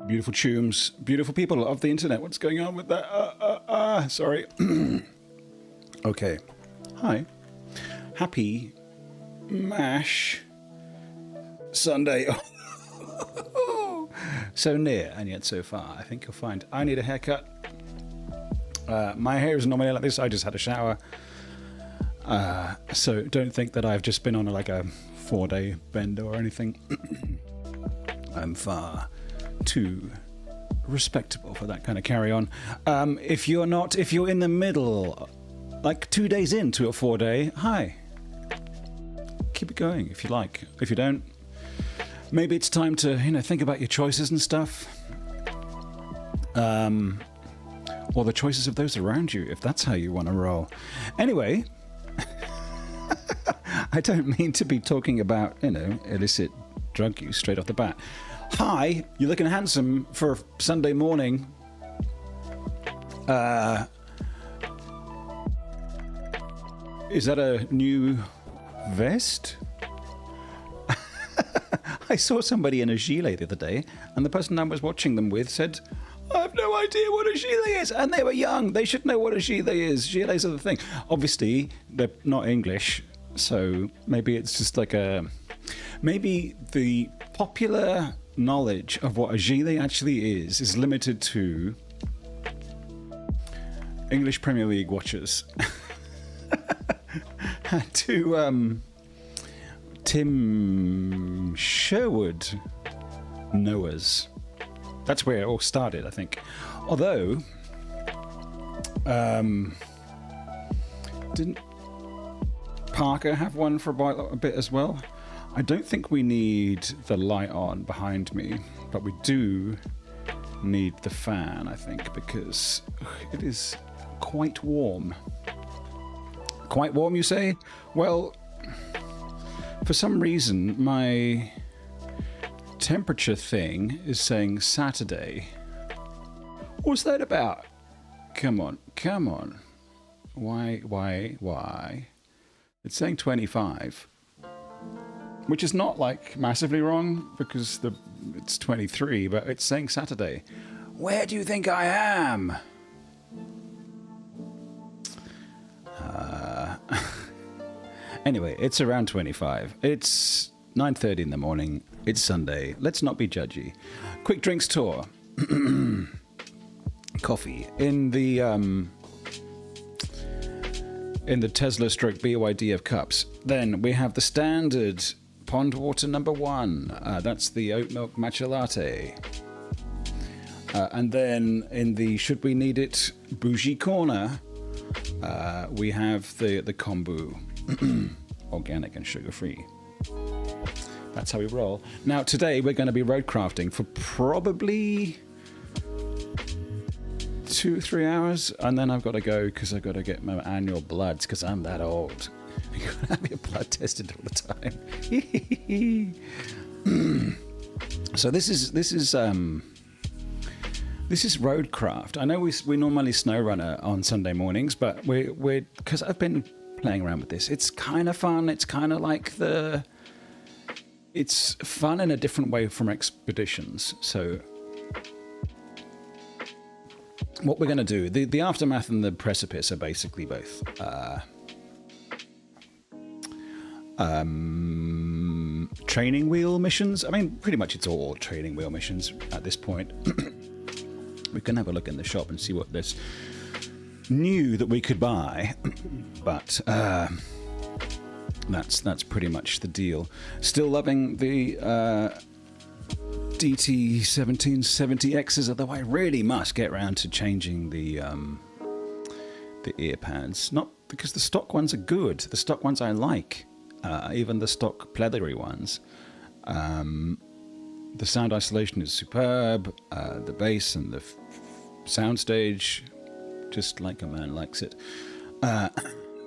Beautiful tunes, beautiful people of the internet. What's going on with that? Sorry. Okay. Hi. Happy Mash Sunday. So near and yet so far. I think you'll find I need a haircut. My hair is normally like this. I just had a shower. So don't think that I've just been on like a 4-day bender or anything. I'm far too respectable for that kind of carry on. If you're in the middle, like 2 days into a 4-day, hi. Keep it going if you like. If you don't, maybe it's time to, think about your choices and stuff. Or the choices of those around you, if that's how you want to roll. Anyway, I don't mean to be talking about, illicit drug use straight off the bat. Hi, you're looking handsome for a Sunday morning. Is that a new vest? I saw somebody in a gilet the other day, and the person I was watching them with said, I have no no idea what a gilet is. And they were young. They should know what a gilet is. Gilets are the thing. Obviously, they're not English, so maybe it's just like maybe the popular knowledge of what a gilet actually is limited to English Premier League watchers. To Tim Sherwood knowers. That's where it all started, I think. Although, didn't Parker have one for a bit as well? I don't think we need the light on behind me, but we do need the fan, I think, because it is quite warm. Quite warm, you say? Well, for some reason, my temperature thing is saying Saturday. What's that about? Come on. Why? It's saying 25. Which is not, like, massively wrong, because it's 23, but it's saying Saturday. Where do you think I am? Anyway, it's around 25. It's 9:30 in the morning. It's Sunday. Let's not be judgy. Quick drinks tour. Coffee. In the Tesla stroke BYD of cups. Then we have the standard pond water number 1. That's the oat milk matcha latte. And then in the should we need it bougie corner, we have the kombu. Organic and sugar-free. That's how we roll. Now, today we're going to be roadcrafting for probably 2-3 hours, and then I've got to go because I've got to get my annual bloods because I'm that old. You've got to have your blood tested all the time. So this is RoadCraft. I know we normally snow runner on Sunday mornings, but we're because I've been playing around with this. It's kind of fun. It's kind of like it's fun in a different way from expeditions. So what we're going to do, the aftermath and the precipice are basically both training wheel missions. I mean, pretty much it's all training wheel missions at this point. We can have a look in the shop and see what there's new that we could buy, but that's pretty much the deal. Still loving the DT 1770Xs, although I really must get around to changing the ear pads. Not because the stock ones are good. The stock ones I like, even the stock pleathery ones. The sound isolation is superb. The bass and the soundstage, just like a man likes it.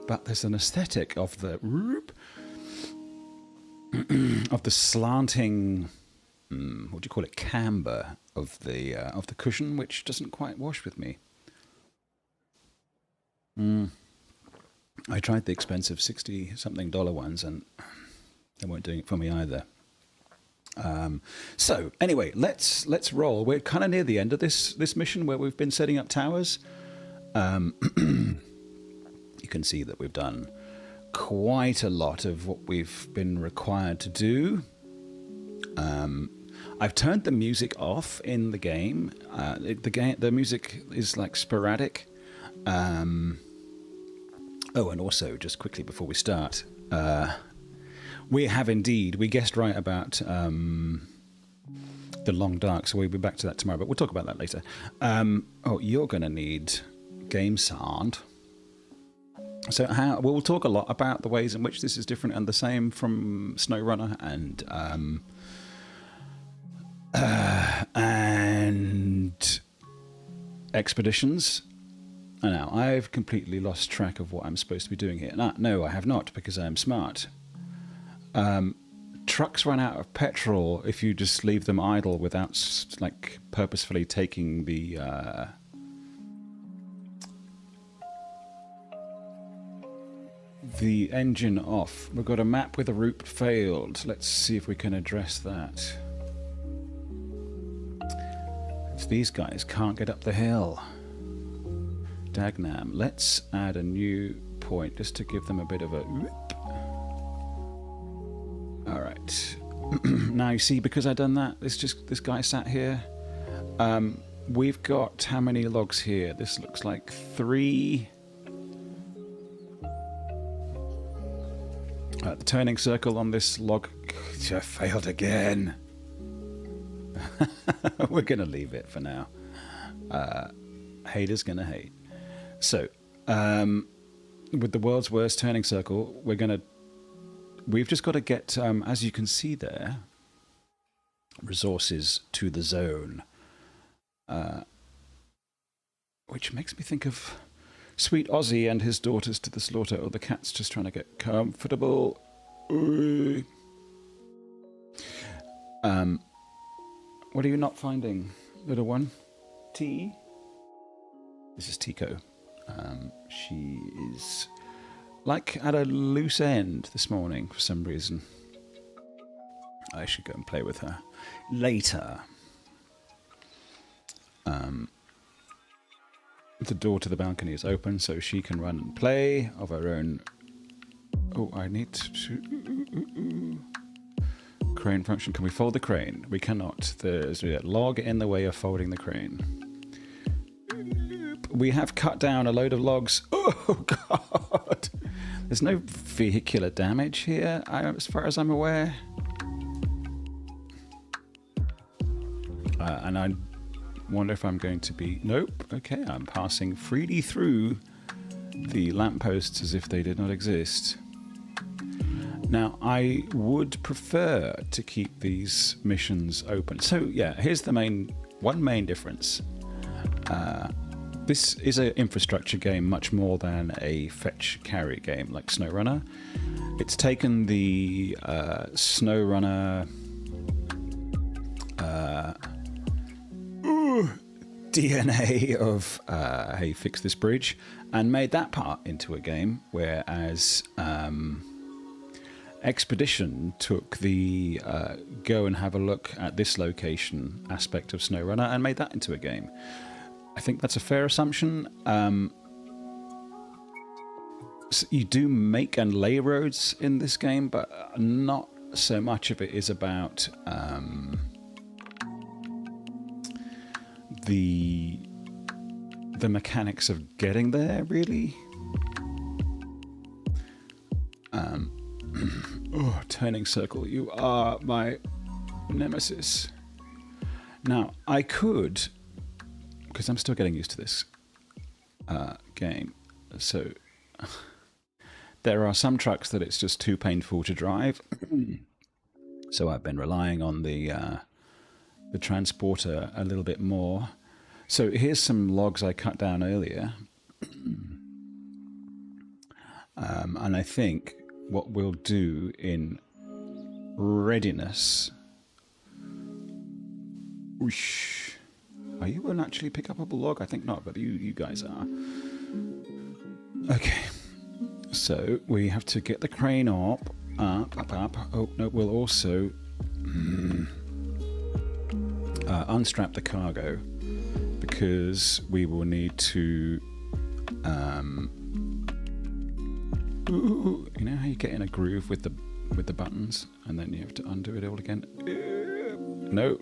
But there's an aesthetic of the slanting, what do you call it, camber of the cushion, which doesn't quite wash with me. I tried the expensive $60-something ones, and they weren't doing it for me either. So anyway, let's roll. We're kind of near the end of this mission where we've been setting up towers. You can see that we've done quite a lot of what we've been required to do. I've turned the music off in the game. The music is like sporadic. Oh, and also, just quickly before we start, we guessed right about the long dark, so we'll be back to that tomorrow, but we'll talk about that later. You're going to need game sound. So we'll talk a lot about the ways in which this is different and the same from SnowRunner and expeditions. Now, I've completely lost track of what I'm supposed to be doing here. No, I have not, because I'm smart. Trucks run out of petrol if you just leave them idle without, like, purposefully taking the engine off. We've got a map with a route failed. Let's see if we can address that. Let's these guys can't get up the hill. Dagnam. Let's add a new point just to give them a bit of a whoop. Alright. Now you see, because I've done that, this guy sat here. We've got how many logs here? This looks like 3. The turning circle on this log failed again. We're going to leave it for now. Haters going to hate. So, with the world's worst turning circle, we've just got to get, as you can see there, resources to the zone. Which makes me think of Sweet Ozzy and his daughters to the slaughter. Oh, the cat's just trying to get comfortable. What are you not finding, little one? T? This is Tico. She is like at a loose end this morning for some reason. I should go and play with her later. The door to the balcony is open, so she can run and play of her own. Oh, I need to... Crane function. Can we fold the crane? We cannot. There's a log in the way of folding the crane. We have cut down a load of logs. Oh, God! There's no vehicular damage here, as far as I'm aware. And I wonder if I'm going to be... Nope. Okay, I'm passing freely through the lampposts as if they did not exist. Now, I would prefer to keep these missions open. So, yeah, here's the one main difference. This is an infrastructure game much more than a fetch-carry game like SnowRunner. It's taken the SnowRunner... DNA of hey, fix this bridge, and made that part into a game, whereas Expedition took the go and have a look at this location aspect of SnowRunner and made that into a game. I think that's a fair assumption. So you do make and lay roads in this game, but not so much of it is about the mechanics of getting there, really. Oh, turning circle, you are my nemesis. Now, I could, because I'm still getting used to this game, so there are some trucks that it's just too painful to drive. So I've been relying on the transporter a little bit more. So here's some logs I cut down earlier. And I think what we'll do in readiness... Whoosh. Are you an actually pick up a log? I think not, but you guys are. Okay. So we have to get the crane up. Oh, no, we'll also... unstrap the cargo, because we will need to you know how you get in a groove with the buttons and then you have to undo it all again? No.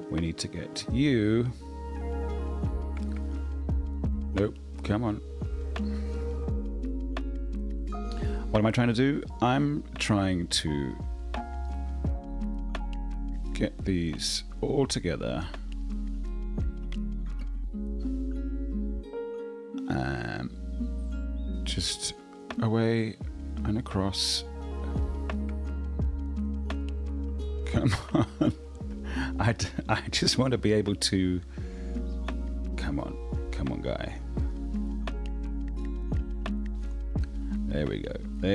We need to get you. Nope, come on. What am I trying to do? I'm trying to get these all together. Just away and across. Come on. I just want to be able to... Come on, guy. There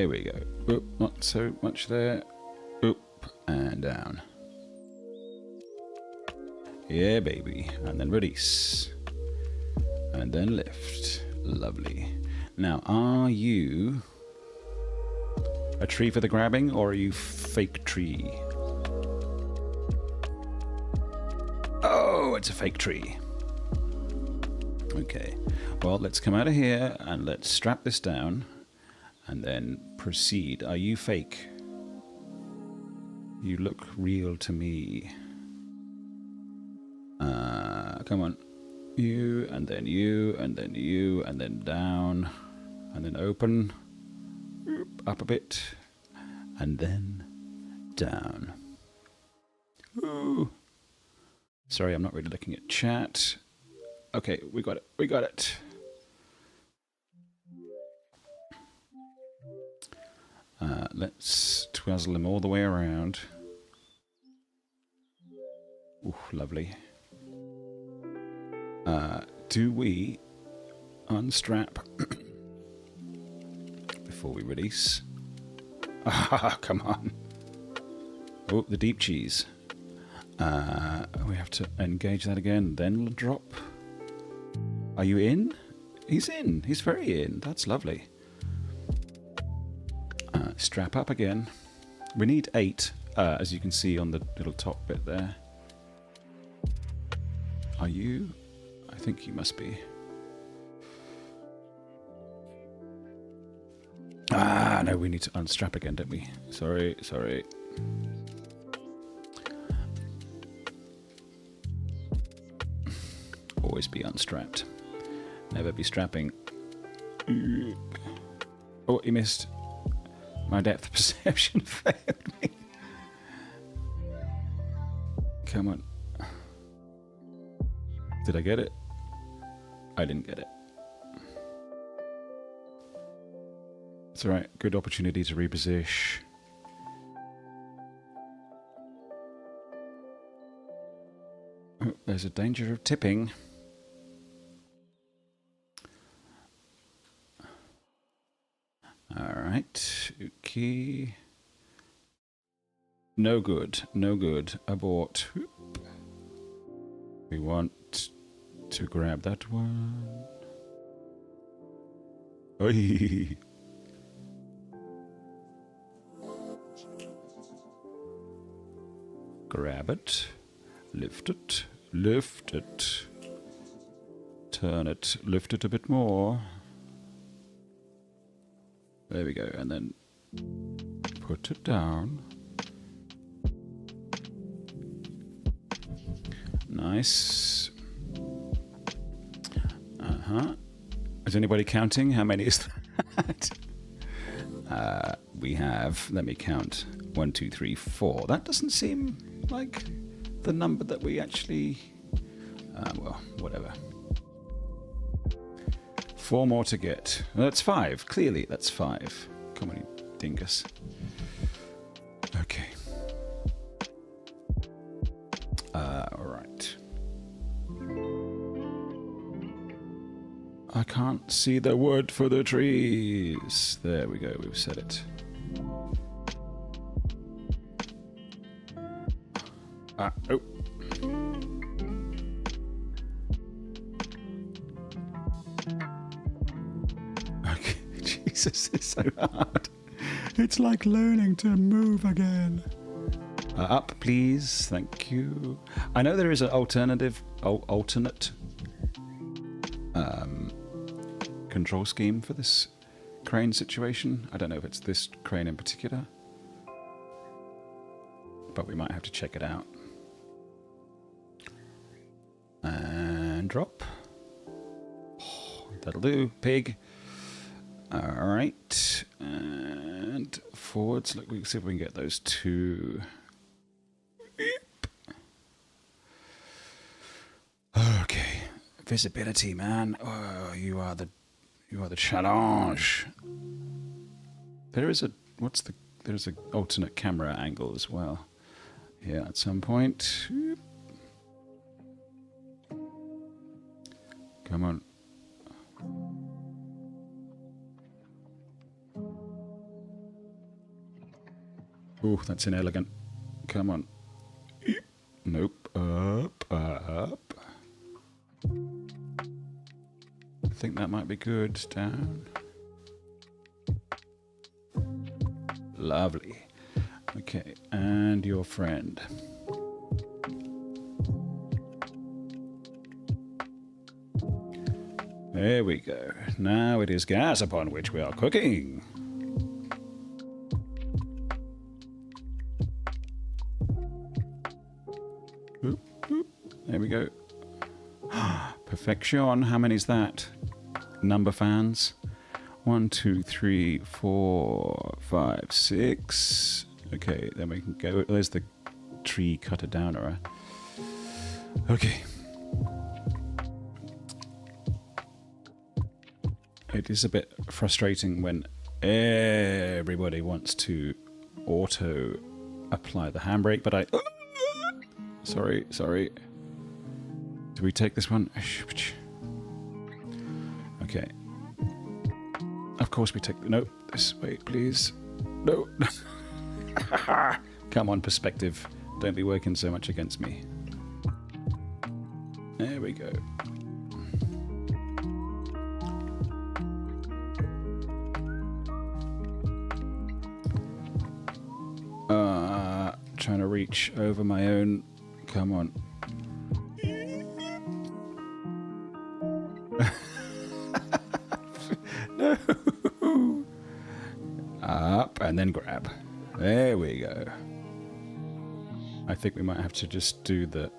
we go. Oop, not so much there. Oop, and down. Yeah, baby. And then release. And then lift. Lovely. Now, are you a tree for the grabbing, or are you fake tree? Oh! it's a fake tree. Okay, well, let's come out of here and let's strap this down and then proceed. Are you fake? You look real to me. Come on. You, and then you, and then you, and then down, and then open, up a bit, and then down. Ooh. Sorry, I'm not really looking at chat. Okay, we got it. We got it. Let's twizzle them all the way around. Ooh, lovely. Do we unstrap before we release? Ah, come on. Oh, the deep cheese. We have to engage that again, then drop. Are you in? He's in. He's very in. That's lovely. Strap up again. We need 8, as you can see on the little top bit there. Are you? I think you must be. Ah, no, we need to unstrap again, don't we? Sorry, sorry. Always be unstrapped. Never be strapping. Oh, you missed. My depth perception failed me. Come on. Did I get it? I didn't get it. It's alright. Good opportunity to reposition. Oh, there's a danger of tipping. Alright. Okay. No good. No good. Abort. We want to grab that one. Oi. Grab it. Lift it. Lift it. Turn it. Lift it a bit more. There we go. And then put it down. Nice. Uh-huh. Is anybody counting? How many is that? We have, let me count, 1, 2, 3, 4. That doesn't seem like the number that we actually... well, whatever. 4 more to get. That's 5. Clearly, that's 5. Come on, you dingus. Okay. Alright. I can't see the wood for the trees. There we go, we've said it. Oh. Okay, Jesus, it's so hard. It's like learning to move again. Up, please. Thank you. I know there is an alternate control scheme for this crane situation. I don't know if it's this crane in particular, but we might have to check it out. And drop. Oh, that'll do. Pig. Alright. And forwards. Look, we can see if we can get those 2. Okay. Visibility, man. Oh, you are the challenge. There's an alternate camera angle as well. Yeah, at some point. Come on. Ooh, that's inelegant. Come on. Nope. Up, up. I think that might be good. Down. Lovely. Okay, and your friend. There we go. Now it is gas upon which we are cooking. Boop, boop. There we go. Perfection. How many is that? Number fans. 1, 2, 3, 4, 5, 6. Okay, then we can go. There's the tree cutter downer. Okay. It is a bit frustrating when everybody wants to auto apply the handbrake, but I... Sorry. Do we take this one? Okay. Of course we take... No, this way, please. No. Come on, perspective. Don't be working so much against me. There we go. Trying to reach over my own. Come on. No. Up and then grab. There we go. I think we might have to just do the...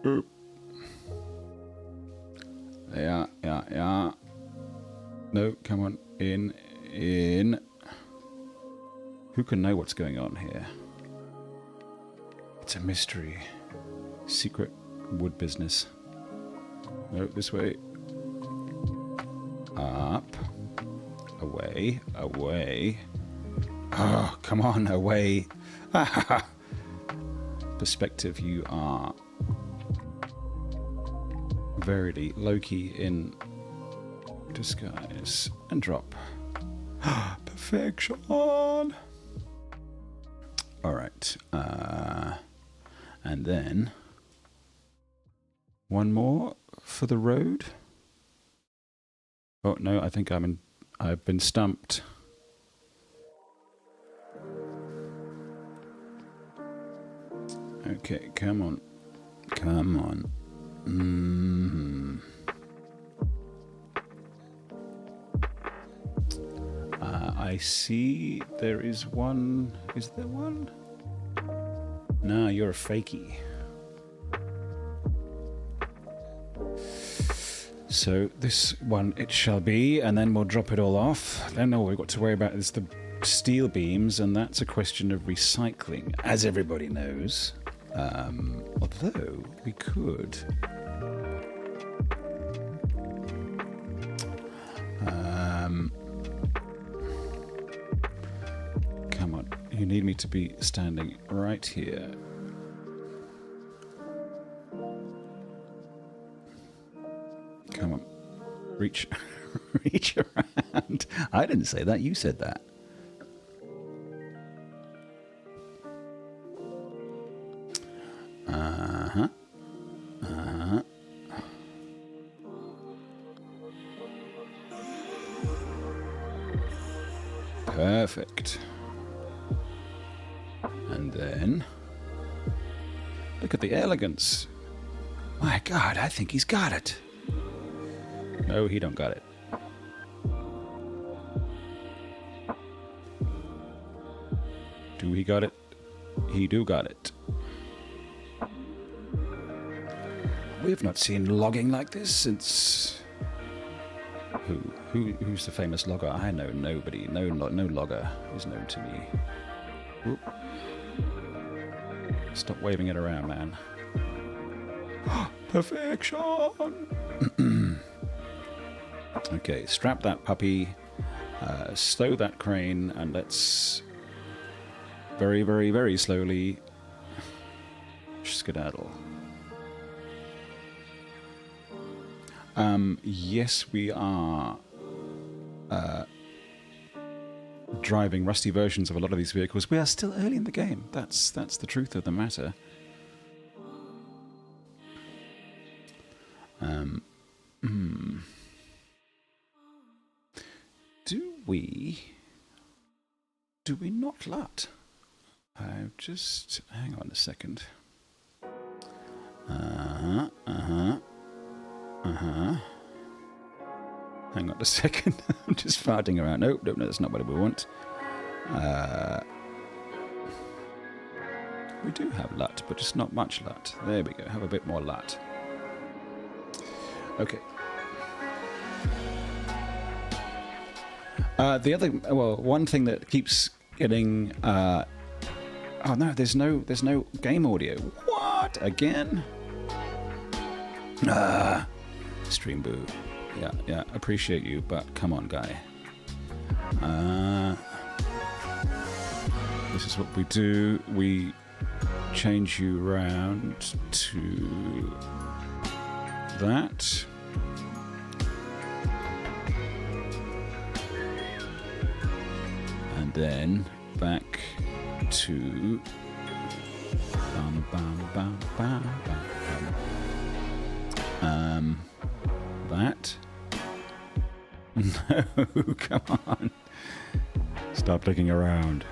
Oop. Yeah. No, come on. In. Who can know what's going on here? It's a mystery. Secret wood business. No, this way. Up. Away. Oh, come on, away. Perspective, you are verily Loki in disguise. And drop. Perfection. Alright. And then one more for the road. Oh no, I think I've been stumped. Okay, come on. I see there is one. Is there one? No, you're a fakie. So this one it shall be, and then we'll drop it all off. Then all we've got to worry about is the steel beams, and that's a question of recycling, as everybody knows. Although we could... come on, you need me to be standing right here. Come on, reach around. I didn't say that, you said that. Perfect. And then, look at the elegance. My God, I think he's got it. No, he don't got it. Do he got it? He do got it. We've not seen logging like this since... Who's the famous logger? I know nobody. No logger is known to me. Whoop. Stop waving it around, man. Perfection! Okay, strap that puppy, stow that crane, and let's very, very, very slowly skedaddle. Yes, we are driving rusty versions of a lot of these vehicles. We are still early in the game. That's the truth of the matter. Do we not LUT? Just hang on a second. Hang on a second. I'm just farting around. Nope, no, that's not what we want. We do have LUT, but just not much LUT. There we go. Have a bit more LUT. Okay. The other, well, one thing that keeps getting. Oh no, there's no game audio. What again? Stream boo. Yeah, appreciate you, but come on, guy. This is what we do. We change you around to that. And then back to bam, bam, bam, bam, bam, bam. That. No, come on. Stop looking around.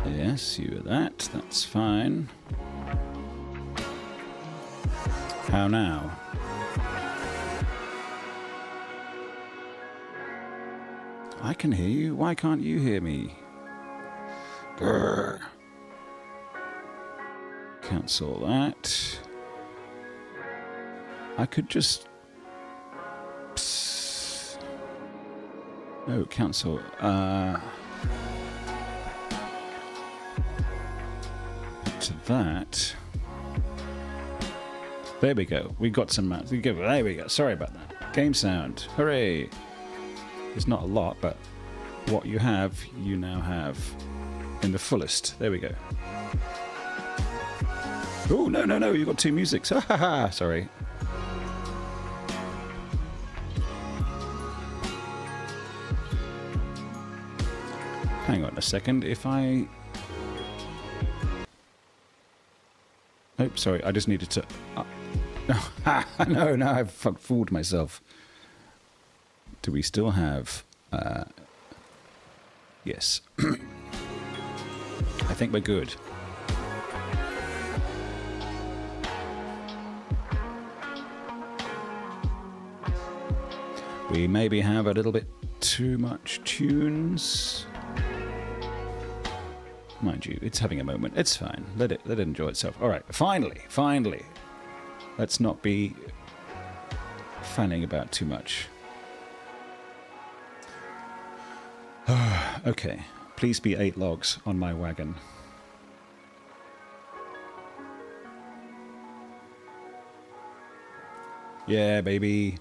Yes, you are that. That's fine. How now? I can hear you. Why can't you hear me? Grr. Cancel that. I could just... Psst. No, cancel. To that. There we go. We got some maps. There we go. Sorry about that. Game sound. Hooray. It's not a lot, but what you have, you now have in the fullest. There we go. Oh, no. You've got two musics. Ha ha ha. Sorry. Hang on a second. If I... Oh, sorry. I just needed to... No, I've fooled myself. Do we still have... Yes. I think we're good. We maybe have a little bit too much tunes. Mind you, it's having a moment. It's fine. Let it enjoy itself. All right. Finally. Let's not be fanning about too much. Okay. Please be 8 logs on my wagon. Yeah, baby.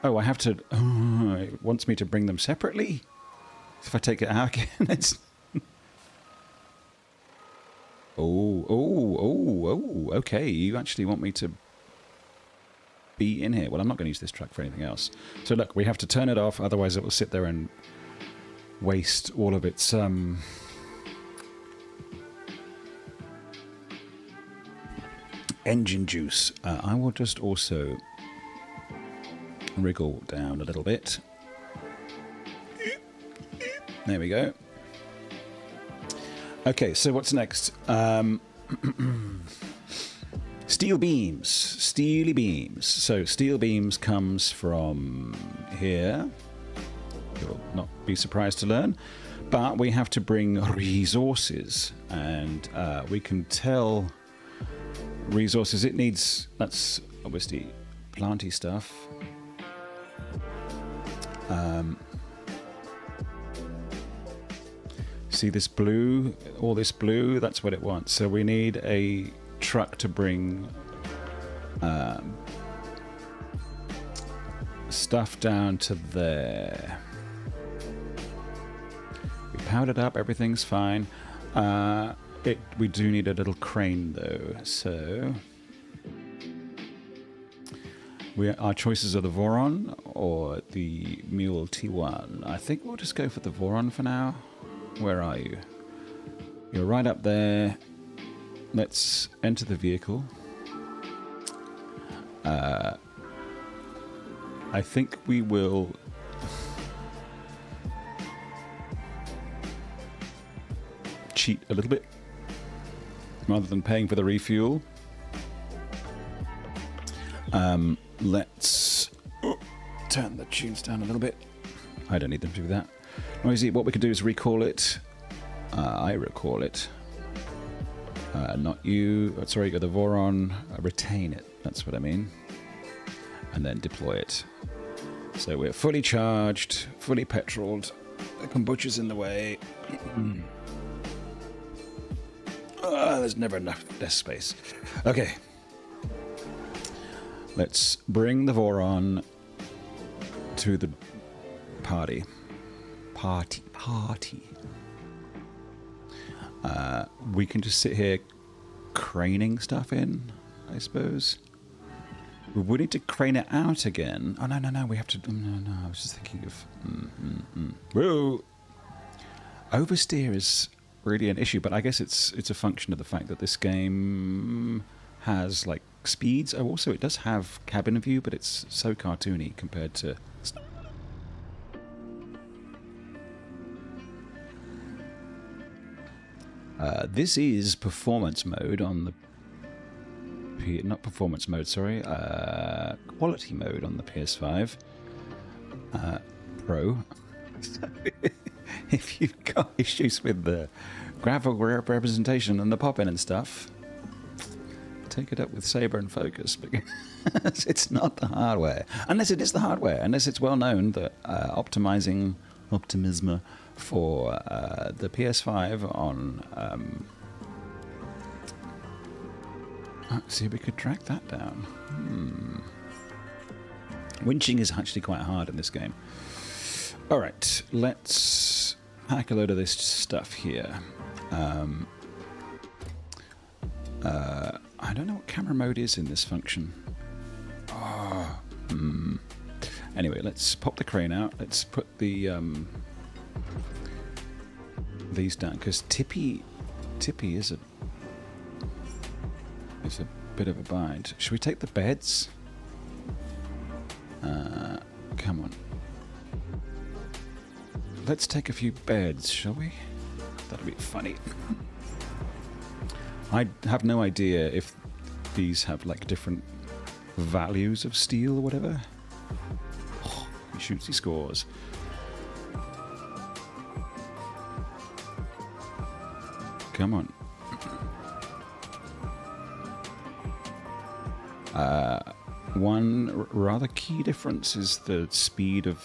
Oh, I have to... Oh, it wants me to bring them separately? If I take it out again, it's... Oh, okay. You actually want me to be in here. Well, I'm not going to use this truck for anything else. So look, we have to turn it off, otherwise it will sit there and waste all of its... engine juice. I will just also wriggle down a little bit. There we go. Okay, so what's next? Steel beams. Steely beams. So steel beams comes from here. You'll not be surprised to learn. But we have to bring resources. And we can tell resources it needs. That's obviously planty stuff. See this blue? All this blue? That's what it wants. So we need a truck to bring stuff down to there. We powdered up. Everything's fine. We do need a little crane though. So our choices are the Voron or the Mule T1. I think we'll just go for the Voron for now. Where are you? You're right up there. Let's enter the vehicle. I think we will... cheat a little bit rather than paying for the refuel. Let's turn the tunes down a little bit. I don't need them to do that. Noisy, what we can do is recall it. I recall it. Not you. Oh, sorry, the Voron. Retain it. That's what I mean. And then deploy it. So we're fully charged, fully petroled. The kombucha's in the way. There's never enough desk space. Okay. Let's bring the Voron to the party. Party. We can just sit here craning stuff in, I suppose. We need to crane it out again. Oh, no, we have to... No, I was just thinking of... Whoa! Oversteer is really an issue, but I guess it's a function of the fact that this game has, like, speeds. Oh, also, it does have cabin view, but it's so cartoony compared to... this is performance mode on the... Not performance mode, sorry. Quality mode on the PS5 Pro. So if you've got issues with the graphical representation and the pop-in and stuff, take it up with Saber and Focus, because it's not the hardware. Unless it is the hardware. Unless it's well known that Optimisma for the PS5 on... see if we could drag that down. Winching is actually quite hard in this game. Alright, let's pack a load of this stuff here. I don't know what camera mode is in this function. Anyway, let's pop the crane out. Let's put the these down, because Tippy is a bit of a bind. Should we take the beds? Come on. Let's take a few beds, shall we? That'll be funny. I have no idea if these have like different values of steel or whatever. Oh, he shoots, he scores. Come on. One rather key difference is the speed of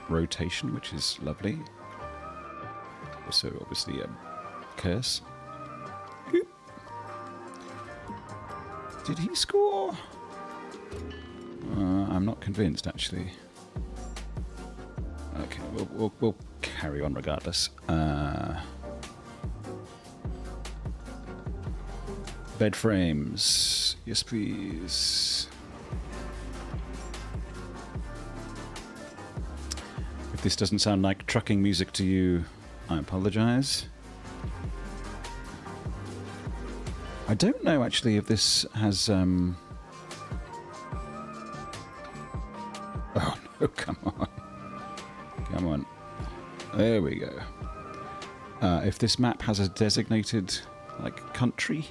rotation, which is lovely. Also, obviously, curse. Oop. Did he score? I'm not convinced, actually. Okay, we'll carry on regardless. Bed frames. Yes, please. If this doesn't sound like trucking music to you, I apologize. I don't know, actually, if this has... Oh, no, come on. Come on. There we go. If this map has a designated, like, country...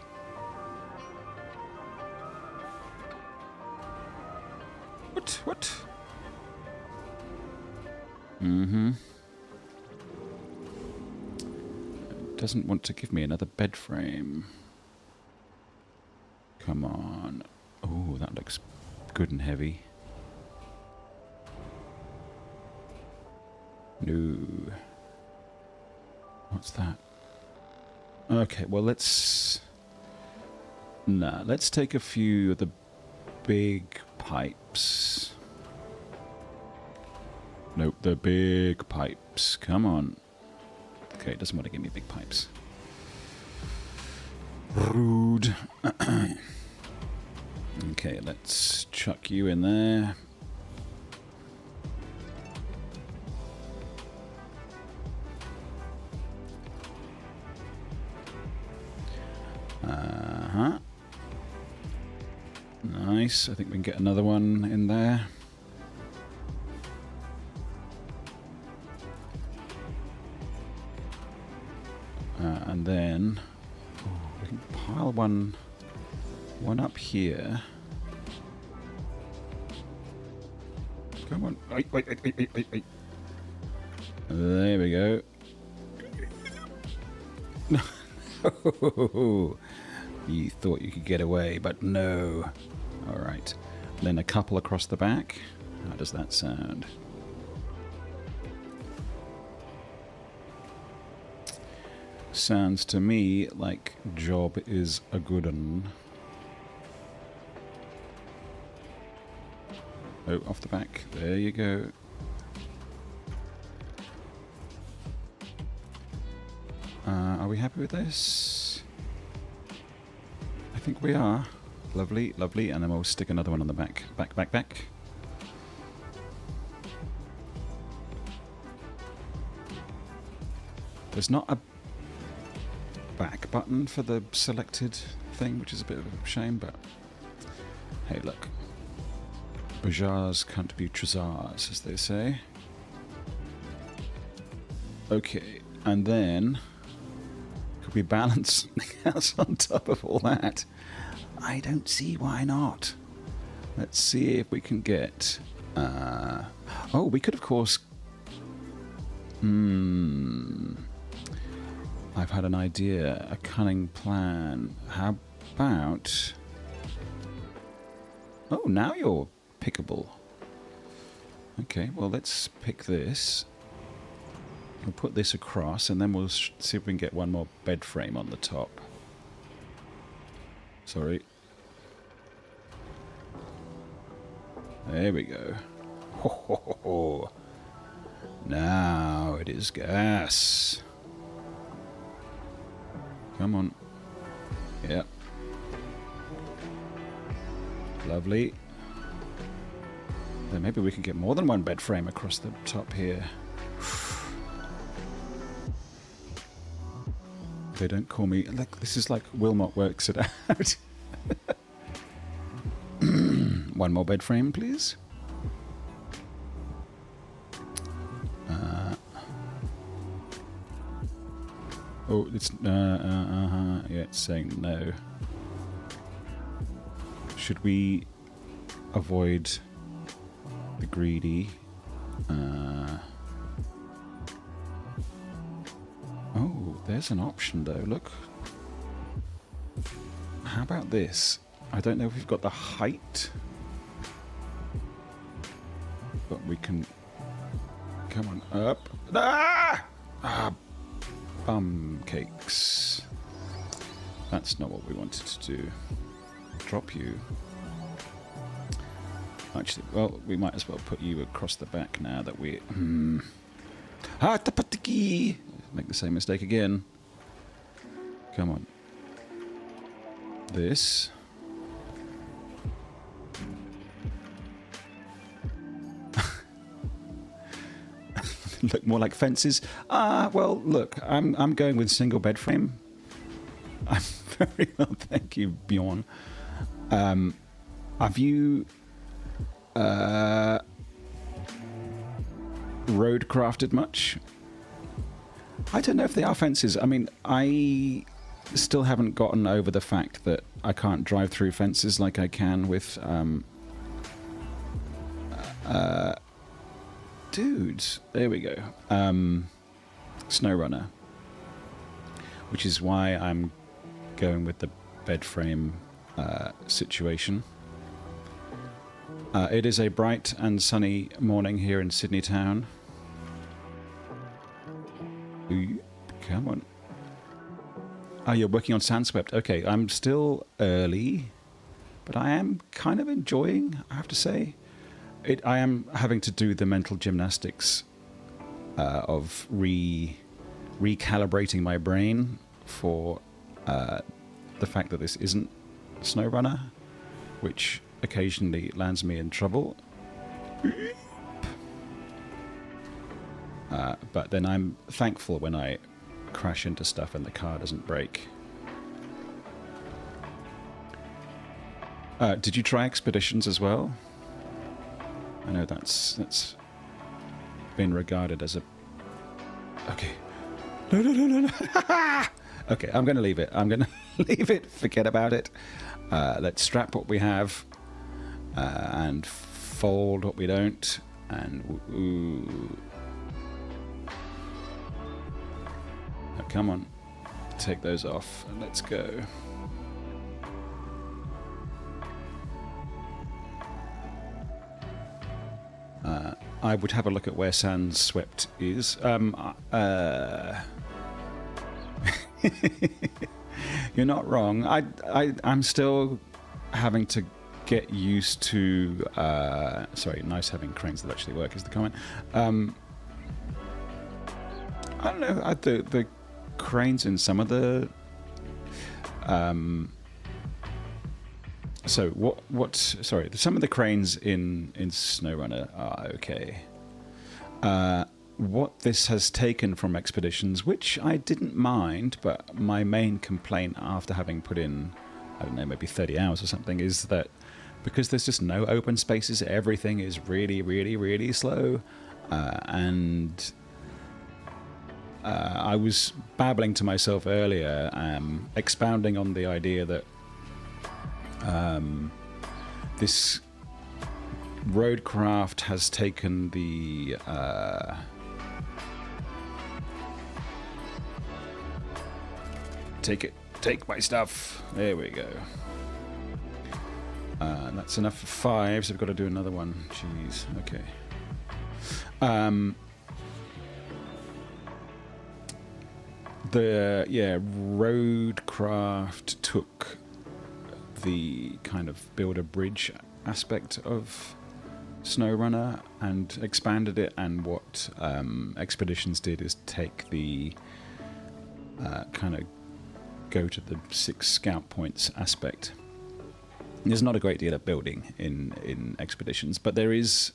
What? It doesn't want to give me another bed frame. Come on. Oh, that looks good and heavy. No. What's that? Okay, well, let's take a few of the big pipes. Nope, the big pipes. Come on. Okay, it doesn't want to give me big pipes. Rude. Okay, let's chuck you in there. Nice. I think we can get another one in there. And then we can pile one up here. Come on. Wait. There we go. No. You thought you could get away, but no. Alright. Then a couple across the back. How does that sound? Sounds to me like job is a good one. Oh, off the back. There you go. Are we happy with this? I think we are. Lovely, lovely. And then we'll stick another one on the back. Back. There's not a back button for the selected thing, which is a bit of a shame, but hey, look. Bazaars can't be trésors, as they say. Okay, and then could we balance something else on top of all that? I don't see why not. Let's see if we can get... oh, we could, of course... I've had an idea, a cunning plan. How about... Oh, now you're pickable. Okay, well, let's pick this. We'll put this across, and then we'll see if we can get one more bed frame on the top. Sorry. There we go. Ho, ho, ho, ho. Now it is gas. Come on. Yep. Lovely. Then maybe we can get more than one bed frame across the top here. They don't call me... Like, this is like Wilmot works it out. One more bed frame, please. Oh, it's... yeah, it's saying no. Should we avoid the greedy? Oh, there's an option though, look. How about this? I don't know if we've got the height, but we can... Come on, up. Ah! Bum cakes. That's not what we wanted to do. Drop you. Actually, well, we might as well put you across the back now that we... Make the same mistake again. Come on. This. Look more like fences. Well, look, I'm going with single bed frame. I'm very well, thank you, Bjorn. Have you RoadCrafted much? I don't know if they are fences. I mean, I still haven't gotten over the fact that I can't drive through fences like I can with dudes. There we go. SnowRunner, which is why I'm going with the bed frame situation. It is a bright and sunny morning here in Sydney town. Come on. Oh, you're working on Sandswept. Okay, I'm still early, but I am kind of enjoying, I have to say. I am having to do the mental gymnastics of recalibrating my brain for the fact that this isn't SnowRunner, which occasionally lands me in trouble. But then I'm thankful when I crash into stuff and the car doesn't break. Did you try Expeditions as well? I know that's been regarded as a... Okay. No. Okay, I'm going to leave it. I'm going to leave it. Forget about it. Let's strap what we have and fold what we don't. And ooh. Now, come on, take those off and let's go. I would have a look at where sand swept is. You're not wrong. I'm still having to get used to. Sorry, nice having cranes that actually work is the comment. I don't know. The cranes in some of the. So what? Sorry, some of the cranes in SnowRunner are okay. What this has taken from Expeditions, which I didn't mind, but my main complaint after having put in, I don't know, maybe 30 hours or something, is that because there's just no open spaces, everything is really, really, really slow. And I was babbling to myself earlier, expounding on the idea that this RoadCraft has taken the take my stuff. There we go. That's enough for 5, so I've got to do another one. Jeez. Okay. RoadCraft took the kind of build a bridge aspect of SnowRunner and expanded it, and what Expeditions did is take the kind of go to the 6 scout points aspect. There's not a great deal of building in Expeditions, but there is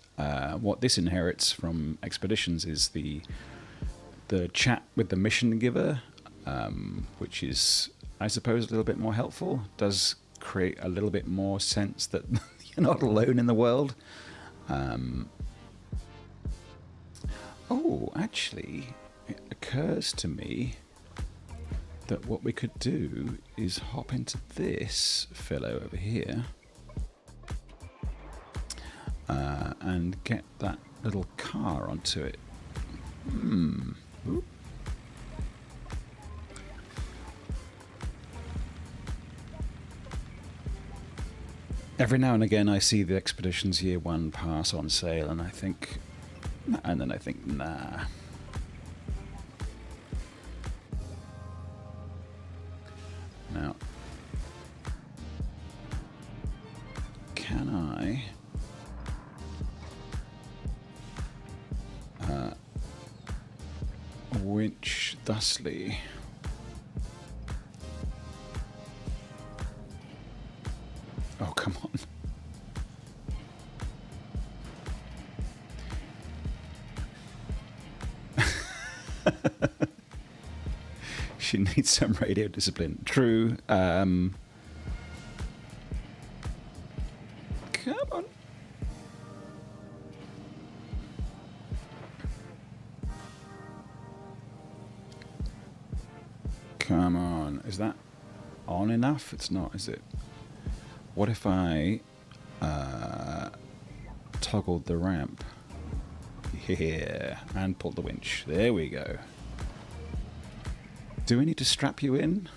what this inherits from Expeditions is the chat with the mission giver, which is, I suppose, a little bit more helpful. Does create a little bit more sense that you're not alone in the world. Oh, actually, it occurs to me that what we could do is hop into this fellow over here and get that little car onto it. Oop. Every now and again I see the Expeditions Year 1 pass on sale and then I think, nah. Now, can I winch thusly? Oh, come on. She needs some radio discipline. True. Come on. Come on. Is that on enough? It's not, is it? What if I toggled the ramp here and pulled the winch? There we go. Do we need to strap you in?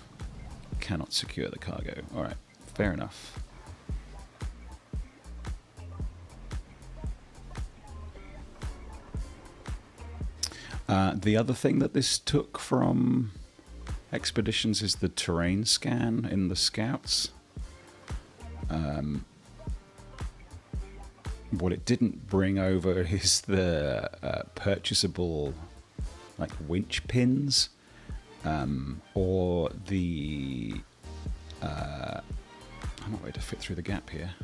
Cannot secure the cargo. All right, fair enough. The other thing that this took from Expeditions is the terrain scan in the scouts. What it didn't bring over is the purchasable like winch pins. Or the I'm not ready to fit through the gap here.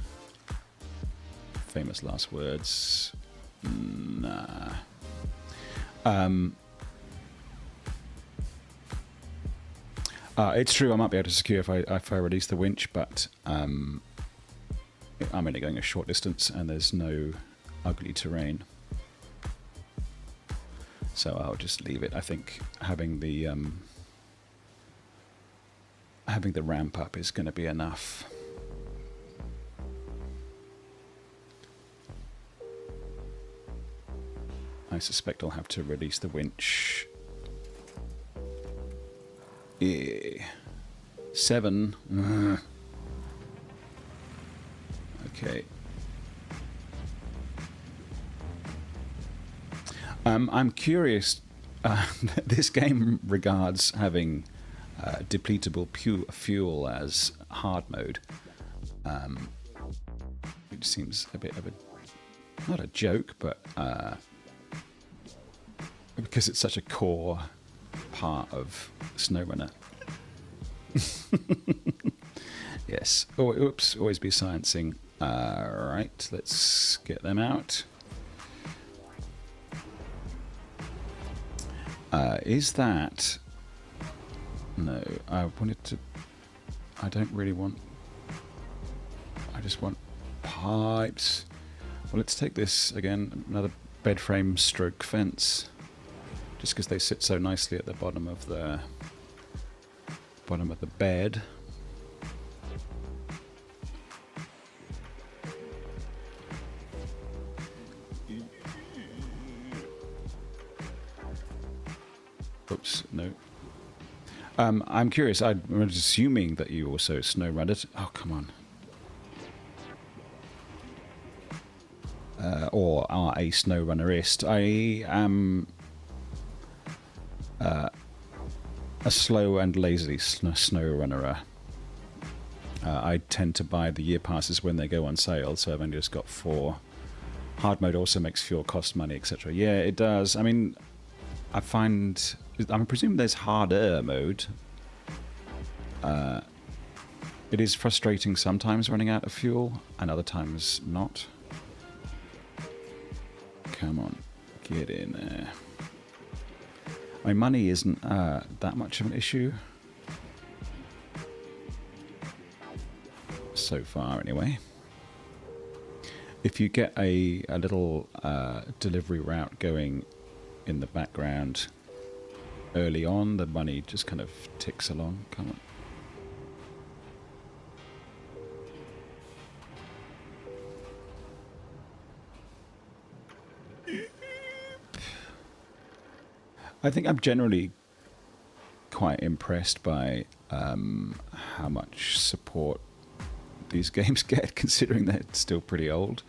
Famous last words. Nah. It's true I might be able to secure if I release the winch, but I'm only going a short distance and there's no ugly terrain. So I'll just leave it. I think having the ramp up is going to be enough. I suspect I'll have to release the winch. Yeah. 7. Okay. I'm curious. This game regards having depletable fuel as hard mode. It seems a bit of a, not a joke, but because it's such a core part of SnowRunner. Yes. Oh, oops. Always be sciencing. Right. Let's get them out. Is that... No, I wanted to... I don't really want... I just want pipes. Well, let's take this again. Another bed frame stroke fence. Just because they sit so nicely at the bottom of the bed. Oops, no. I'm curious. I'm assuming that you also SnowRunnered. Oh, come on. Or are a SnowRunnerist. I am a slow and lazy SnowRunnerer. I tend to buy the year passes when they go on sale, so I've only just got 4. Hard mode also makes fuel cost money, etc. Yeah, it does. I mean, I presume there's harder mode. It is frustrating sometimes running out of fuel, and other times not. Come on, get in there. My money isn't that much of an issue. So far, anyway. If you get a little delivery route going in the background early on, the money just kind of ticks along. Come on. I think I'm generally quite impressed by how much support these games get, considering they're still pretty old.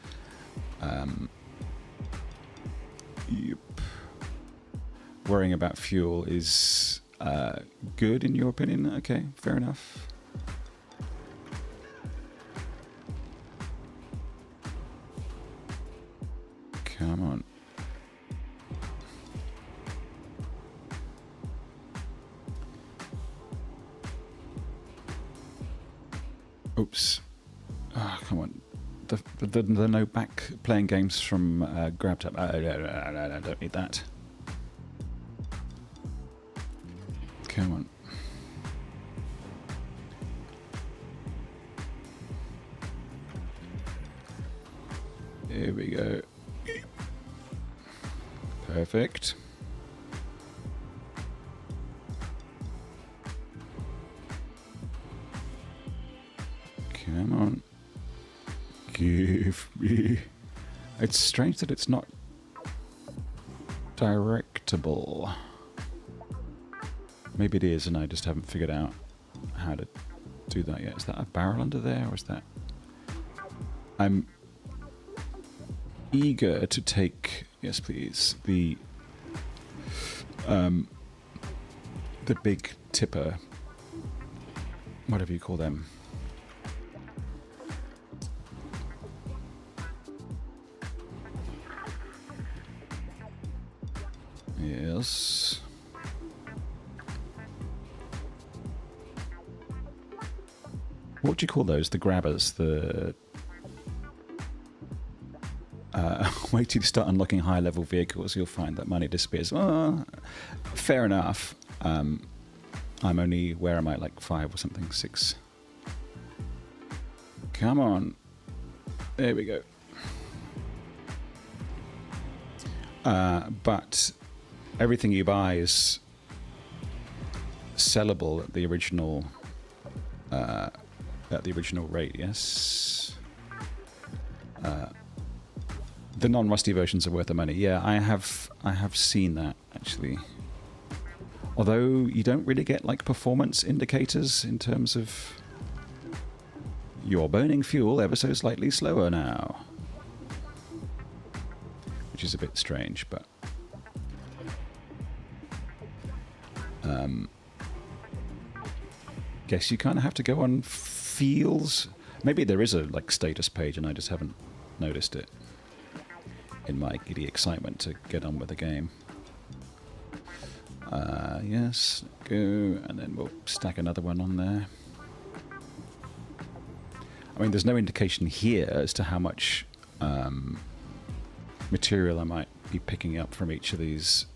Yep. Worrying about fuel is good in your opinion? Okay, fair enough. Come on. Oops. Oh, come on. The no back playing games from GrabTab. No, I don't need that. Come on. Here we go. Perfect. Come on. Give me... It's strange that it's not directable. Maybe it is and I just haven't figured out how to do that yet. Is that a barrel under there or is that... I'm eager to take... Yes, please. The big tipper. Whatever you call them. Yes. What do you call those? The grabbers? The... wait till you start unlocking high-level vehicles, you'll find that money disappears. Fair enough. I'm only... Where am I? Like 5 or something? 6. Come on. There we go. But... Everything you buy is sellable at the original rate, yes? The non-rusty versions are worth the money. Yeah, I have seen that actually. Although you don't really get like performance indicators in terms of you're burning fuel ever so slightly slower now, which is a bit strange, but guess you kind of have to go on feels. Maybe there is a like status page and I just haven't noticed it in my giddy excitement to get on with the game. Yes, go, and then we'll stack another one on there. I mean, there's no indication here as to how much material I might be picking up from each of these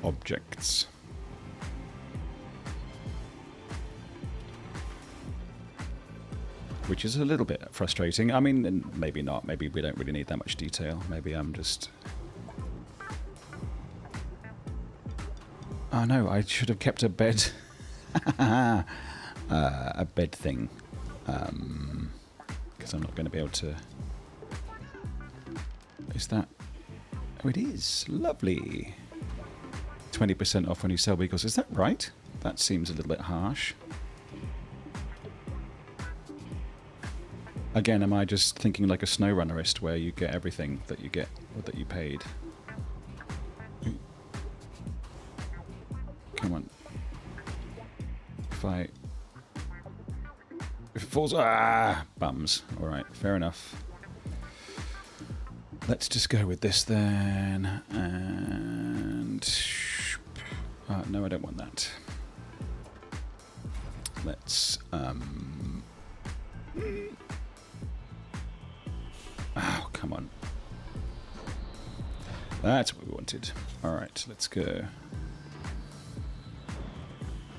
objects. Which is a little bit frustrating. I mean, maybe not. Maybe we don't really need that much detail. Maybe I'm just... Oh no, I should have kept a bed. A bed thing. Because I'm not going to be able to... Is that... Oh, it is. Lovely. 20% off when you sell vehicles. Is that right? That seems a little bit harsh. Again, am I just thinking like a SnowRunnerist where you get everything that you get or that you paid? Come on. If it falls... Ah! Bums. Alright, fair enough. Let's just go with this then. And... no, I don't want that. Let's... Oh, come on. That's what we wanted. Alright, let's go.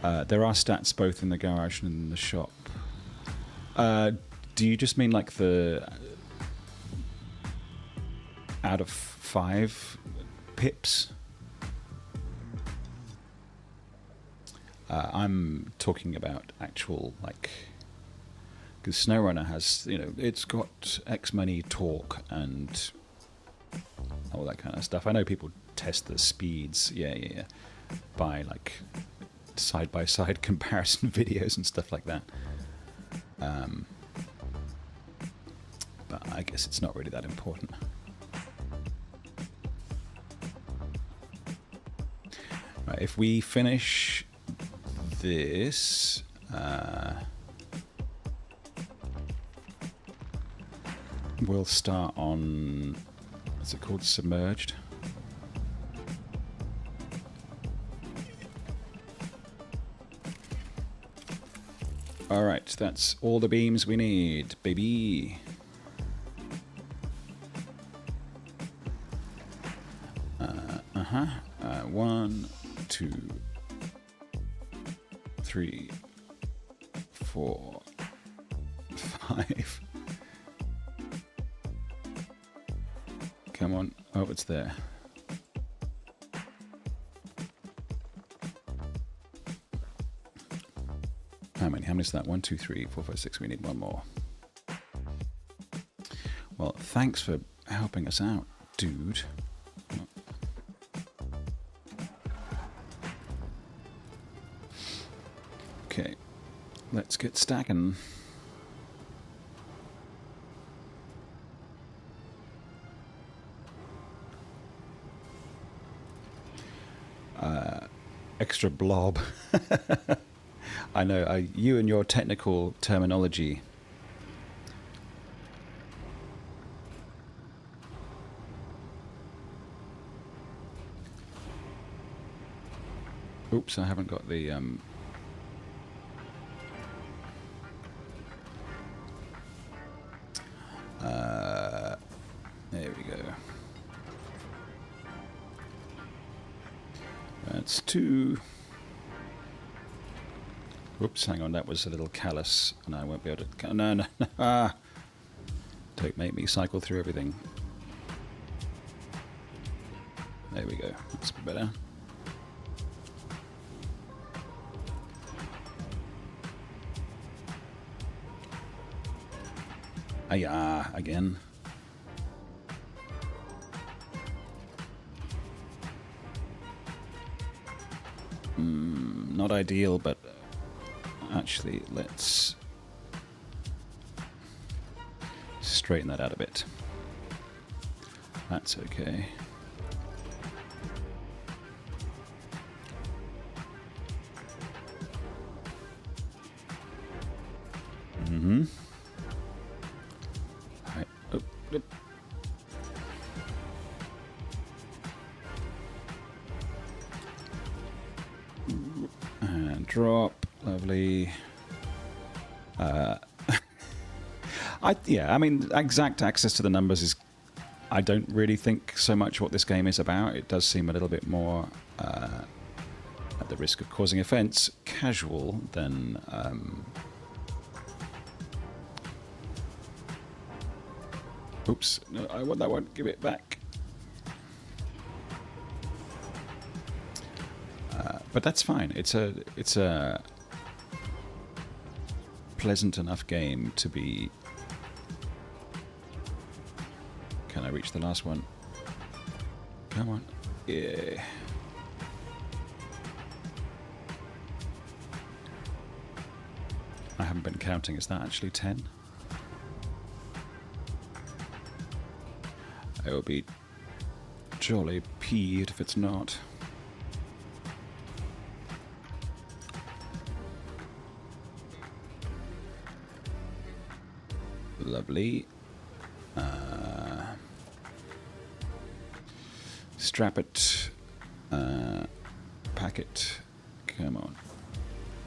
There are stats both in the garage and in the shop. Do you just mean like the... out of 5 pips? I'm talking about actual, like... Because SnowRunner has, you know, it's got X many torque and all that kind of stuff. I know people test the speeds, yeah, by like side-by-side comparison videos and stuff like that. But I guess it's not really that important. Right, if we finish this... we'll start on, what's it called, submerged. Alright, that's all the beams we need, baby. 1, 2, 3, 4, 5. Come on. Oh, it's there. How many? How many is that? 1, 2, 3, 4, 5, 6. We need one more. Well, thanks for helping us out, dude. Okay. Let's get stacking. Extra blob. I know, you and your technical terminology. Oops, I haven't got the... there we go. That's 2. Oops, hang on, that was a little callous, and I won't be able to... No. Ah! Don't make me cycle through everything. There we go. That's better. Yeah, again. Not ideal, but actually, let's straighten that out a bit. That's okay. Right. Oh, oh. And drop. Lovely. I mean, exact access to the numbers is, I don't really think so much what this game is about. It does seem a little bit more, at the risk of causing offence, casual than... Oops, no, I want that one. Give it back. But that's fine. It's a pleasant enough game to be... Can I reach the last one? Come on. Yeah. I haven't been counting. Is that actually 10? I will be jolly peeved if it's not. Lovely. Strap it. Pack it. Come on.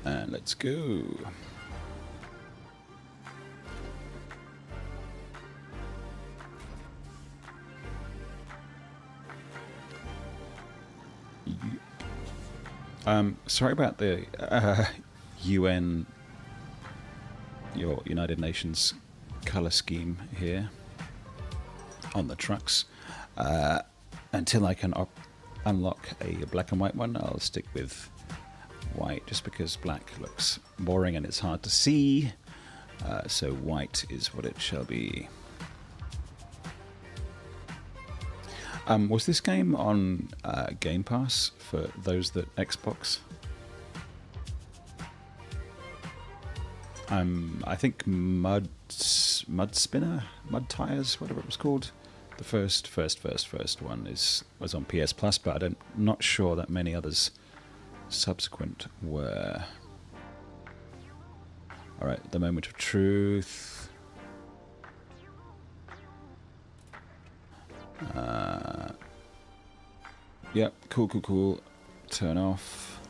And let's go. Sorry about the UN, your United Nations colour scheme here on the trucks. Until I can unlock a black and white one, I'll stick with white, just because black looks boring and it's hard to see. So white is what it shall be. Was this game on Game Pass for those that Xbox? I think Mud Tires, whatever it was called. The first one was on PS Plus, but I'm not sure that many others subsequent were. All right, the moment of truth. Yep, cool. Turn off.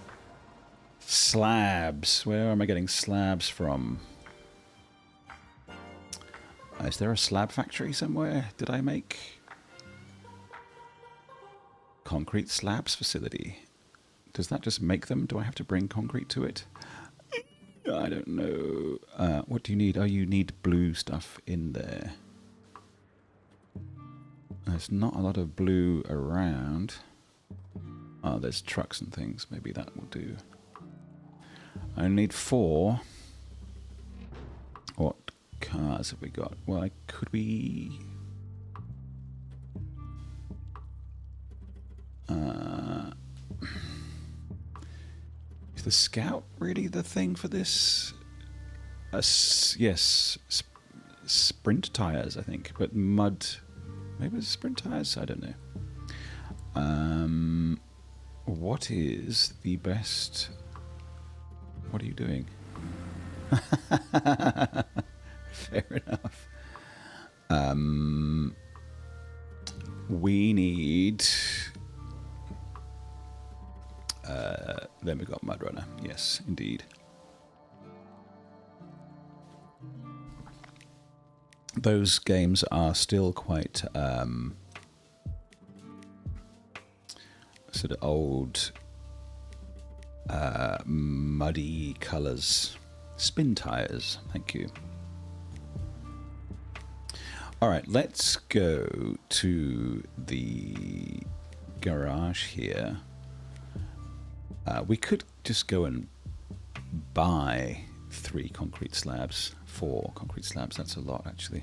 Slabs. Where am I getting slabs from? Is there a slab factory somewhere? Did I make concrete slabs facility? Does that just make them? Do I have to bring concrete to it? I don't know. What do you need? Oh, you need blue stuff in there. There's not a lot of blue around. Oh, there's trucks and things. Maybe that will do. I only need 4. What cars have we got? Well, could we... Is the Scout really the thing for this? Yes, sprint tires, I think. But mud... Maybe it's sprint tires? I don't know. What is the best... What are you doing? Fair enough. We need... then we got Mud Runner. Yes, indeed. Those games are still quite sort of old, muddy colours. Spin tires, thank you. All right, let's go to the garage here. We could just go and buy 3 concrete slabs 4 concrete slabs. That's a lot, actually.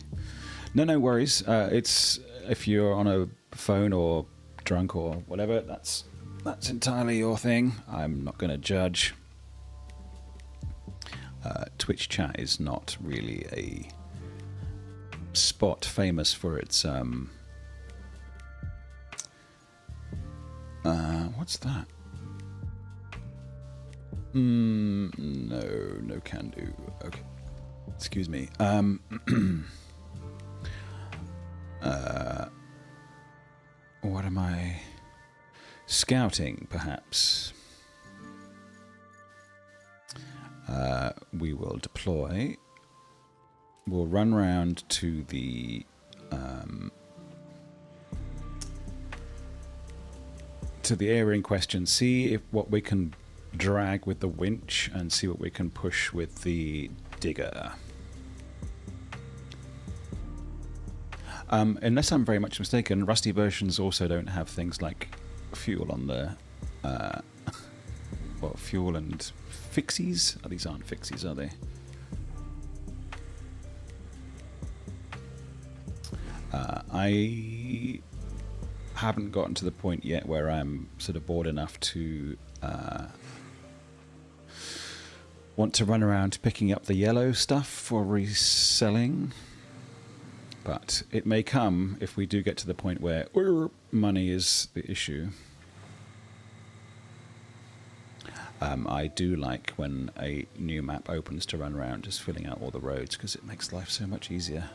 No worries. It's if you're on a phone or drunk or whatever, that's entirely your thing. I'm not going to judge. Twitch chat is not really a spot famous for its what's that? No can do. Okay, excuse me. What am I scouting? Perhaps we will deploy. We'll run round to the area in question, see if what we can drag with the winch, and see what we can push with the digger. Unless I'm very much mistaken, Rusty versions also don't have things like fuel on the well, fuel and fixies. Oh, these aren't fixies, are they? I haven't gotten to the point yet where I'm sort of bored enough to want to run around picking up the yellow stuff for reselling. But it may come if we do get to the point where money is the issue. I do like when a new map opens to run around just filling out all the roads, because it makes life so much easier.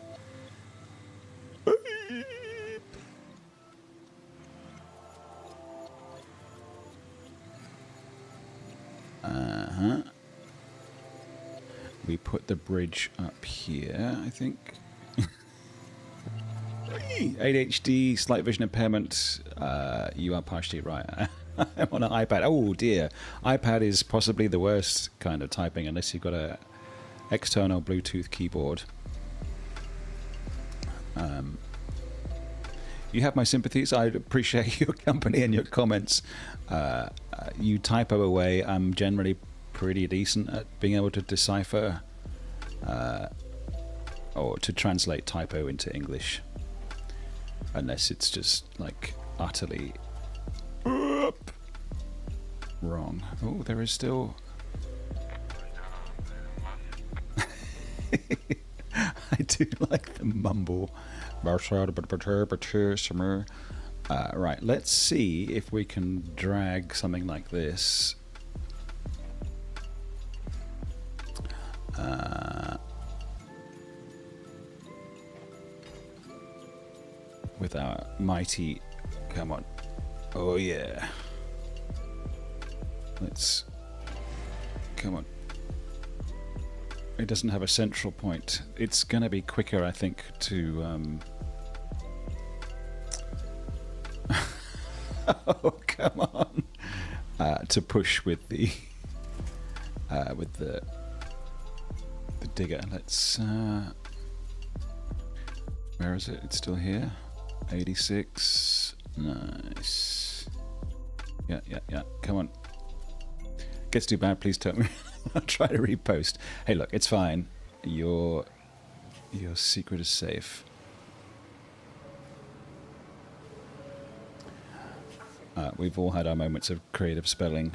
We put the bridge up here, I think. ADHD, slight vision impairment. You are partially right. I'm on an iPad. Oh dear. iPad is possibly the worst kind of typing unless you've got a external Bluetooth keyboard. You have my sympathies. I appreciate your company and your comments. You typo away. I'm generally pretty decent at being able to decipher or to translate typo into English. Unless it's just like utterly wrong. Oh, there is still... I do like the mumble. Right, let's see if we can drag something like this. With our mighty... Come on. Oh, yeah. Let's... Come on. It doesn't have a central point. It's going to be quicker, I think, to... Oh, come on. To push with the... with the digger. Let's... Where is it? It's still here. 86. Nice. Yeah. Come on. Gets too bad, please tell me. I'll try to repost. Hey, look, it's fine. Your secret is safe. We've all had our moments of creative spelling.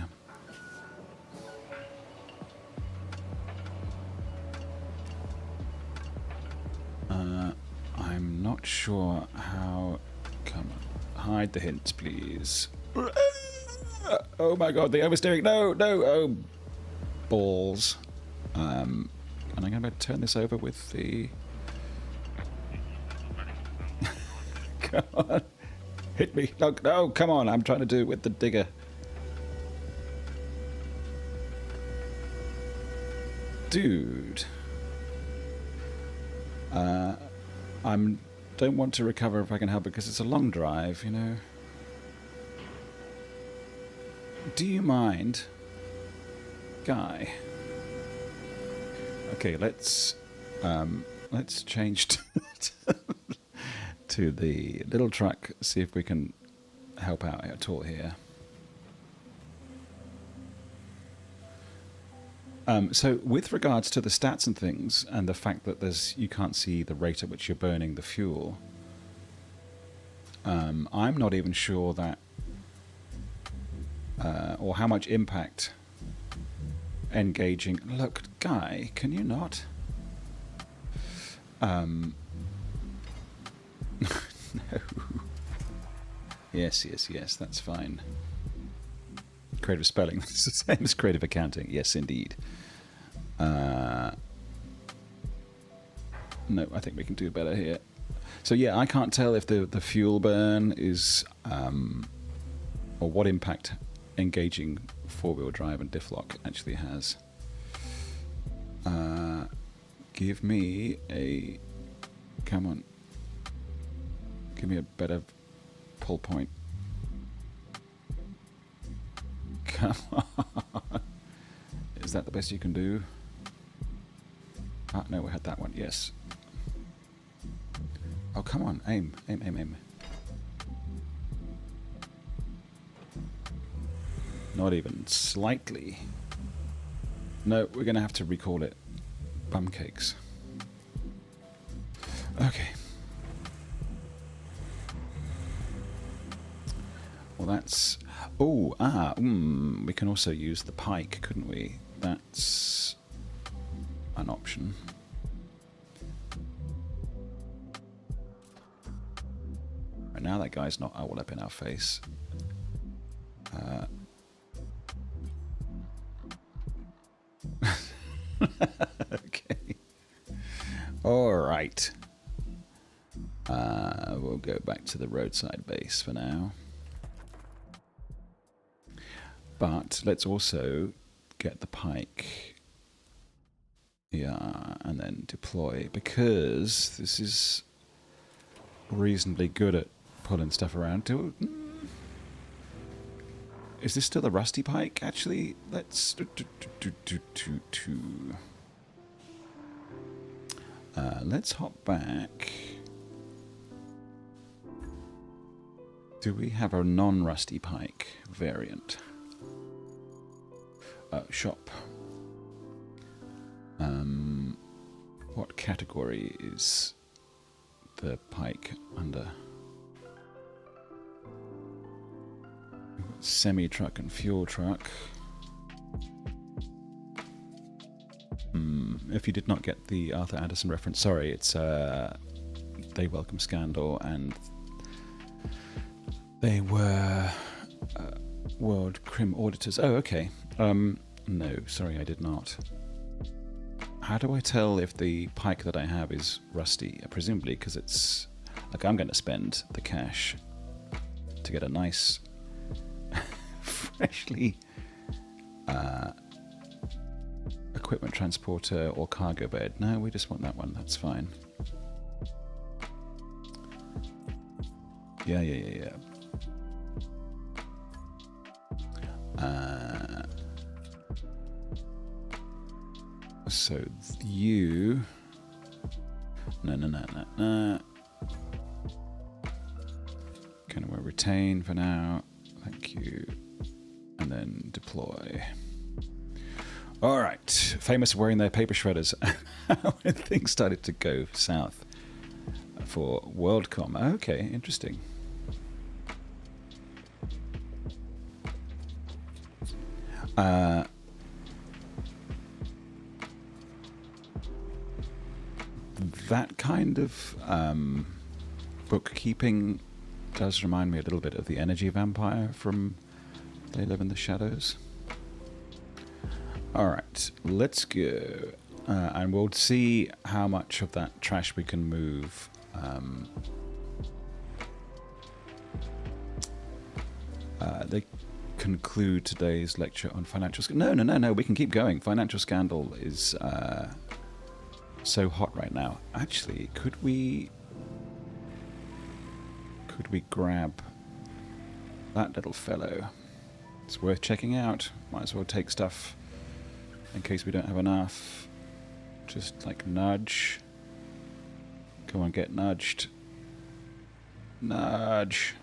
I'm not sure how... Come on. Hide the hints, please. Oh my god, the oversteering. No. Oh, balls. And I'm going to turn this over with the... Come on. Hit me. No, come on. I'm trying to do it with the digger. Dude. Don't want to recover if I can help it because it's a long drive, you know. Do you mind, Guy? Okay, let's change to the little truck. See if we can help out at all here. So with regards to the stats and things, and the fact that you can't see the rate at which you're burning the fuel, I'm not even sure that, or how much impact engaging. Look, guy, can you not? No. Yes, that's fine. Creative spelling. It's the same as creative accounting. Yes, indeed. No, I think we can do better here. So yeah, I can't tell if the fuel burn is, or what impact engaging four-wheel drive and diff lock actually has. Give me a... Come on. Give me a better pull point. Come on. Is that the best you can do? Ah, no, we had that one. Yes. Oh, come on. Aim. Not even slightly. No, we're going to have to recall it. Bum cakes. Okay. Well, that's... Oh, we can also use the pike, couldn't we? That's an option. Right now that guy's not all up in our face. Okay. All right. We'll go back to the roadside base for now. But let's also get the pike. Yeah, and then deploy, because this is reasonably good at pulling stuff around. Is this still a rusty pike? Actually, let's... let's hop back. Do we have a non-rusty pike variant? Shop. What category is the pike under? Semi-truck and fuel truck. If you did not get the Arthur Anderson reference, sorry, it's They Welcome Scandal, and they were World Crim Auditors. Oh, okay. No, sorry, I did not. How do I tell if the pike that I have is rusty? Presumably because it's... Like, I'm going to spend the cash to get a nice, freshly equipment transporter or cargo bed. No, we just want that one. That's fine. Yeah. So you... No. Can we retain for now? Thank you. And then deploy. All right. Famous wearing their paper shredders. When things started to go south for WorldCom. Okay, interesting. That kind of bookkeeping does remind me a little bit of the energy vampire from They Live in the Shadows. Alright, let's go. And we'll see how much of that trash we can move. They conclude today's lecture on financial scandal. No, we can keep going. Financial scandal is so hot right now. Actually, could we grab that little fellow? It's worth checking out. Might as well take stuff in case we don't have enough. Just like nudge. Come on, get nudged. Nudge.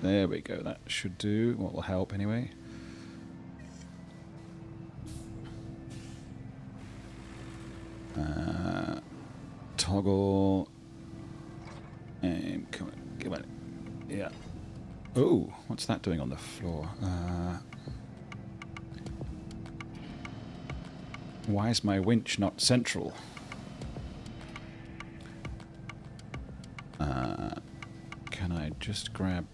There we go. That should do. What will help anyway. toggle. Come on. Yeah. Oh, what's that doing on the floor? Why is my winch not central? Can I just grab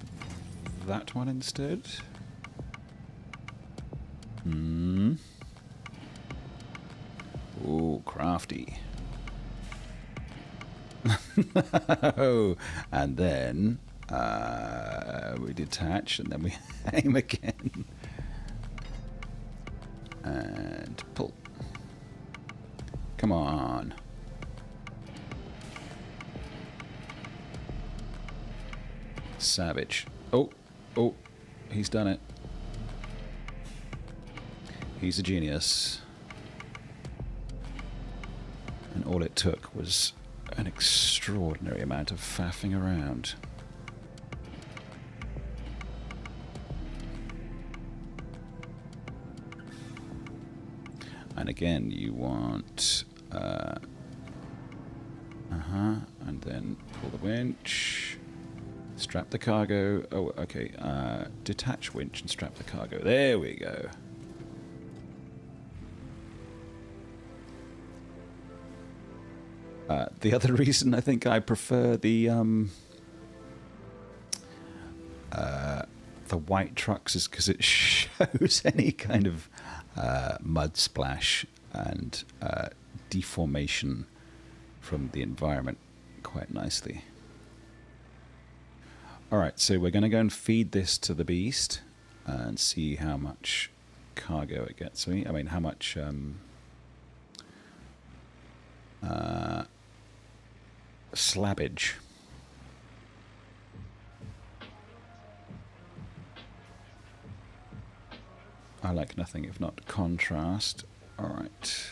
that one instead? Ooh, crafty. Oh, and then we detach and then we aim again. And pull. Come on. Savage. Oh, he's done it. He's a genius. And all it took was an extraordinary amount of faffing around. And again, you want... and then pull the winch. Strap the cargo. Oh, okay. Detach winch and strap the cargo. There we go. The other reason I think I prefer the white trucks is because it shows any kind of mud splash and deformation from the environment quite nicely. Alright, so we're going to go and feed this to the beast and see how much cargo it gets me. I mean, how much... slabbage. I like nothing if not contrast. Alright.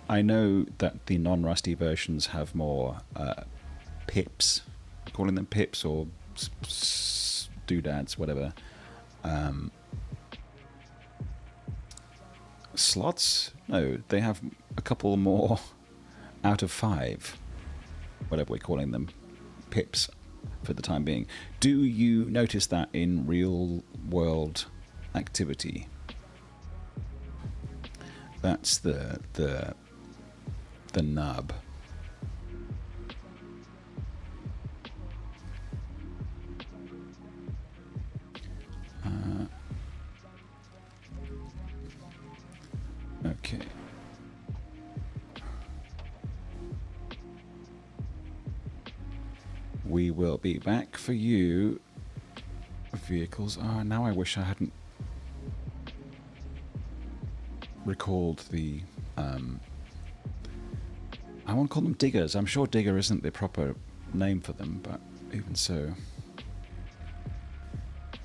I know that the non-rusty versions have more pips, calling them pips or doodads, whatever. Slots? No, they have a couple more out of 5, whatever we're calling them, pips for the time being. Do you notice that in real world activity? That's the nub. Okay. We will be back for you. Vehicles. Now I wish I hadn't recalled the... I won't call them diggers. I'm sure digger isn't the proper name for them, but even so.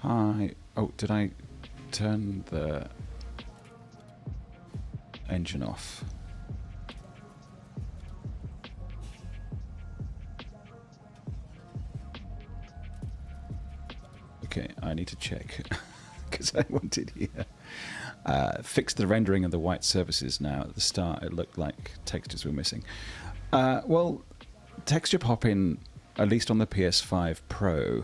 Hi. Oh, did I turn the engine off? Okay, I need to check because I wanted here. Fixed the rendering of the white surfaces now. At the start, it looked like textures were missing. Well, texture pop-in, at least on the PS5 Pro,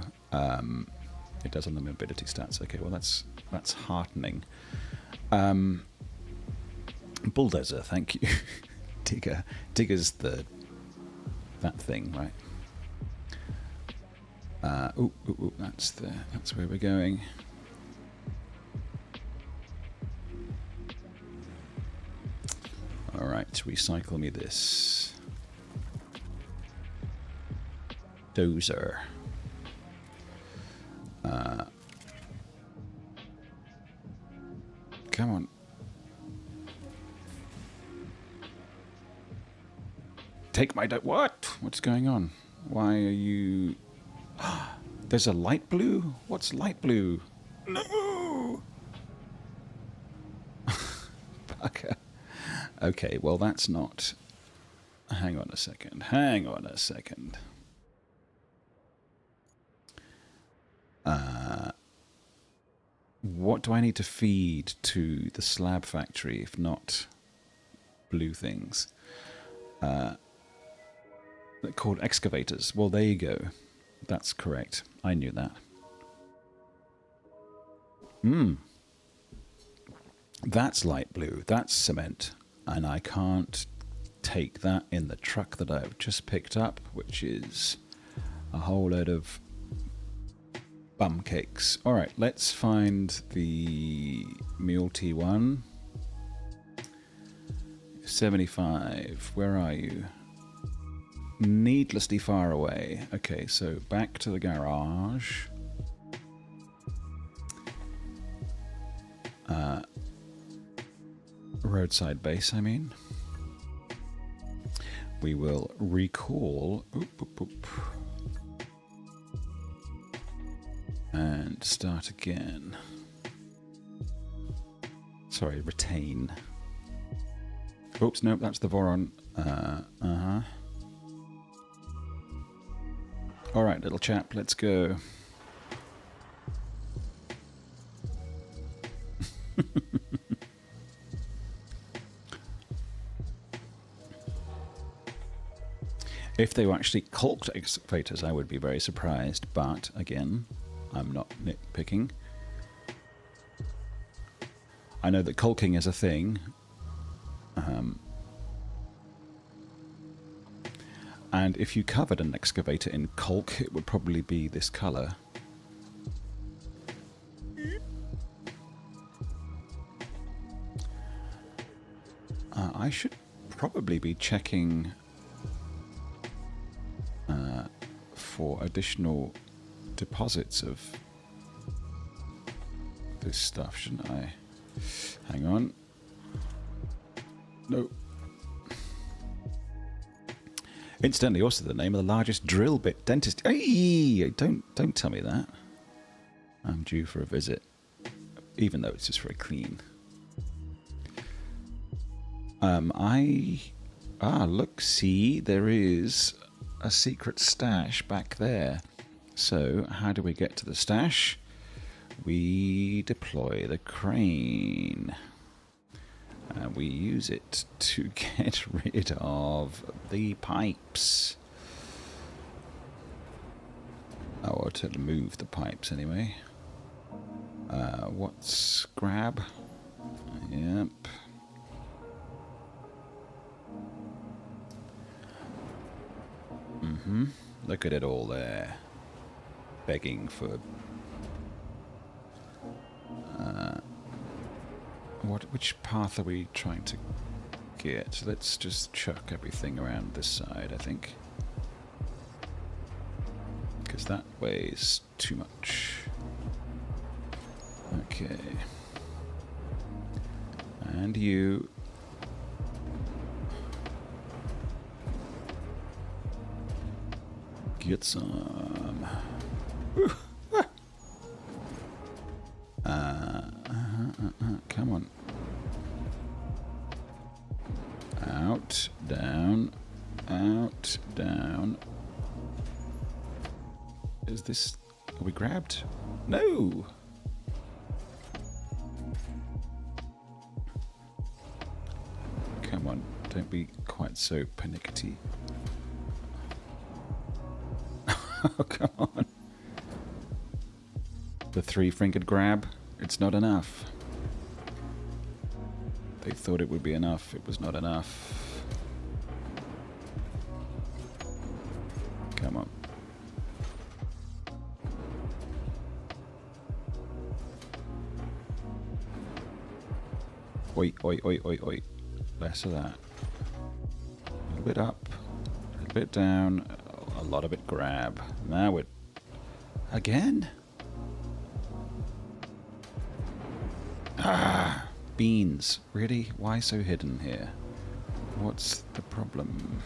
it does on the mobility stats. Okay, well that's heartening. Bulldozer, thank you. Digger's that thing, right? That's where we're going. All right, recycle me this dozer. Come on. Take my what? What's going on? Why are you... There's a light blue? What's light blue? No! Bugger. Okay, well that's not... Hang on a second. What do I need to feed to the slab factory if not blue things? They're called excavators. Well, there you go. That's correct. I knew that. That's light blue. That's cement. And I can't take that in the truck that I've just picked up, which is a whole load of bum cakes. Alright, let's find the Mule T1. 75. Where are you? Needlessly far away. Okay, so back to the garage. Roadside base, I mean. We will recall. And start again. Sorry, retain. Oops, nope, that's the Voron. Alright, little chap, let's go. If they were actually caulked excavators, I would be very surprised, but again, I'm not nitpicking. I know that caulking is a thing. And if you covered an excavator in caulk, it would probably be this colour. I should probably be checking for additional deposits of this stuff, shouldn't I? Hang on. No. Incidentally, also the name of the largest drill bit dentist. Hey, don't tell me that. I'm due for a visit, even though it's just very clean. Look, see, there is a secret stash back there. So, how do we get to the stash? We deploy the crane. And we use it to get rid of the pipes. Or to move the pipes, anyway. What's grab? Yep. Look at it all there. Begging for... which path are we trying to get? Let's just chuck everything around this side, I think. Because that weighs too much. Okay. And you... get some. Come on. Out, down, out, down. Is this... are we grabbed? No! Come on, don't be quite so panicky. Oh, come on. The three-fingered grab, it's not enough. They thought it would be enough, it was not enough. Come on. Oi, oi, oi, oi, oi. Less of that. A little bit up, a little bit down, a lot of it grab. Now we're... again? Ah! Beans. Really? Why so hidden here? What's the problem?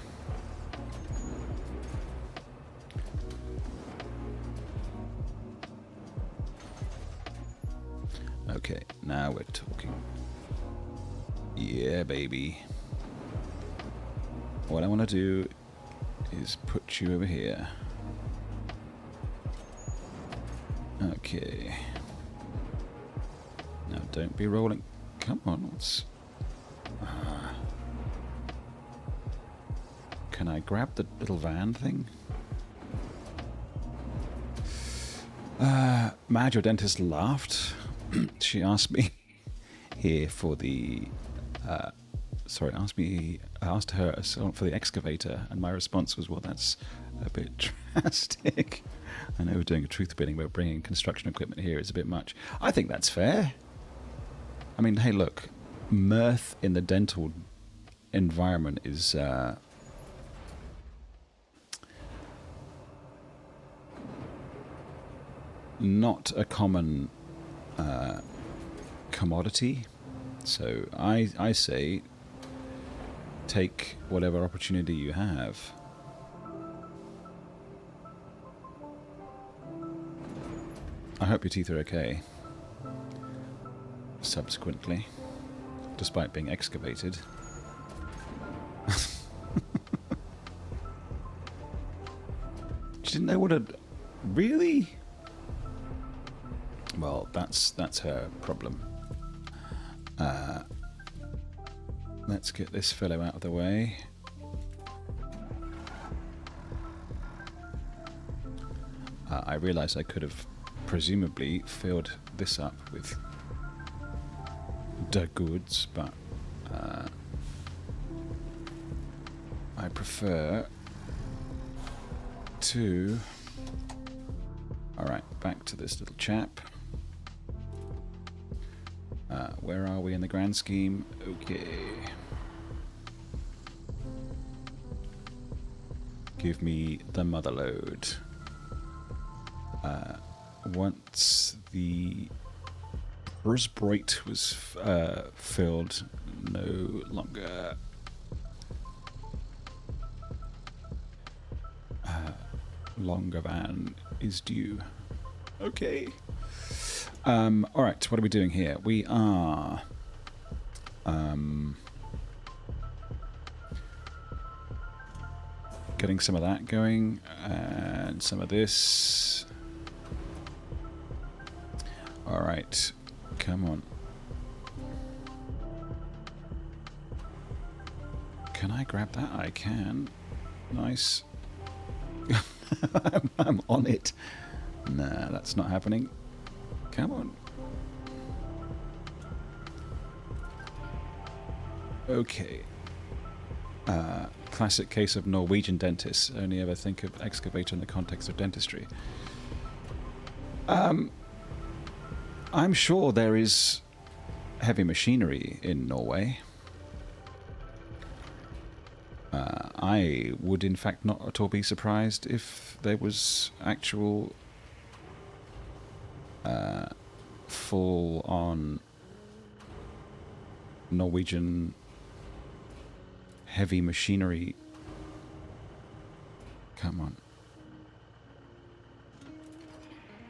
Okay, now we're talking. Yeah, baby. What I want to do is put you over here. Now, don't be rolling. Come on, what's... Can I grab the little van thing? Madge, your dentist, laughed. She asked me here for the... sorry, asked her for the excavator, and my response was, well, that's a bit drastic. I know we're doing a truth bidding, but bringing construction equipment here is a bit much. I think that's fair. I mean, hey, look, mirth in the dental environment is... not a common commodity, so I say take whatever opportunity you have. I hope your teeth are okay subsequently, despite being excavated. You didn't know what a... Really? Well, that's her problem. Let's get this fellow out of the way. I realised I could have presumably filled this up with the goods, but I prefer to... Alright, back to this little chap. Where are we in the grand scheme? Okay. Give me the mother load. Once the Brisbright was filled, no longer longer van is due. Okay. Alright, what are we doing here? We are getting some of that going, and some of this. Alright, come on. Can I grab that? I can. Nice. I'm on it. Nah, that's not happening. Come on. Okay. Classic case of Norwegian dentists. Only ever think of excavator in the context of dentistry. I'm sure there is heavy machinery in Norway. I would in fact not at all be surprised if there was actual full-on Norwegian heavy machinery. Come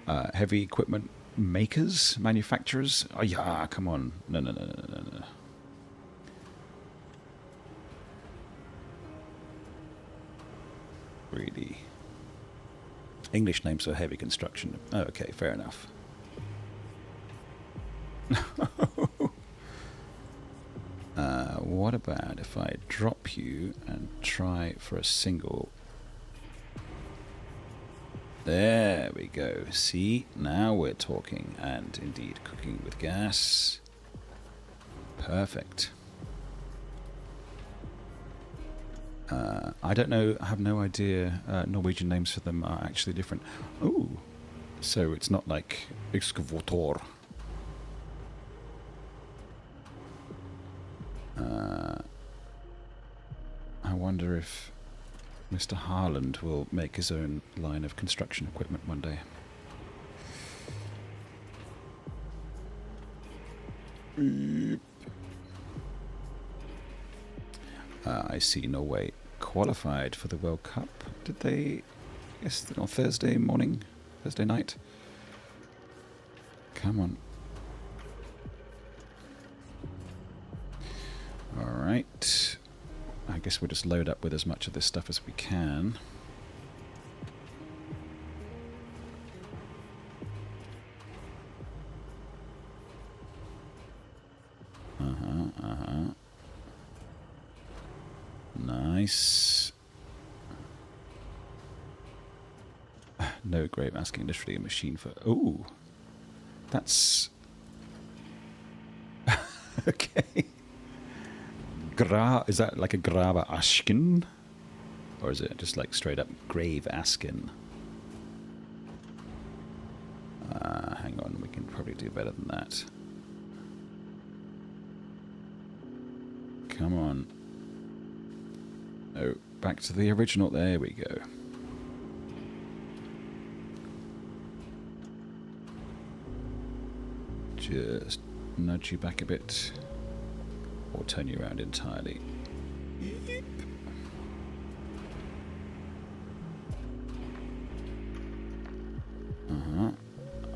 on. Heavy equipment makers, manufacturers. Oh yeah, come on. No. Really. English names for heavy construction. Oh, okay, fair enough. What about if I drop you and try for a single? There we go. See, now we're talking, and indeed cooking with gas. Perfect. I don't know, I have no idea. Norwegian names for them are actually different. Oh, so it's not like excavator. I wonder if Mr. Harland will make his own line of construction equipment one day. I see Norway qualified for the World Cup. Did they? Yes, on Thursday morning, Thursday night. Come on. Alright. I guess we'll just load up with as much of this stuff as we can. nice. No grave asking, literally a machine for... Ooh. That's... okay. Is that like a grava asken? Or is it just like straight up grave asken? Hang on, we can probably do better than that. Come on. Oh, back to the original. There we go. Just nudge you back a bit. Or turn you around entirely.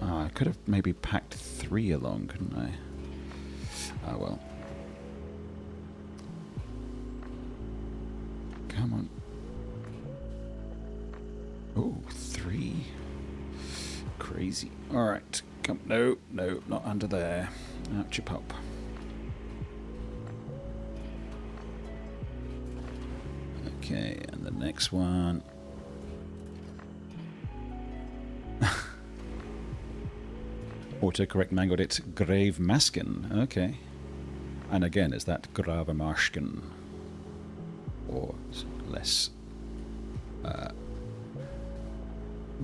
I could have maybe packed 3 along, couldn't I? Oh well. Come on. Oh, 3. Crazy. Alright. Come. No, no, not under there. Out you pop. Okay, and the next one. Autocorrect mangled it. Grave Masken. Okay. And again, is that Grave Marsken? Or less.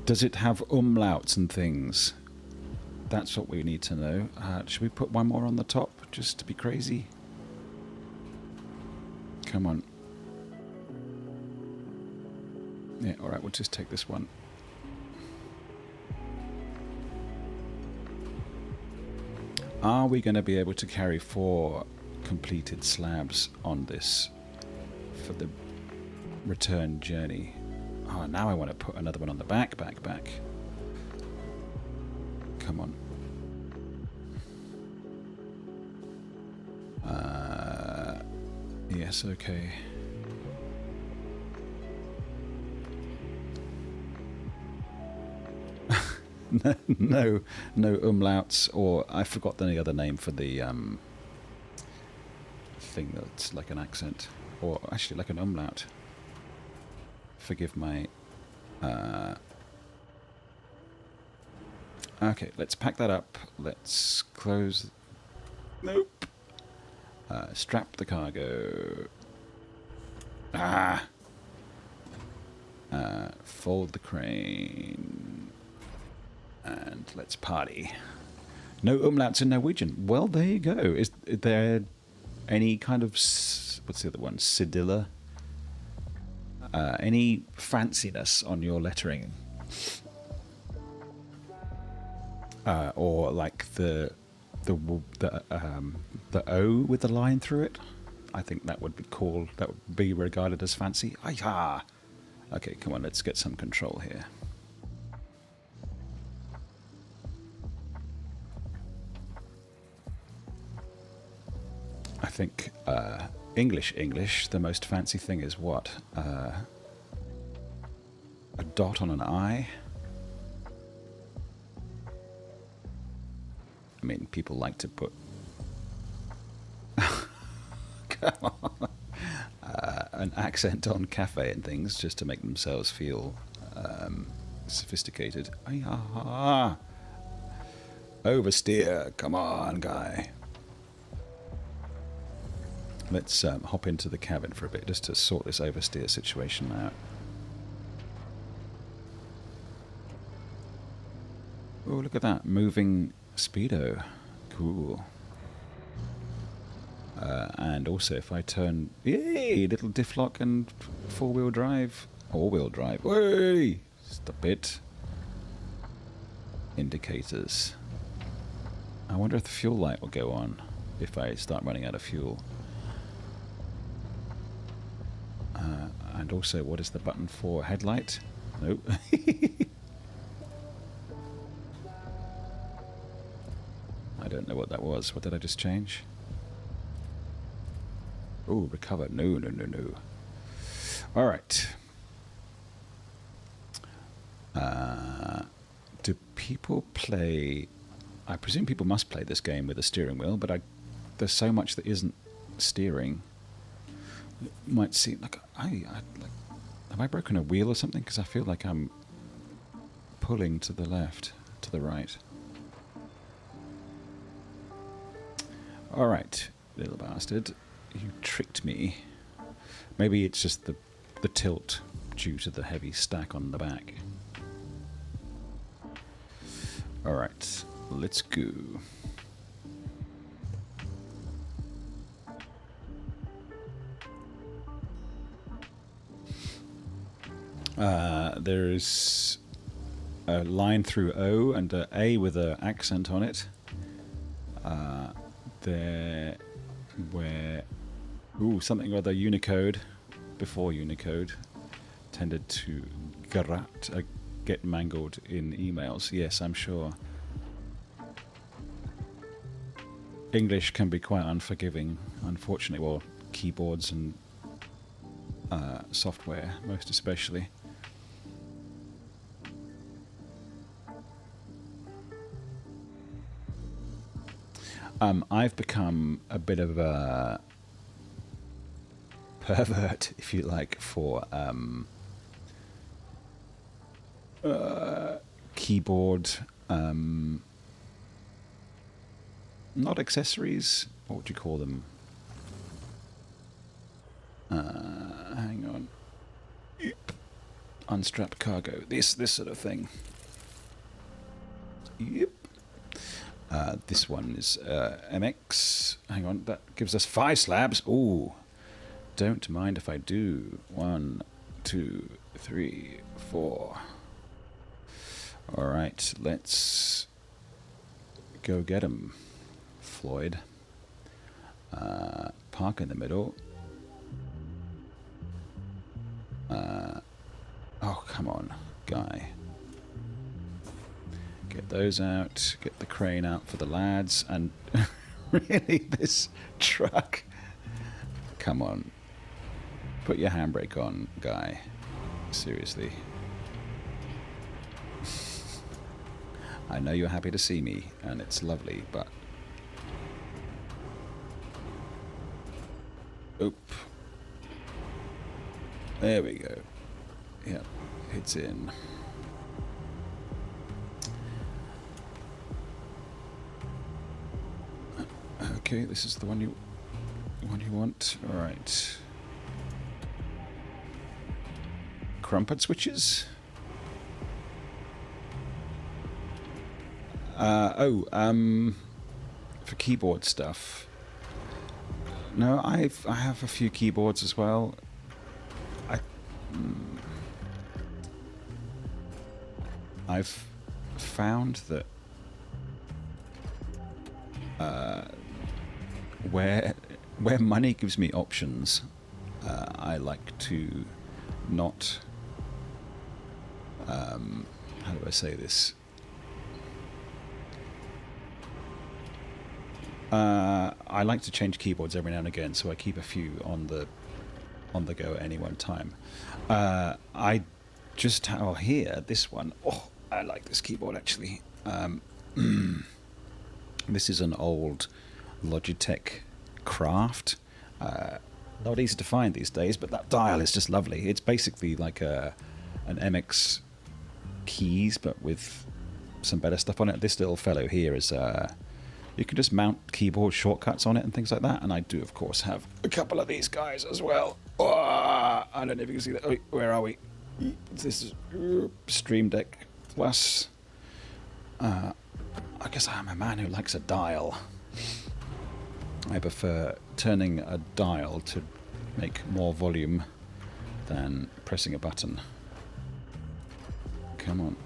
Does it have umlauts and things? That's what we need to know. Should we put one more on the top just to be crazy? Come on. Yeah, alright, we'll just take this one. Are we going to be able to carry 4 completed slabs on this for the return journey? Oh, now I want to put another one on the back. Come on. Yes, okay. no umlauts, or I forgot the other name for the thing that's like an accent, or actually like an umlaut. Forgive my... Okay, let's pack that up. Let's close... Nope. Strap the cargo. Fold the crane. And let's party. No umlauts in Norwegian. Well, there you go. Is there any kind of... What's the other one? Cedilla? Any fanciness on your lettering? Or like the O with the line through it? I think that would be called... That would be regarded as fancy. Ay-ha! Okay, come on, let's get some control here. I think English, the most fancy thing is what? A dot on an I? I mean, people like to put... Come on. An accent on cafe and things just to make themselves feel sophisticated. Ay-ha! Oversteer, come on, guy. Let's hop into the cabin for a bit just to sort this oversteer situation out. Oh, look at that. Moving speedo. Cool. And also if I turn... Yay! Little diff lock and 4-wheel drive. All-wheel drive. Way! Stop it. Indicators. I wonder if the fuel light will go on if I start running out of fuel. And also, what is the button for? Headlight? Nope. I don't know what that was. What did I just change? Oh, recover. No. Alright. Do people play... I presume people must play this game with a steering wheel, but there's so much that isn't steering. It might seem like like, have I broken a wheel or something? Because I feel like I'm pulling to the left, to the right. All right, little bastard, you tricked me. Maybe it's just the tilt due to the heavy stack on the back. All right, let's go. There's a line through O and a A with an accent on it. There, where, something or other Unicode, before Unicode, tended to get mangled in emails. Yes, I'm sure. English can be quite unforgiving, unfortunately. Well, keyboards and software, most especially. I've become a bit of a pervert, if you like, for keyboard, not accessories. What would you call them? Hang on. Yep. Unstrap cargo. This sort of thing. Yep. This one is MX. Hang on, that gives us 5 slabs. Ooh, don't mind if I do. 1, 2, 3, 4. All right, let's go get 'em, Floyd. Park in the middle. Oh, come on, guy. Get those out, get the crane out for the lads, and really, this truck. Come on. Put your handbrake on, guy. Seriously. I know you're happy to see me, and it's lovely, but... Oop. There we go. Yep, it's in. Okay, this is the one you want. All right. Crumpet switches. For keyboard stuff. No, I have a few keyboards as well. I've found that where money gives me options, I like to not. How do I say this? I like to change keyboards every now and again, so I keep a few on the go at any one time. I just here this one. Oh, I like this keyboard actually. This is an old Logitech Craft. Not easy to find these days, but that dial is just lovely. It's basically like an MX keys, but with some better stuff on it. This little fellow here is you can just mount keyboard shortcuts on it and things like that. And I do, of course, have a couple of these guys as well. Oh, I don't know if you can see that. Oh, where are we? This is Stream Deck Plus. I guess I'm a man who likes a dial. I prefer turning a dial to make more volume than pressing a button. Come on.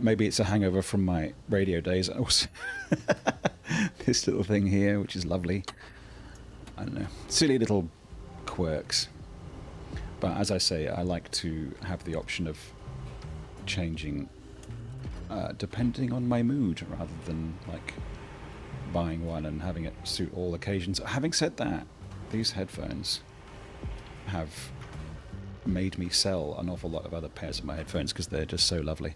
Maybe it's a hangover from my radio days. Also, this little thing here, which is lovely. I don't know. Silly little quirks. But as I say, I like to have the option of changing depending on my mood, rather than like buying one and having it suit all occasions. Having said that, these headphones have made me sell an awful lot of other pairs of my headphones because they're just so lovely.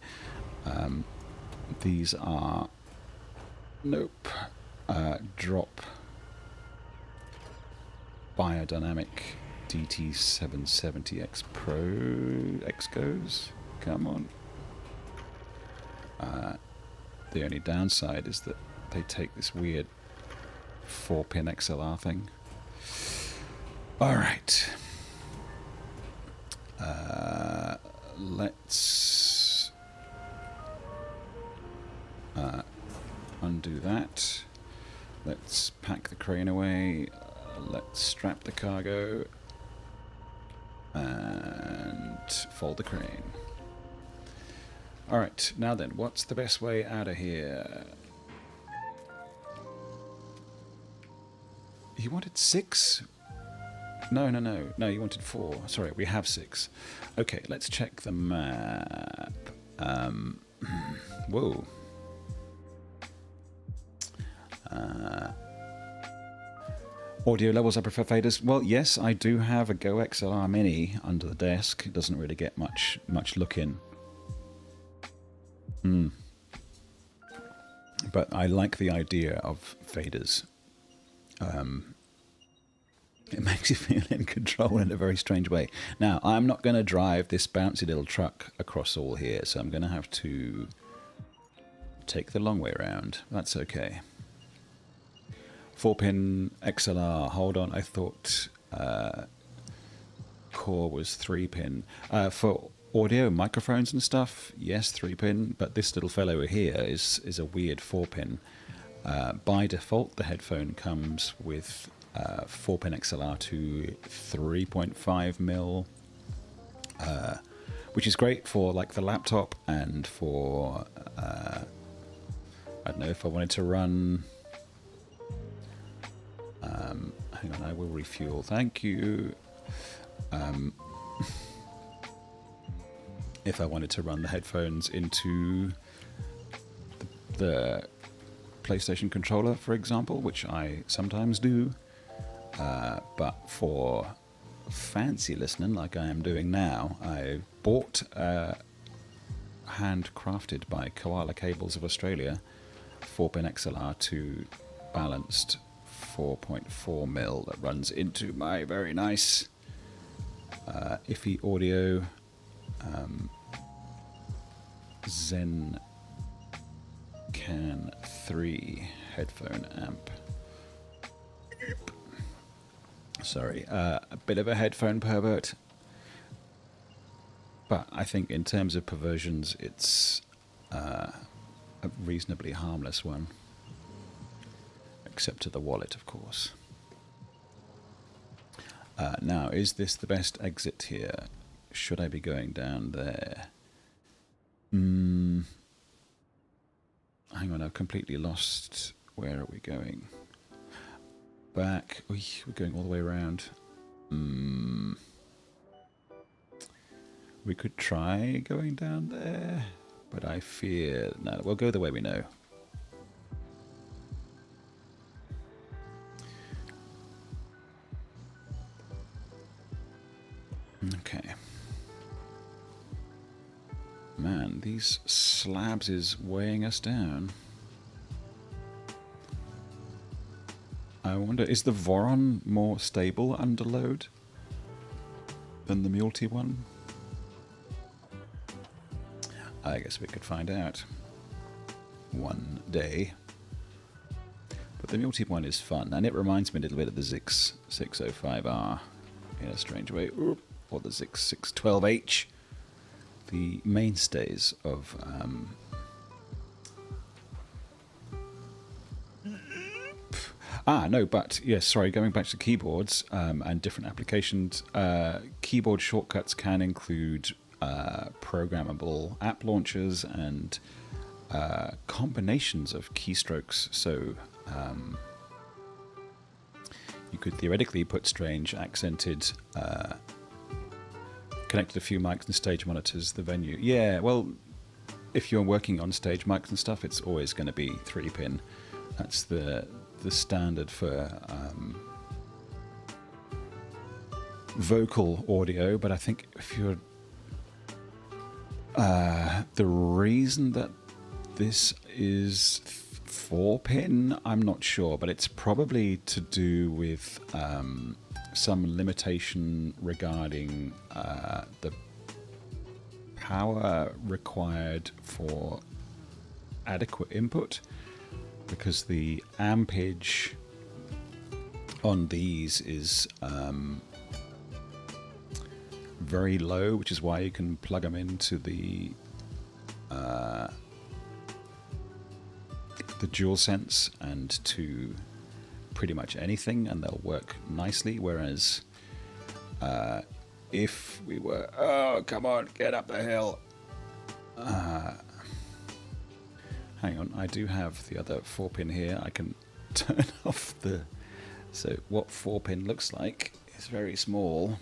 These are drop biodynamic DT770X Pro X goes. Come on. The only downside is that they take this weird 4-pin XLR thing. Alright. Let's undo that. Let's pack the crane away. Let's strap the cargo. And fold the crane. Alright, now then, what's the best way out of here? You wanted 6? No, you wanted 4. Sorry, we have 6. Okay, let's check the map. Whoa. Audio levels, I prefer faders. Well, yes, I do have a Go XLR Mini under the desk. It doesn't really get much look in. But I like the idea of faders. It makes you feel in control in a very strange way. Now, I'm not going to drive this bouncy little truck across all here, so I'm going to have to take the long way around. That's okay. 4-pin XLR. Hold on, I thought core was 3-pin. For audio, microphones and stuff, yes, 3-pin, but this little fellow here is a weird 4-pin. By default, the headphone comes with 4-pin XLR to 3.5mm, which is great for like the laptop and for I don't know if I wanted to run. Hang on, I will refuel. Thank you. If I wanted to run the headphones into the PlayStation controller, for example, which I sometimes do. But for fancy listening, like I am doing now, I bought handcrafted by Koala Cables of Australia 4-pin XLR to balanced 4.4mm that runs into my very nice iffy audio Zen Can 3 headphone amp. Sorry, a bit of a headphone pervert, but I think in terms of perversions it's a reasonably harmless one, except to the wallet, of course. Now, is this the best exit here? Should I be going down there? Hang on, I've completely lost. Where are we going? Back. We're going all the way around. We could try going down there, but I fear... No, we'll go the way we know. Okay. Man, these slabs is weighing us down. I wonder, is the Voron more stable under load than the Multi one? I guess we could find out one day. But the Multi one is fun, and it reminds me a little bit of the Zix 605R in a strange way. Oop. Or the Zix 612H, the mainstays of no, but yes, sorry, going back to keyboards and different applications, keyboard shortcuts can include programmable app launchers and combinations of keystrokes. So you could theoretically put strange accented connected a few mics and stage monitors, the venue. Yeah, well, if you're working on stage mics and stuff, it's always going to be 3-pin. That's the standard for vocal audio, but I think if you're... the reason that this is 4-pin, I'm not sure, but it's probably to do with some limitation regarding the power required for adequate input, because the ampage on these is very low, which is why you can plug them into the DualSense and to pretty much anything, and they'll work nicely. Whereas if we were, oh come on, get up the hill. Hang on, I do have the other 4-pin here. I can turn off the. So what 4-pin looks like is very small.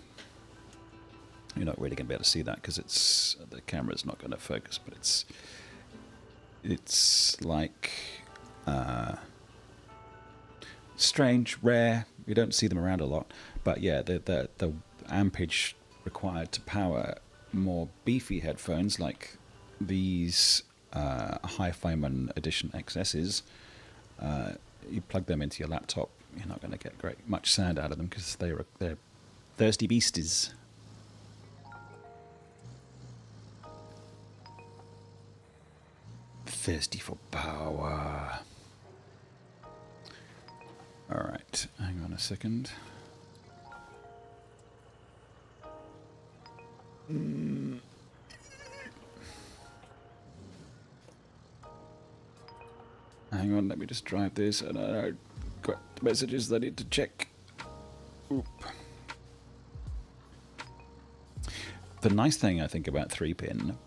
You're not really going to be able to see that because it's the camera's not going to focus, but it's like strange, rare. You don't see them around a lot, but yeah, the ampage required to power more beefy headphones like these Hi-Fiman Edition XS's. You plug them into your laptop, you're not going to get much sound out of them because they're thirsty beasties. Thirsty for power. Alright, hang on a second. Hang on, let me just drive this, and I've got messages that I need to check. Oop. The nice thing I think about 3-pin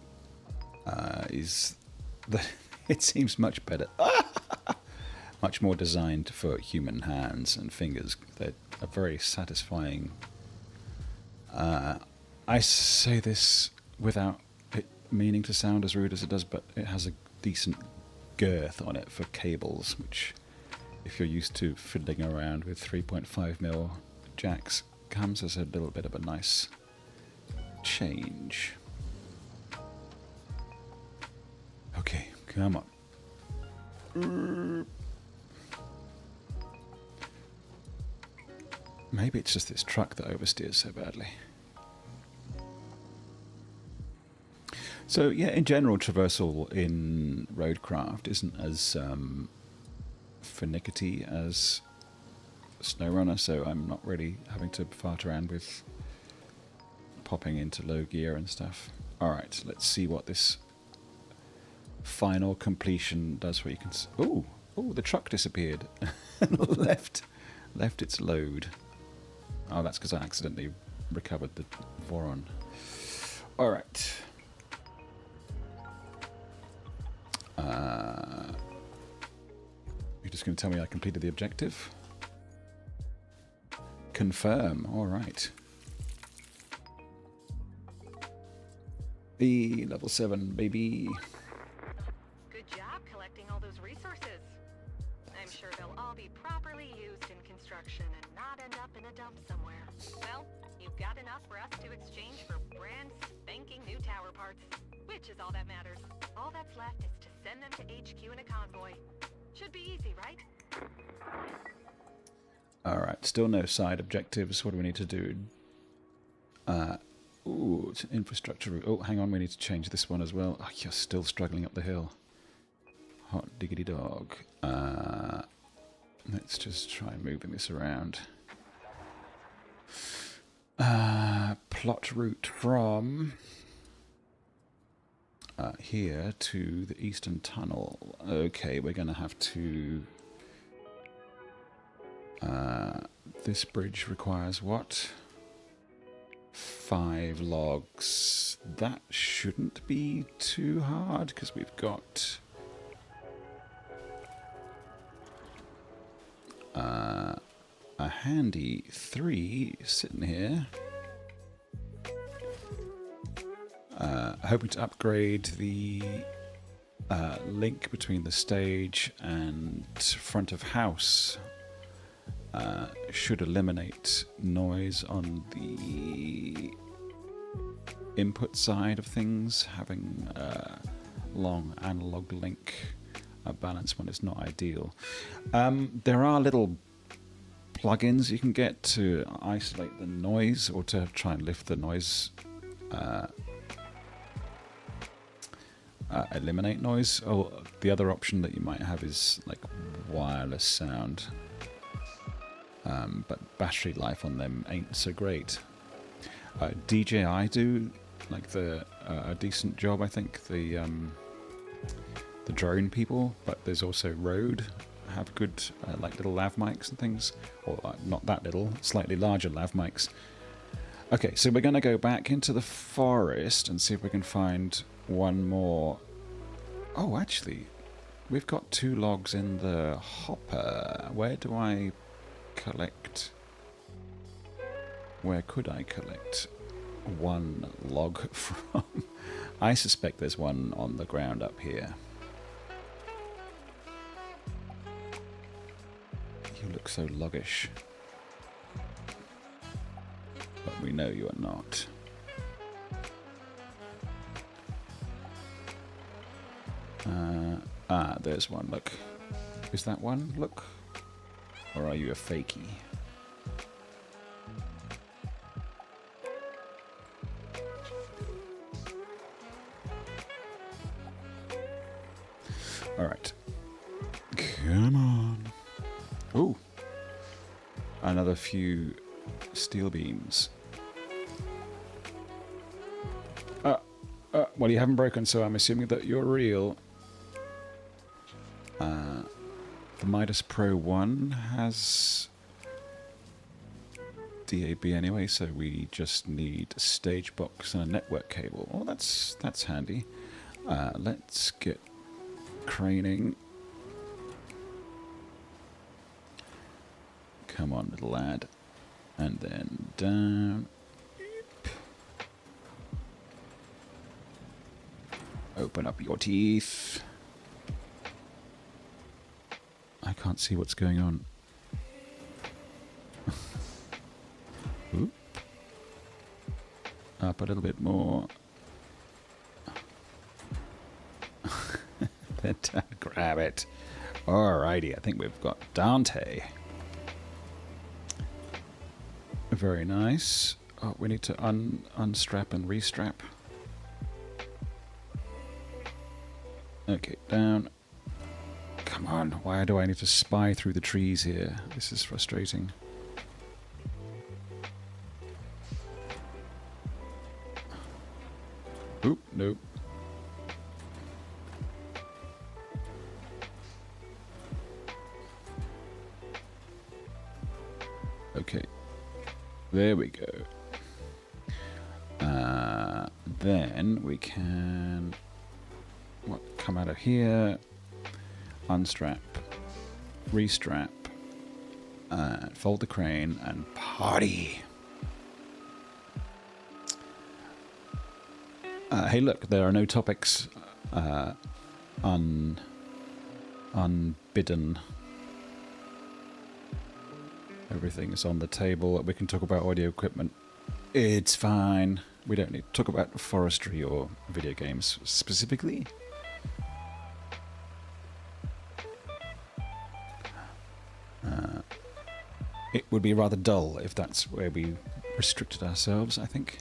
is that it seems much better, much more designed for human hands and fingers. They're a very satisfying. I say this without it meaning to sound as rude as it does, but it has a decent girth on it for cables, which, if you're used to fiddling around with 3.5mm jacks, comes as a little bit of a nice change. Okay, come on. Maybe it's just this truck that oversteers so badly. So yeah, in general, traversal in RoadCraft isn't as finicky as SnowRunner, so I'm not really having to fart around with popping into low gear and stuff. Alright, let's see what this final completion does. Where you can... Oh, the truck disappeared. left its load. Oh, that's because I accidentally recovered the Voron. Alright. You're just going to tell me I completed the objective? Confirm. Alright. The level 7, baby. Good job collecting all those resources. I'm sure they'll all be properly used in construction and not end up in a dump somewhere. Well, you've got enough for us to exchange for brand spanking new tower parts, which is all that matters. All that's left is to send them to HQ in a convoy. Should be easy, right? Alright, still no side objectives. What do we need to do? Ooh, it's an infrastructure route. Oh, hang on, we need to change this one as well. Oh, you're still struggling up the hill. Hot diggity dog. Let's just try moving this around. Plot route from here to the Eastern Tunnel. Okay, we're going to have to... this bridge requires what? 5 logs. That shouldn't be too hard because we've got a handy 3 sitting here. Hoping to upgrade the link between the stage and front of house. Should eliminate noise on the input side of things. Having a long analog link, a balanced one, is not ideal. There are little plugins you can get to isolate the noise or to try and lift the noise, eliminate noise. Oh, the other option that you might have is like wireless sound, but battery life on them ain't so great. DJI do like a decent job, I think. The drone people, but there's also Rode have good like little lav mics and things, or not that little, slightly larger lav mics. Okay, so we're going to go back into the forest and see if we can find one more. Oh, actually, we've got 2 logs in the hopper. Where do I collect? Where could I collect 1 log from? I suspect there's one on the ground up here. You look so luggish. But we know you are not. There's one, look. Is that one, look? Or are you a fakie? Alright. Come on. Ooh. Another few steel beams. Well, you haven't broken, so I'm assuming that you're real. The Midas Pro 1 has DAB anyway, so we just need a stage box and a network cable. Oh, that's handy. Let's get craning. Come on, little lad. And then down. Open up your teeth. I can't see what's going on. Oop. Up a little bit more. Then down, grab it. Alrighty, I think we've got Dante. Very nice. Oh, we need to unstrap and restrap. Okay, down. Come on, why do I need to spy through the trees here? This is frustrating. Oop, nope. Okay. There we go. Then we can come out of here, unstrap, restrap, fold the crane, and party. Hey, look, there are no topics unbidden. Everything is on the table. We can talk about audio equipment. It's fine. We don't need to talk about forestry or video games specifically. It would be rather dull if that's where we restricted ourselves, I think.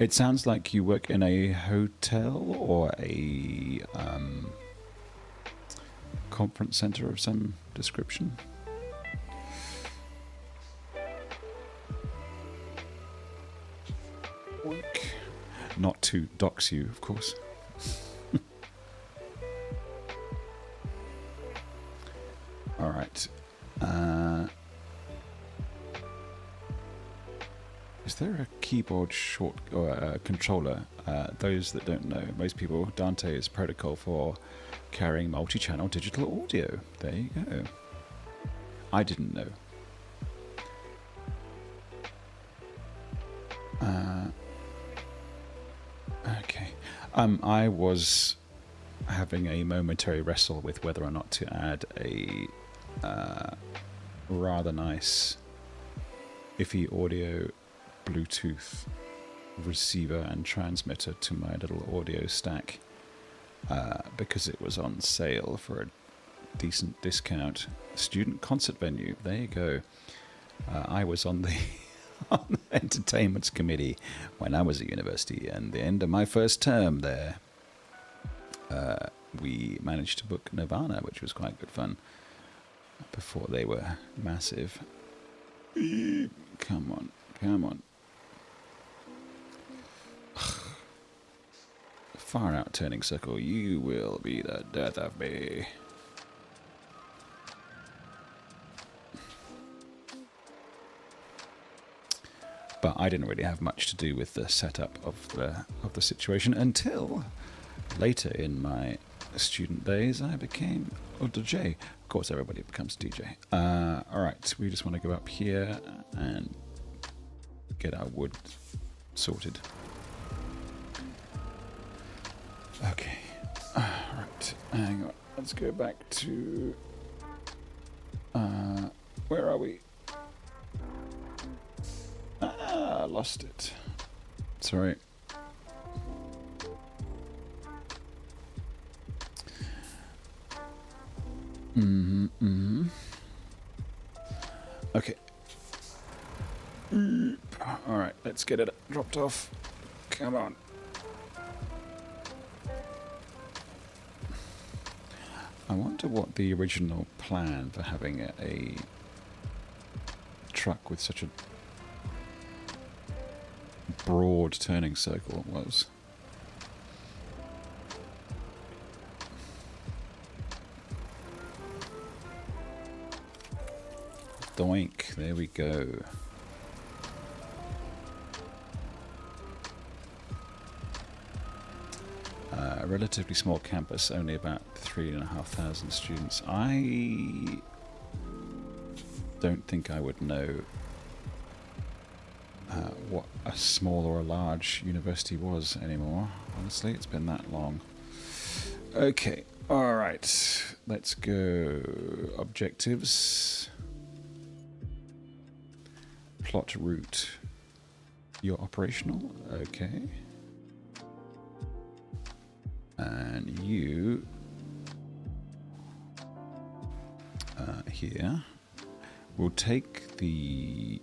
It sounds like you work in a hotel or a conference center of some description. Not to dox you, of course. All right. Is there a keyboard short or a controller? Those that don't know, most people, Dante is protocol for carrying multi-channel digital audio. There you go. I didn't know. Okay. I was having a momentary wrestle with whether or not to add a rather nice iffy audio Bluetooth receiver and transmitter to my little audio stack because it was on sale for decent discount. Student concert venue. There you go. I was on the on the entertainments committee when I was at university, and the end of my first term there, we managed to book Nirvana, which was quite good fun before they were massive. Come on, come on. Far out turning circle, you will be the death of me. But I didn't really have much to do with the setup of the situation until later in my student days. I became a DJ. Of course, everybody becomes a DJ. All right, we just want to go up here and get our wood sorted. Okay. Right. Hang on. Let's go back to. Where are we? Lost it. Sorry. Okay. All right. Let's get it dropped off. Come on. I wonder what the original plan for having a truck with such a broad turning circle was. Doink, there we go. A relatively small campus, only about 3,500 students. I don't think I would know what a small or a large university was anymore. Honestly, it's been that long. Okay, all right. Let's go. Objectives. Plot route. You're operational. Okay. And you here will take the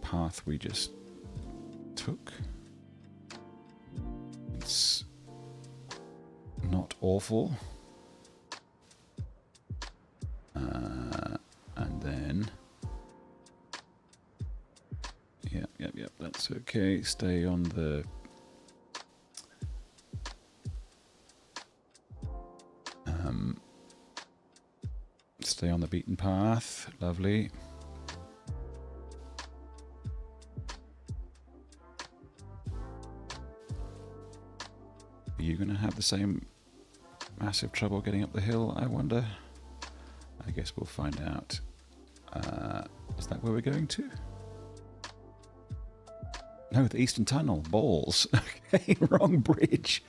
path we just took. It's not awful. And then yep, that's okay. Stay on the stay on the beaten path. Lovely. Are you going to have the same massive trouble getting up the hill, I wonder? I guess we'll find out. Is that where we're going to? No, the Eastern Tunnel. Balls. Okay, wrong bridge.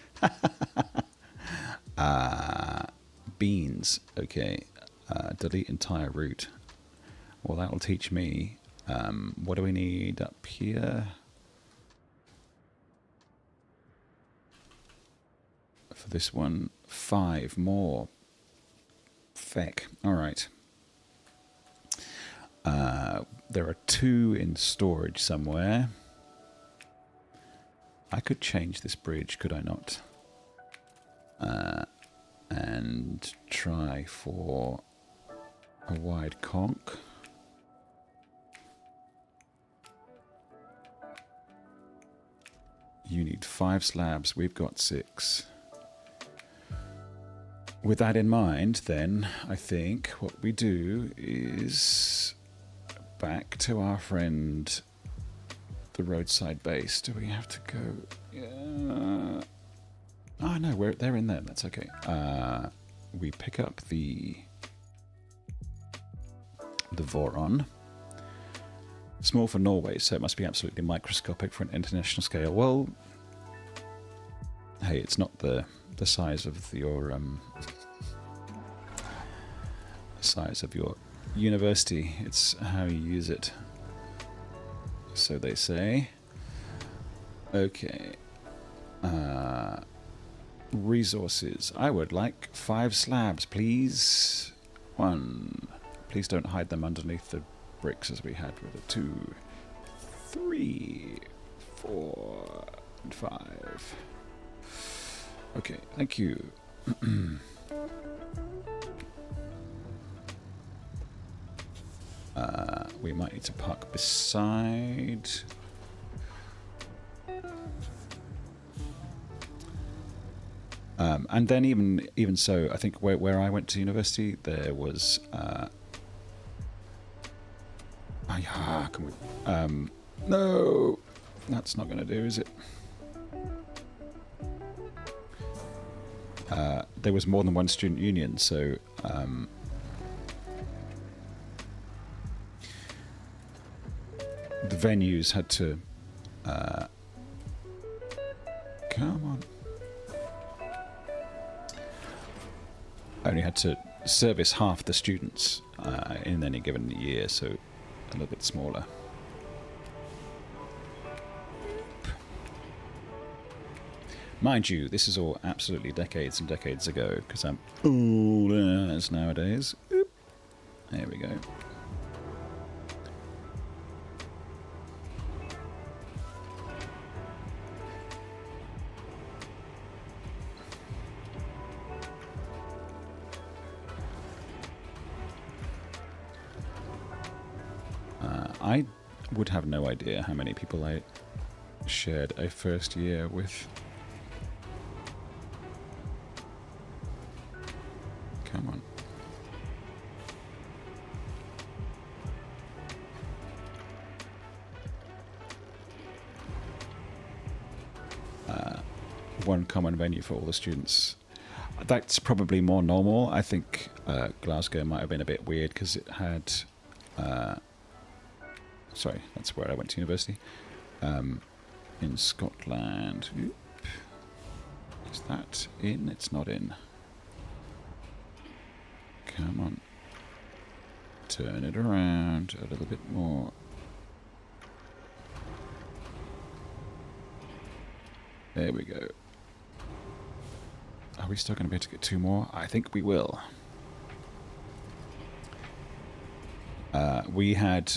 Beans. Okay. Delete entire route. Well, that'll teach me. What do we need up here? For this one, 5 more. Feck. All right. There are 2 in storage somewhere. I could change this bridge, could I not? And try for a wide conch. You need 5 slabs. We've got 6. With that in mind, then, I think what we do is back to our friend, the roadside base. Do we have to go? Yeah. Oh, no, they're in there. That's okay. We pick up the Voron. Small for Norway, so it must be absolutely microscopic for an international scale. Well, hey, it's not the size of your size of your university. It's how you use it. So they say. Okay. Resources. I would like 5 slabs, please. 1. Please don't hide them underneath the bricks as we had with it. 2, 3, 4, and 5. Okay, thank you. We might need to park beside. And then even so, I think where I went to university, there was can we? No, that's not going to do, is it? There was more than one student union, so the venues had to come on. Only had to service half the students in any given year, so a little bit smaller. Mind you, this is all absolutely decades and decades ago, because I'm old as nowadays. Oop. There we go. I would have no idea how many people I shared a first year with. Come on. One common venue for all the students. That's probably more normal. I think Glasgow might have been a bit weird because it had... sorry, that's where I went to university. In Scotland. Oop. Is that in? It's not in. Come on. Turn it around a little bit more. There we go. Are we still going to be able to get 2 more? I think we will. We had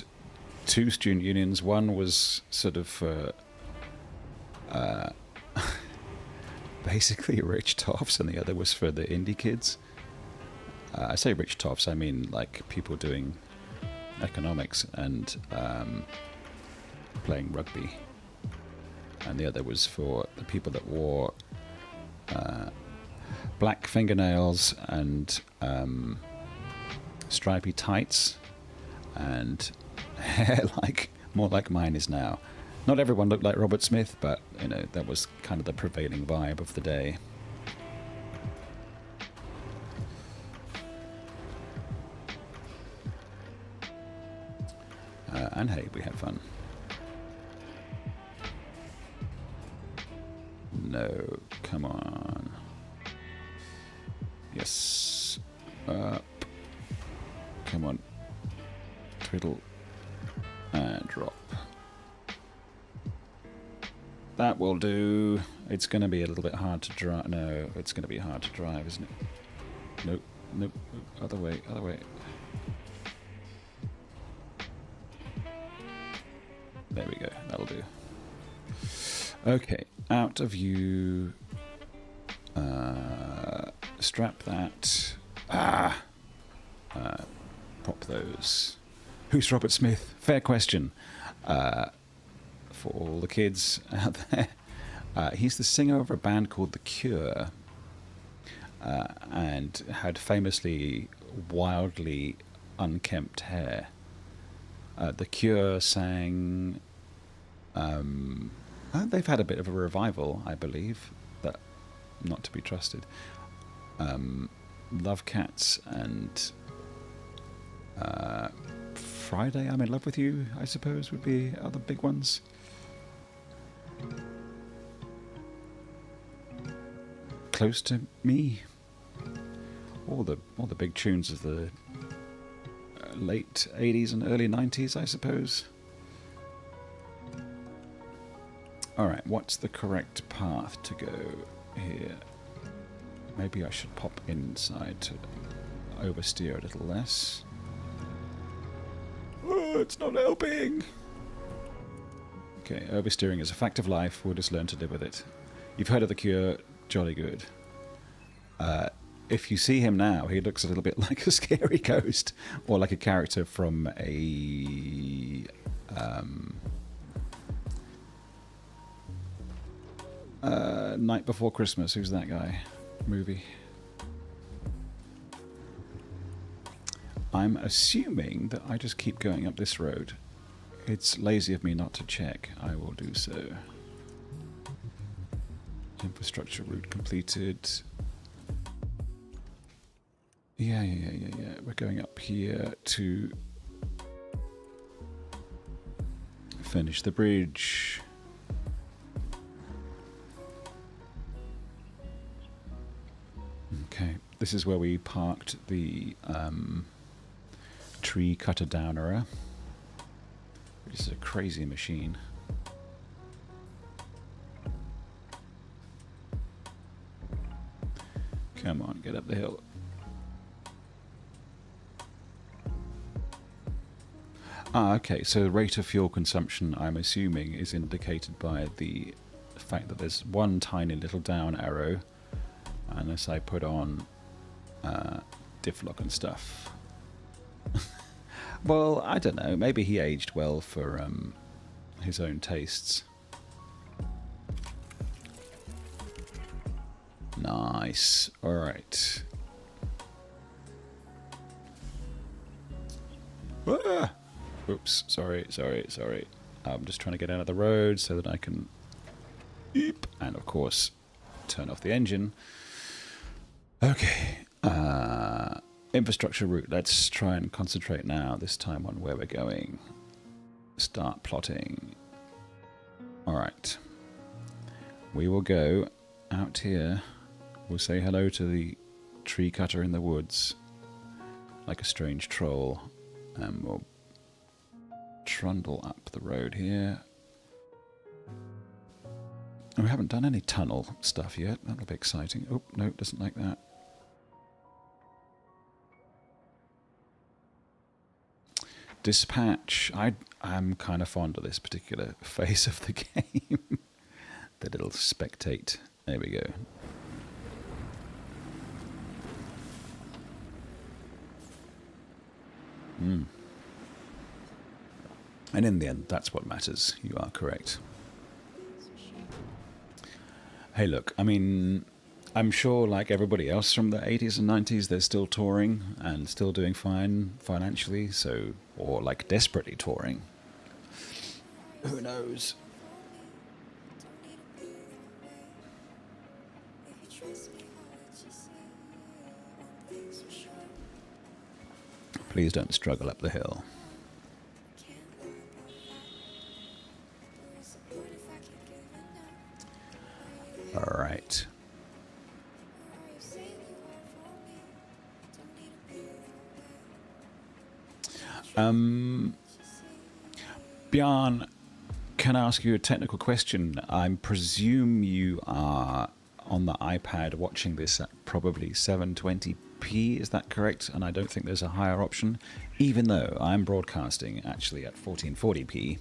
2 student unions. One was sort of basically rich toffs, and the other was for the indie kids. I say rich toffs, I mean like people doing economics and playing rugby. And the other was for the people that wore black fingernails and stripy tights and hair more like mine is now. Not everyone looked like Robert Smith, but you know that was kind of the prevailing vibe of the day. And hey, we had fun. No, come on. Yes. Up. Come on. Twiddle. And drop. That will do. It's going to be a little bit hard to drive. No, it's going to be hard to drive, isn't it? Nope. Nope. Other way. Other way. There we go. That'll do. Okay. Out of view. Strap that. Prop those. Who's Robert Smith? Fair question. For all the kids out there. He's the singer of a band called The Cure. And had famously wildly unkempt hair. The Cure sang... they've had a bit of a revival, I believe, but not to be trusted. Love Cats and Friday I'm in Love with You, I suppose, would be other big ones. Close to Me. All the big tunes of the late 80s and early 90s, I suppose. Alright, what's the correct path to go here? Maybe I should pop inside to oversteer a little less. Oh, it's not helping! Okay, oversteering is a fact of life. We'll just learn to live with it. You've heard of the cure. Jolly good. If you see him now, he looks a little bit like a scary ghost. Or like a character from a... Night Before Christmas. Who's that guy? Movie. I'm assuming that I just keep going up this road. It's lazy of me not to check. I will do so. Infrastructure route completed. Yeah. We're going up here to finish the bridge. Okay, this is where we parked the tree cutter downerer. This is a crazy machine. Come on, get up the hill. Ah, okay, so the rate of fuel consumption, I'm assuming, is indicated by the fact that there's one tiny little down arrow, unless I put on diff lock and stuff. Well, I don't know, maybe he aged well for his own tastes. Nice. Alright. Ah! Oops, sorry. I'm just trying to get out of the road so that I can... Eep, and of course, turn off the engine. Okay. Infrastructure route. Let's try and concentrate now, this time on where we're going. Start plotting. Alright. We will go out here. We'll say hello to the tree cutter in the woods, like a strange troll, and we'll trundle up the road here. And we haven't done any tunnel stuff yet. That'll be exciting. Oh, no, doesn't like that. Dispatch. I'm kind of fond of this particular phase of the game. The little spectate. There we go. And in the end, that's what matters. You are correct. Hey, look, I mean, I'm sure like everybody else from the 80s and 90s, they're still touring and still doing fine financially, so, or like desperately touring. Who knows? Please don't struggle up the hill. All right. Bjarne, can I ask you a technical question? I presume you are on the iPad watching this at probably 720p, is that correct? And I don't think there's a higher option, even though I'm broadcasting actually at 1440p,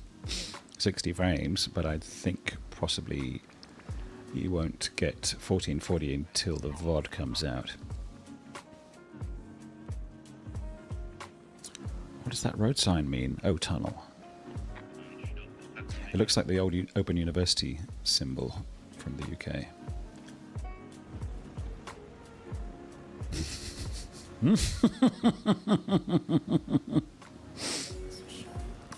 60 frames, but I think possibly you won't get 1440 until the VOD comes out. What does that road sign mean? Oh, tunnel. It looks like the old Open University symbol from the UK.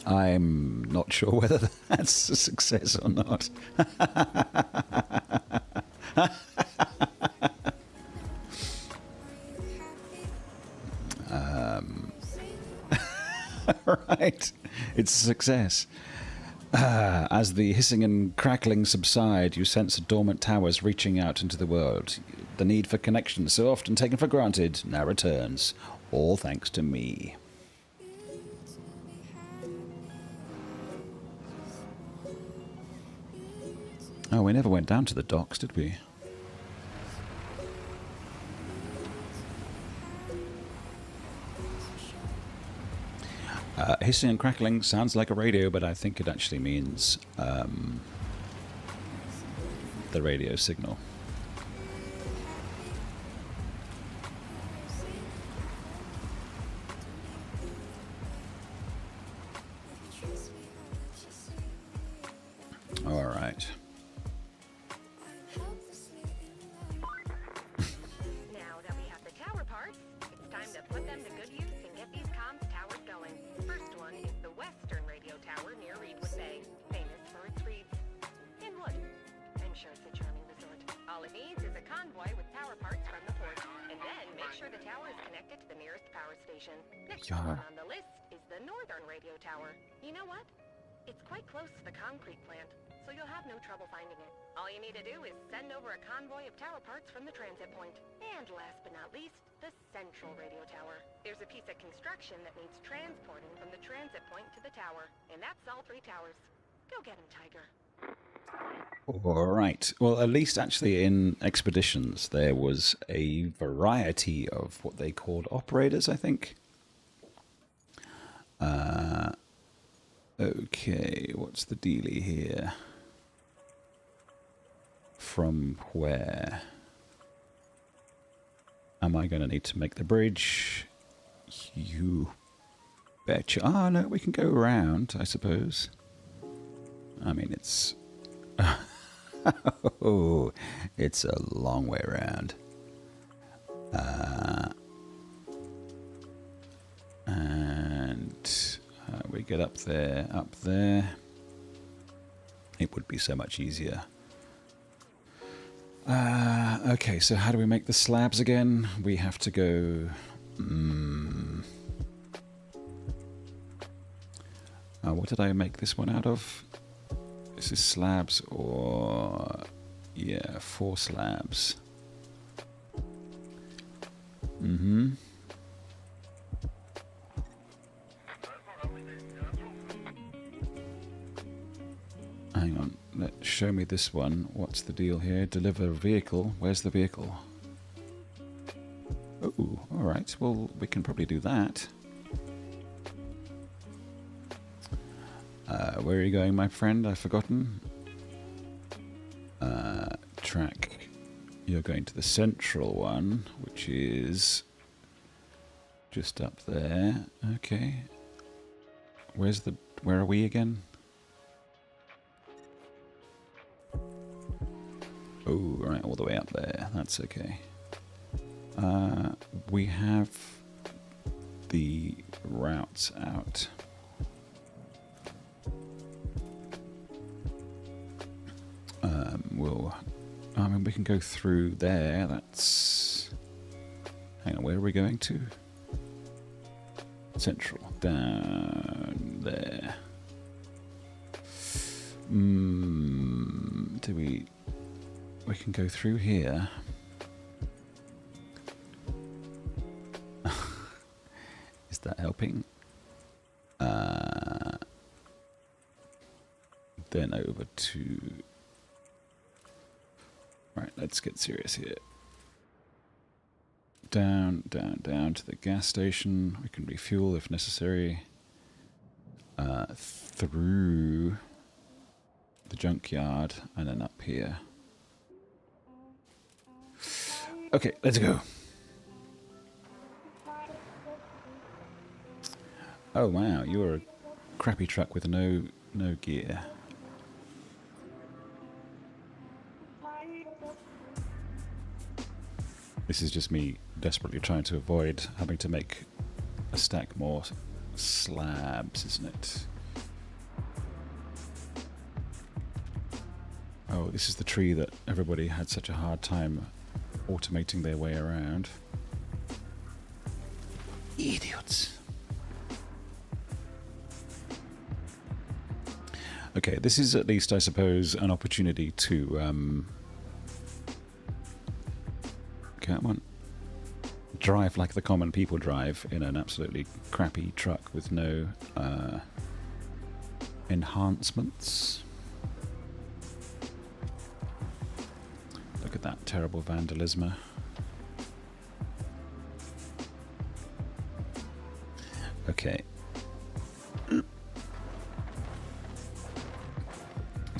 I'm not sure whether that's a success or not. Right, it's a success. As the hissing and crackling subside, you sense dormant towers reaching out into the world. The need for connection, so often taken for granted, now returns. All thanks to me. Oh, we never went down to the docks, did we? hissing and crackling sounds like a radio, but I think it actually means the radio signal. All right. Now that we have the tower parts, it's time to put them to good use and get these comms towers going. First one is the Western Radio Tower near Reedwood Bay, famous for its reeds. In wood. I'm sure it's a charming resort. All it needs is a convoy with tower parts from the port, and then make sure the tower is connected to the nearest power station. Next one on the list is the Northern Radio Tower. You know what? It's quite close to the concrete plant, so you'll have no trouble finding it. All you need to do is send over a convoy of tower parts from the transit point. And last but not least, the Central Radio Tower. There's a piece of construction that needs transporting from the transit point to the tower, and that's all 3 towers. Go get 'em, Tiger. All right. Well, at least actually in Expeditions, there was a variety of what they called operators, I think. Okay, what's the dealie here? From where? Am I going to need to make the bridge? You betcha. Oh, no, we can go around, I suppose. I mean, it's... oh, it's a long way around. We get up there. It would be so much easier. Okay, so how do we make the slabs again? We have to go... what did I make this one out of? This is slabs or... yeah, 4 slabs. Hang on, show me this one. What's the deal here? Deliver a vehicle. Where's the vehicle? Oh, alright. Well, we can probably do that. Where are you going, my friend? I've forgotten. Track. You're going to the central one, which is just up there. Okay. Where are we again? Oh, right, all the way up there. That's okay. We have the routes out. I mean, we can go through there. That's... hang on, where are we going to? Central. Down there. Do we... we can go through here. Is that helping? Then over to... right, let's get serious here. Down, down, down to the gas station. We can refuel if necessary. Through the junkyard and then up here. Okay, let's go. Oh wow, you're a crappy truck with no gear. This is just me desperately trying to avoid having to make a stack more slabs, isn't it? Oh, this is the tree that everybody had such a hard time automating their way around. Idiots. Okay, this is at least, I suppose, an opportunity to come on, drive like the common people drive in an absolutely crappy truck with no enhancements. Look at that terrible vandalism. Okay.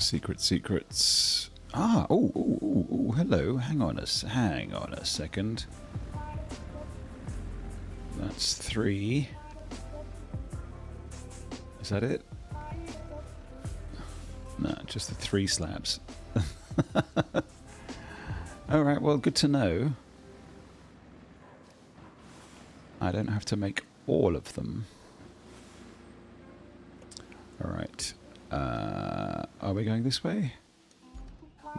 Secrets. Ah, oh, hello. Hang on a second. That's 3. Is that it? No, just the 3 slabs. Alright, well, good to know. I don't have to make all of them. Alright. Are we going this way?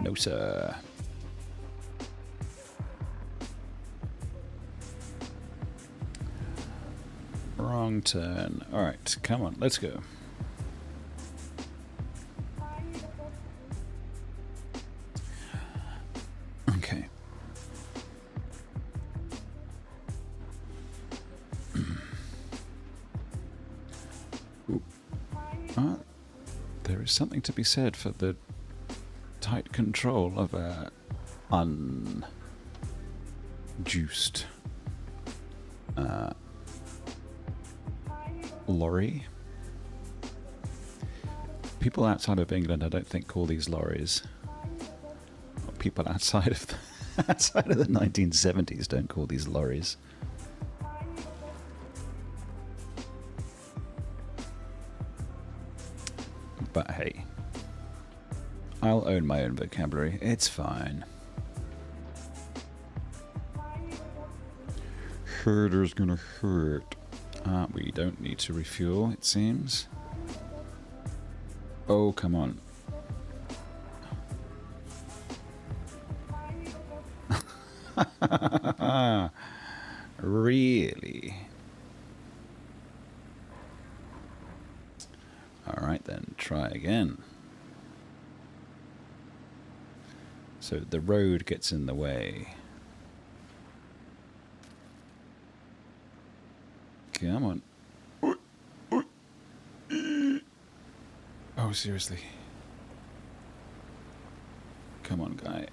No, sir. Wrong turn. Alright, come on, let's go. Okay. There is something to be said for the tight control of a unjuiced lorry. People outside of England, I don't think, call these lorries. People outside of the 1970s don't call these lorries. But hey, I'll own my own vocabulary. It's fine. Herder's gonna hurt. We don't need to refuel, it seems. Oh, come on. Really? Alright then, try again. So the road gets in the way. Come on. Oh, seriously. Come on, guy.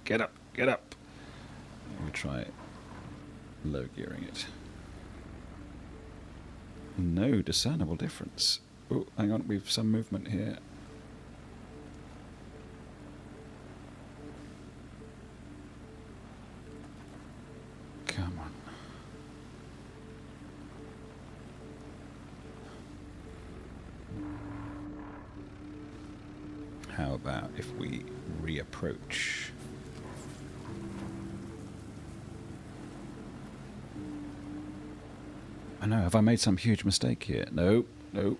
Get up, get up. Let me try low gearing it. No discernible difference. Oh, hang on, we've some movement here. Come on. How about if we reapproach? I know, have I made some huge mistake here? No, no.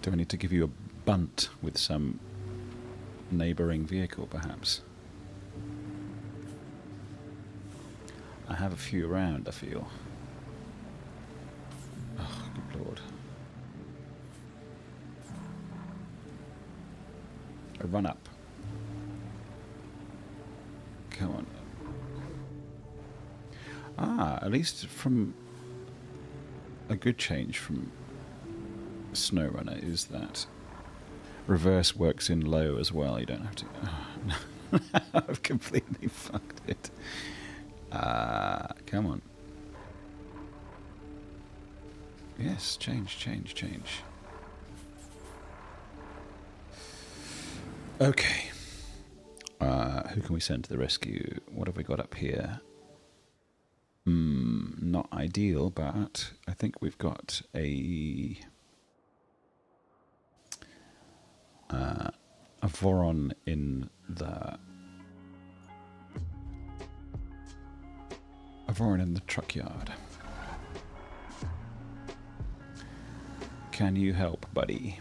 Do I need to give you a bunt with some neighbouring vehicle, perhaps? I have a few around, I feel. Oh, good lord. A run up. Come on. Ah, at least from a good change from SnowRunner is that reverse works in low as well. You don't have to... Oh, I've completely fucked it. Come on. Yes, change. Okay. Who can we send to the rescue? What have we got up here? Not ideal, but I think we've got a Voron in the truck yard. Can you help, buddy?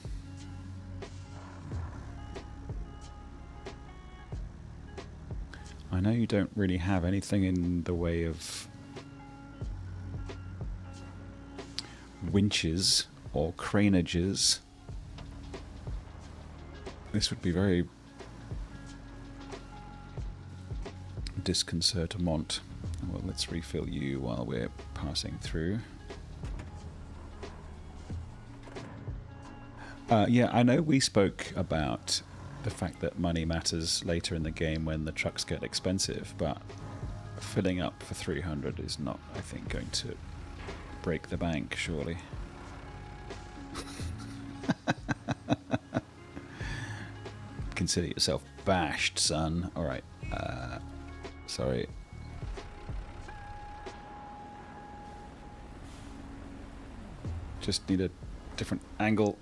I know you don't really have anything in the way of winches or craneages. This would be very disconcertant. Well, let's refill you while we're passing through. Yeah, I know we spoke about the fact that money matters later in the game when the trucks get expensive, but filling up for 300 is not, I think, going to break the bank, surely. Consider yourself bashed, son. Alright. Sorry. Just need a different angle.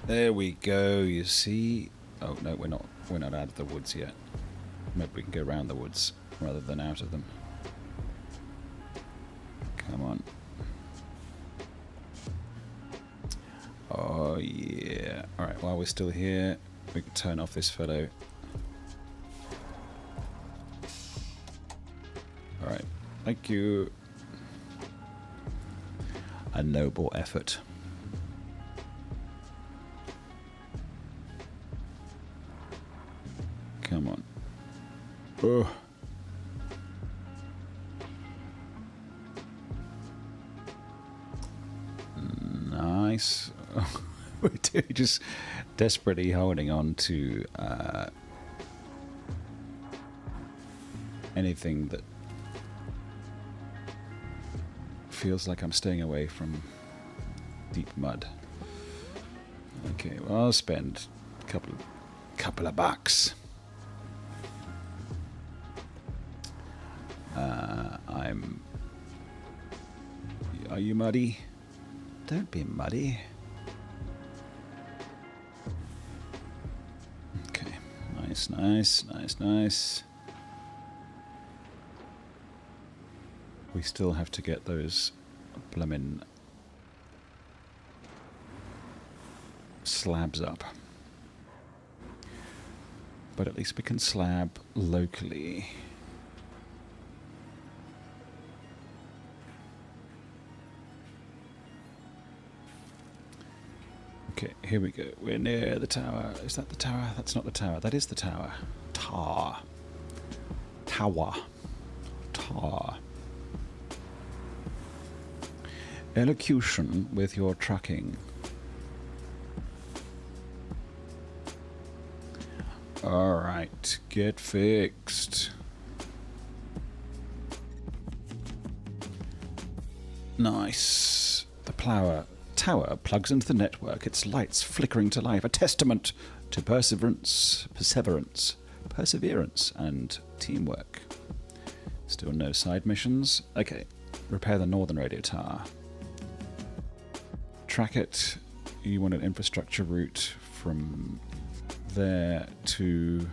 There we go, you see. Oh no, we're not out of the woods yet. Maybe we can go around the woods rather than out of them. Come on. Oh yeah. Alright, while we're still here, we can turn off this fellow. Alright, thank you. A noble effort. Come on. Oh. Nice. We're just desperately holding on to anything that feels like I'm staying away from deep mud. Okay, well, I'll spend a couple of bucks. Are you muddy? Don't be muddy. Okay, nice. We still have to get those bloomin' slabs up. But at least we can slab locally. Okay, here we go. We're near the tower. Is that the tower? That's not the tower. That is the tower. Tower. Elocution with your trucking. Alright, get fixed. Nice. The tower plugs into the network, its lights flickering to life, a testament to perseverance, and teamwork. Still no side missions. Okay, repair the northern radio tower. Track it. You want an infrastructure route from there to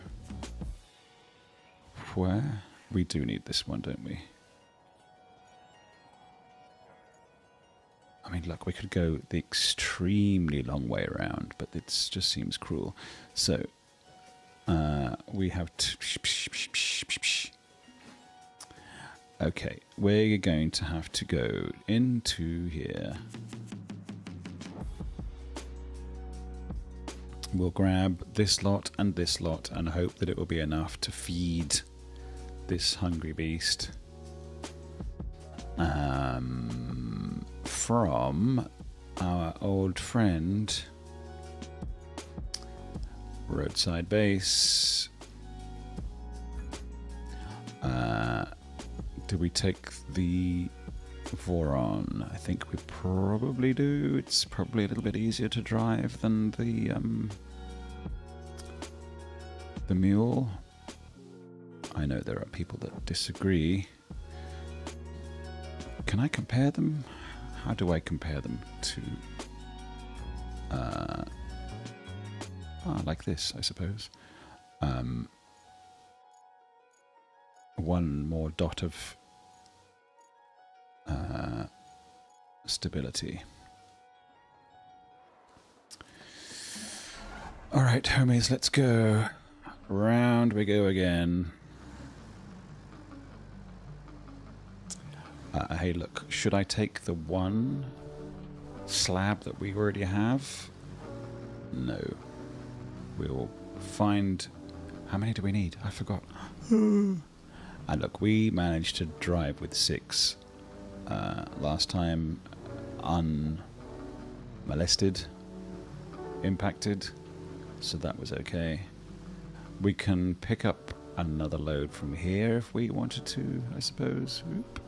where? We do need this one, don't we? I mean, look, we could go the extremely long way around, but it just seems cruel. So, we have to... Okay, we're going to have to go into here. We'll grab this lot and hope that it will be enough to feed this hungry beast. From our old friend Roadside Base. Do we take the Voron? I think we probably do. It's probably a little bit easier to drive than the mule. I know there are people that disagree. Can I compare them? How do I compare them to... like this, I suppose. One more dot of stability. Alright, homies, let's go. Round we go again. Hey, look, should I take the one slab that we already have? No. We'll find... How many do we need? I forgot. And look, we managed to drive with 6 last time, unmolested, impacted. So that was okay. We can pick up another load from here if we wanted to, I suppose. Oop.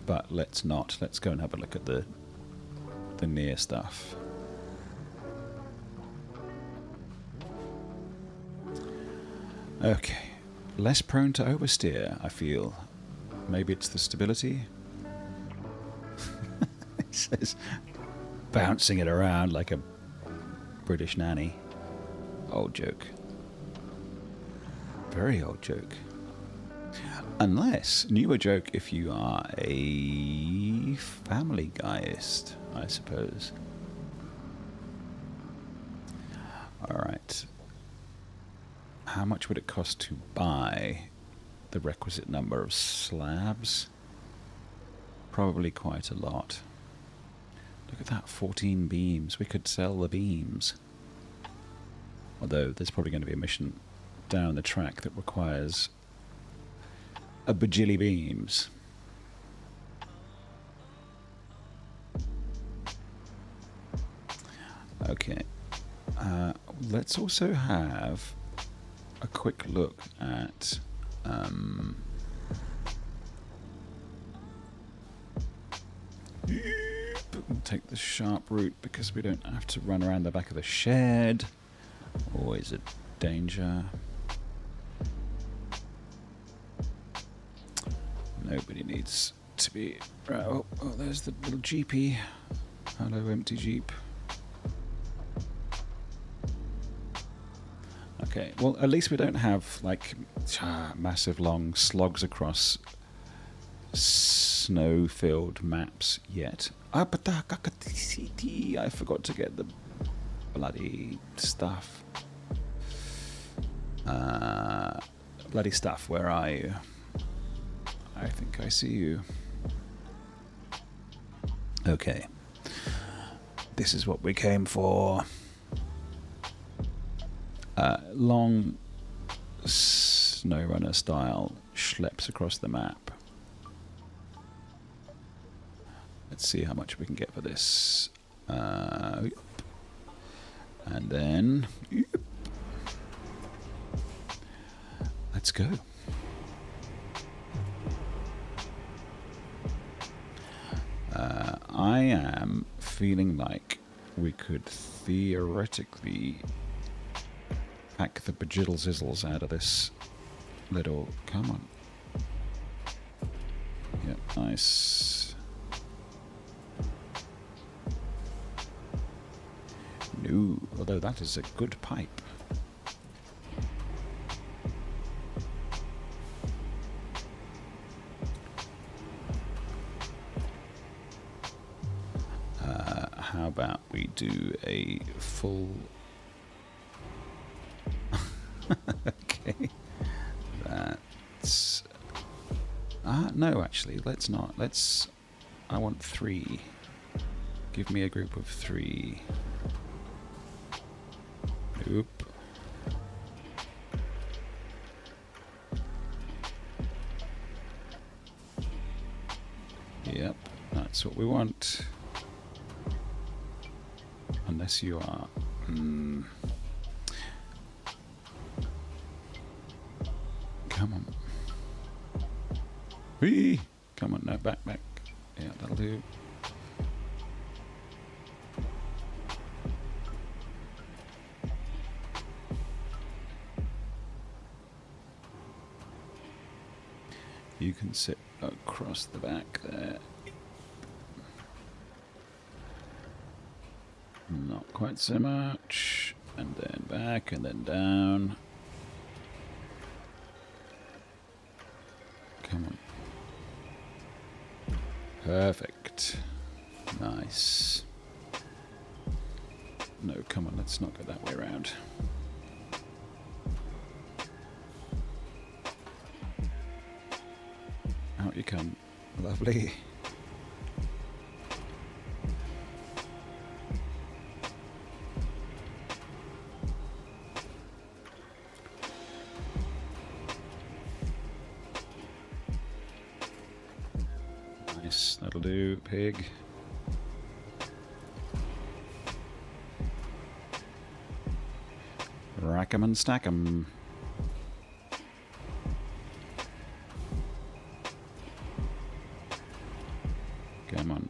But let's not. Let's go and have a look at the near stuff. Okay. Less prone to oversteer, I feel. Maybe it's the stability. It says bouncing it around like a British nanny. Old joke. Very old joke. Unless, newer joke if you are a family guyist, I suppose. Alright. How much would it cost to buy the requisite number of slabs? Probably quite a lot. Look at that, 14 beams. We could sell the beams. Although there's probably going to be a mission down the track that requires a bajilly beams. Okay. Let's also have a quick look at we'll take the sharp route because we don't have to run around the back of the shed. Always a danger. Nobody needs to be... Oh, there's the little jeepy. Hello, empty jeep. Okay, well, at least we don't have, like, massive long slogs across snow-filled maps yet. I forgot to get the bloody stuff. Bloody stuff, where are you? I think I see you. Okay. This is what we came for. Long SnowRunner style schleps across the map. Let's see how much we can get for this. And then... Let's go. I am feeling like we could theoretically hack the bajiddle zizzles out of this little... Come on. Yep, nice. No, although that is a good pipe. How about we do a full... Okay. That's... no, actually, let's not. Let's... I want 3. Give me a group of 3. Nope. Yep, that's what we want. Unless you are... Come on. Whee! Come on, no, back. Yeah, that'll do. You can sit across the back there. Not quite so much. And then back, and then down. Come on. Perfect. Nice. No, come on, let's not go that way around. Out you come. Lovely. Nice, that'll do, pig. Rack 'em and stack 'em. Come on.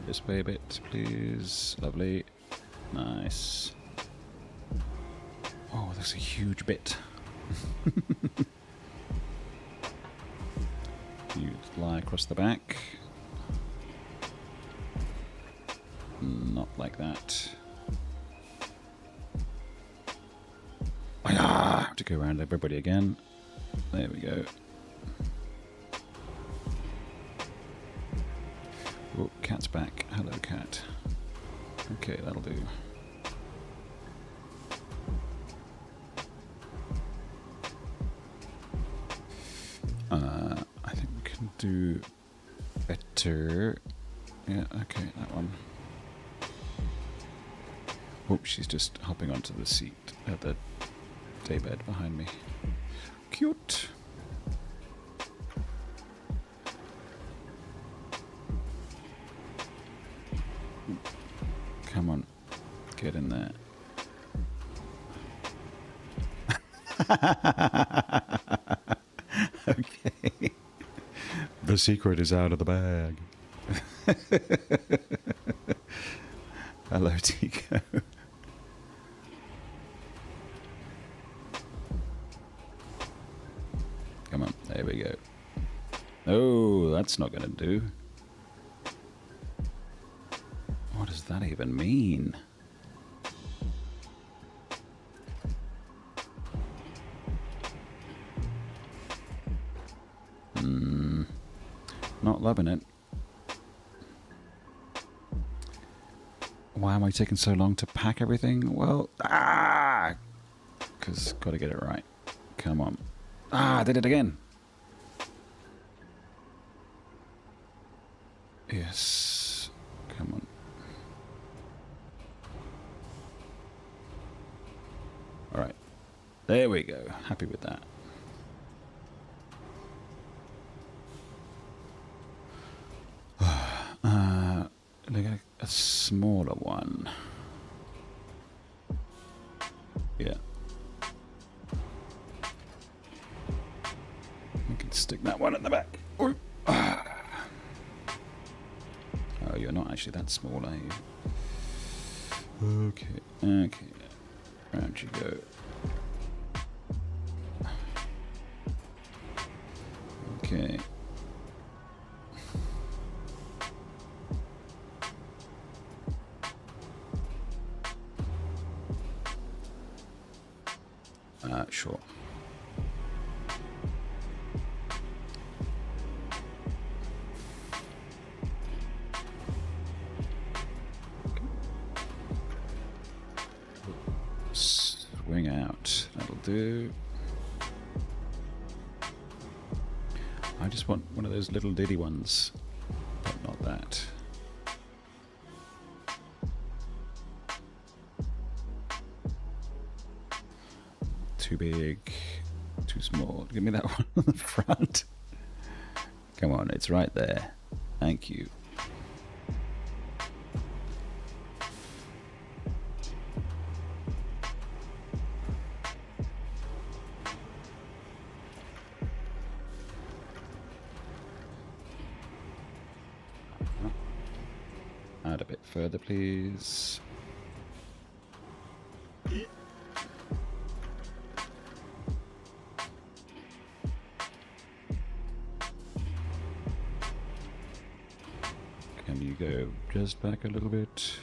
This way a bit, please. Lovely. Nice. Oh, that's a huge bit. You lie across the back. Not like that. I have to go around everybody again. There we go. Oh, cat's back. Hello, cat. Okay, that'll do. I think we can do better. Yeah, okay, that one. Oh, she's just hopping onto the seat at the daybed behind me. Cute. Come on, get in there. Okay. The secret is out of the bag. Hello, Tico. Come on, there we go. Oh, that's not going to do. What does that even mean? Not loving it. Why am I taking so long to pack everything? Well, because got to get it right. Come on. I did it again. Yes. Come on. All right. There we go. Happy with that. Look at a smaller one. Yeah. We can stick that one at the back. Oh, you're not actually that small, are you? Okay. Okay. Round you go. Okay. Sure. Swing out. That'll do. I just want one of those little diddy ones, but not that. Too big, too small. Give me that one on the front. Come on, it's right there. Thank you. Add a bit further, please. Can you go just back a little bit?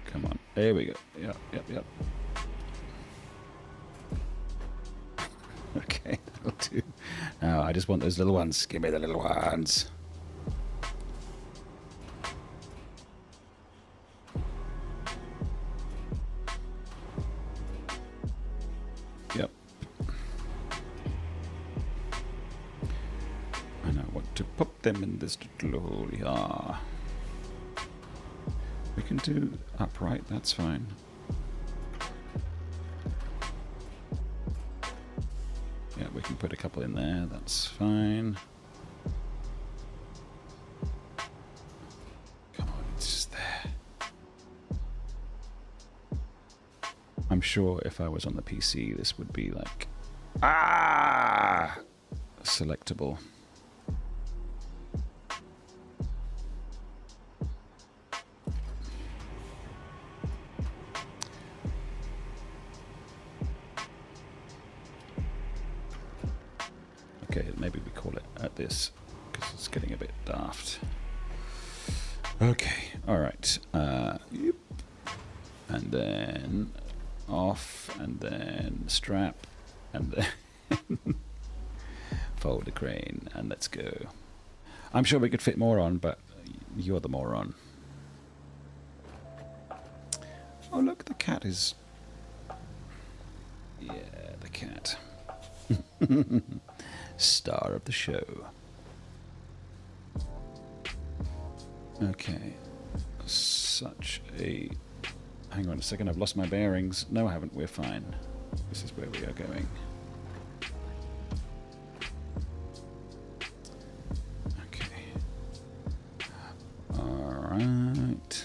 Come on. There we go. Yep, yep, yep. Okay, that'll do. Now, I just want those little ones. Give me the little ones. Yep. And I want to pop them in this little hole here. We can do upright, that's fine. Yeah, we can put a couple in there, that's fine. I'm sure if I was on the PC, this would be like, selectable. Okay, maybe we call it at this, because it's getting a bit daft. Okay, alright. Yep. And then off, and then strap, and then fold the crane, and let's go. I'm sure we could fit more on, but you're the moron. Oh look, the cat is... Yeah, the cat. Star of the show. Okay. Such a... Hang on a second, I've lost my bearings. No, I haven't. We're fine. This is where we are going. Okay. Alright.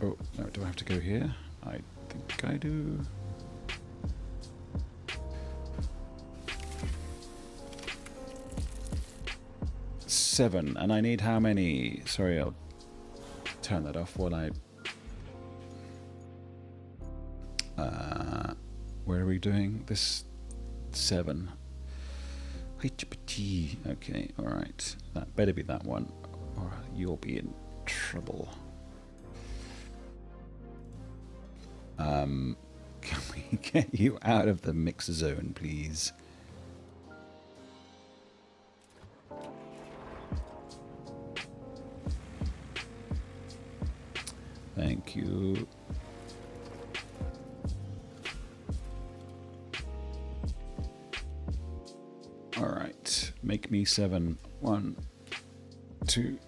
Oh, no, do I have to go here? I think I do. Seven, and I need how many? Sorry, I'll turn that off while I... where are we doing? This 7. Okay, alright. That better be that one, or you'll be in trouble. Can we get you out of the mix zone, please? Thank you. All right, make me 7. 1, 2,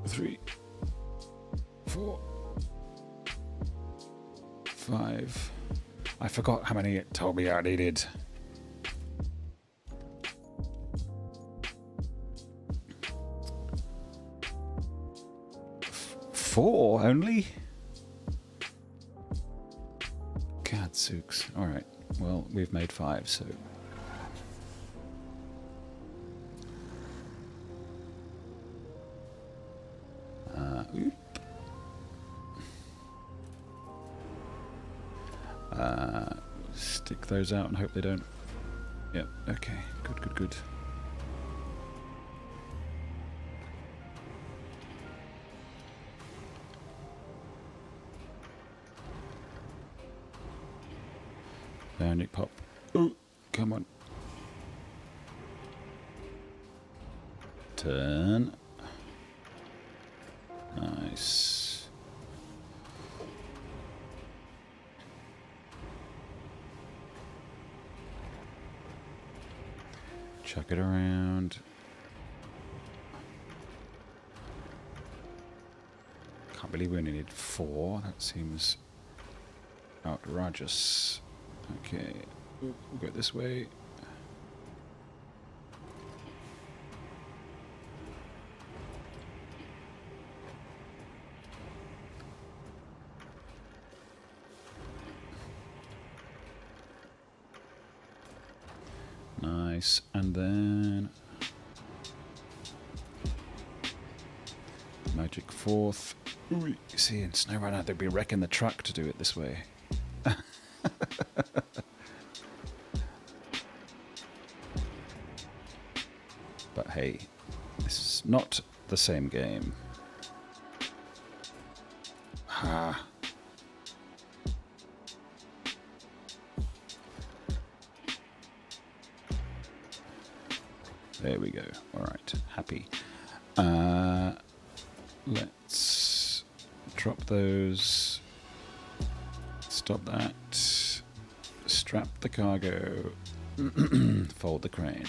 3, 4, 5. I forgot how many it told me I needed. 4 only? Gadzooks. Alright, well, we've made 5, so... Oop. Stick those out and hope they don't... Yep, okay, good, good, good. There, Nick Pop. Ooh, come on. Turn. Nice. Chuck it around. Can't believe we only need 4. That seems outrageous. Okay, we'll go this way. Nice, and then magic 4th. Ooh, you see, in SnowRunner they'd be wrecking the truck to do it this way. But hey, this is not the same game. Ha. There we go. Alright, happy. Let's drop those. Stop that. Strap the cargo. Fold the crane.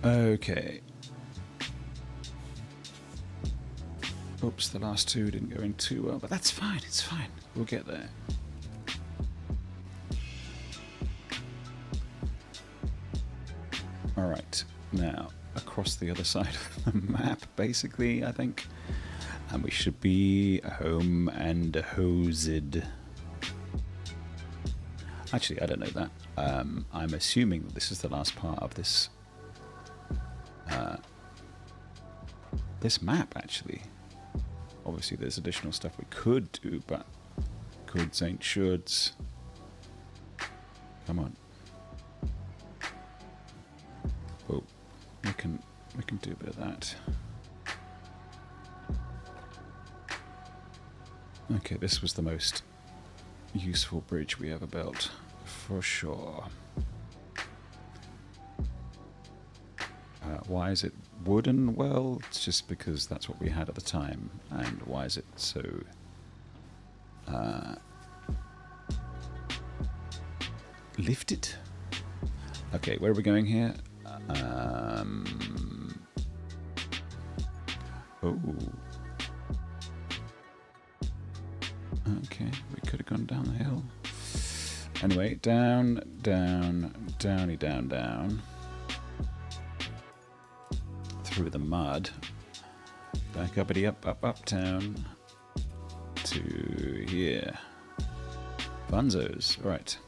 Okay. Oops, the last 2 didn't go in too well, but that's fine, it's fine. We'll get there. Alright, now across the other side of the map, basically, I think. And we should be home and hosed. Actually, I don't know that. I'm assuming that this is the last part of this this map, actually. Obviously, there's additional stuff we could do, but coulds ain't shoulds. Come on. Oh, we can do a bit of that. Okay, this was the most useful bridge we ever built, for sure. Why is it wooden? Well, it's just because that's what we had at the time. And why is it so... lifted? Okay, where are we going here? Oh. Okay, we could have gone down the hill. Anyway, down, down, downy, down, down. Through the mud. Back uppity up, up, uptown. To here. Bunzos. Alright.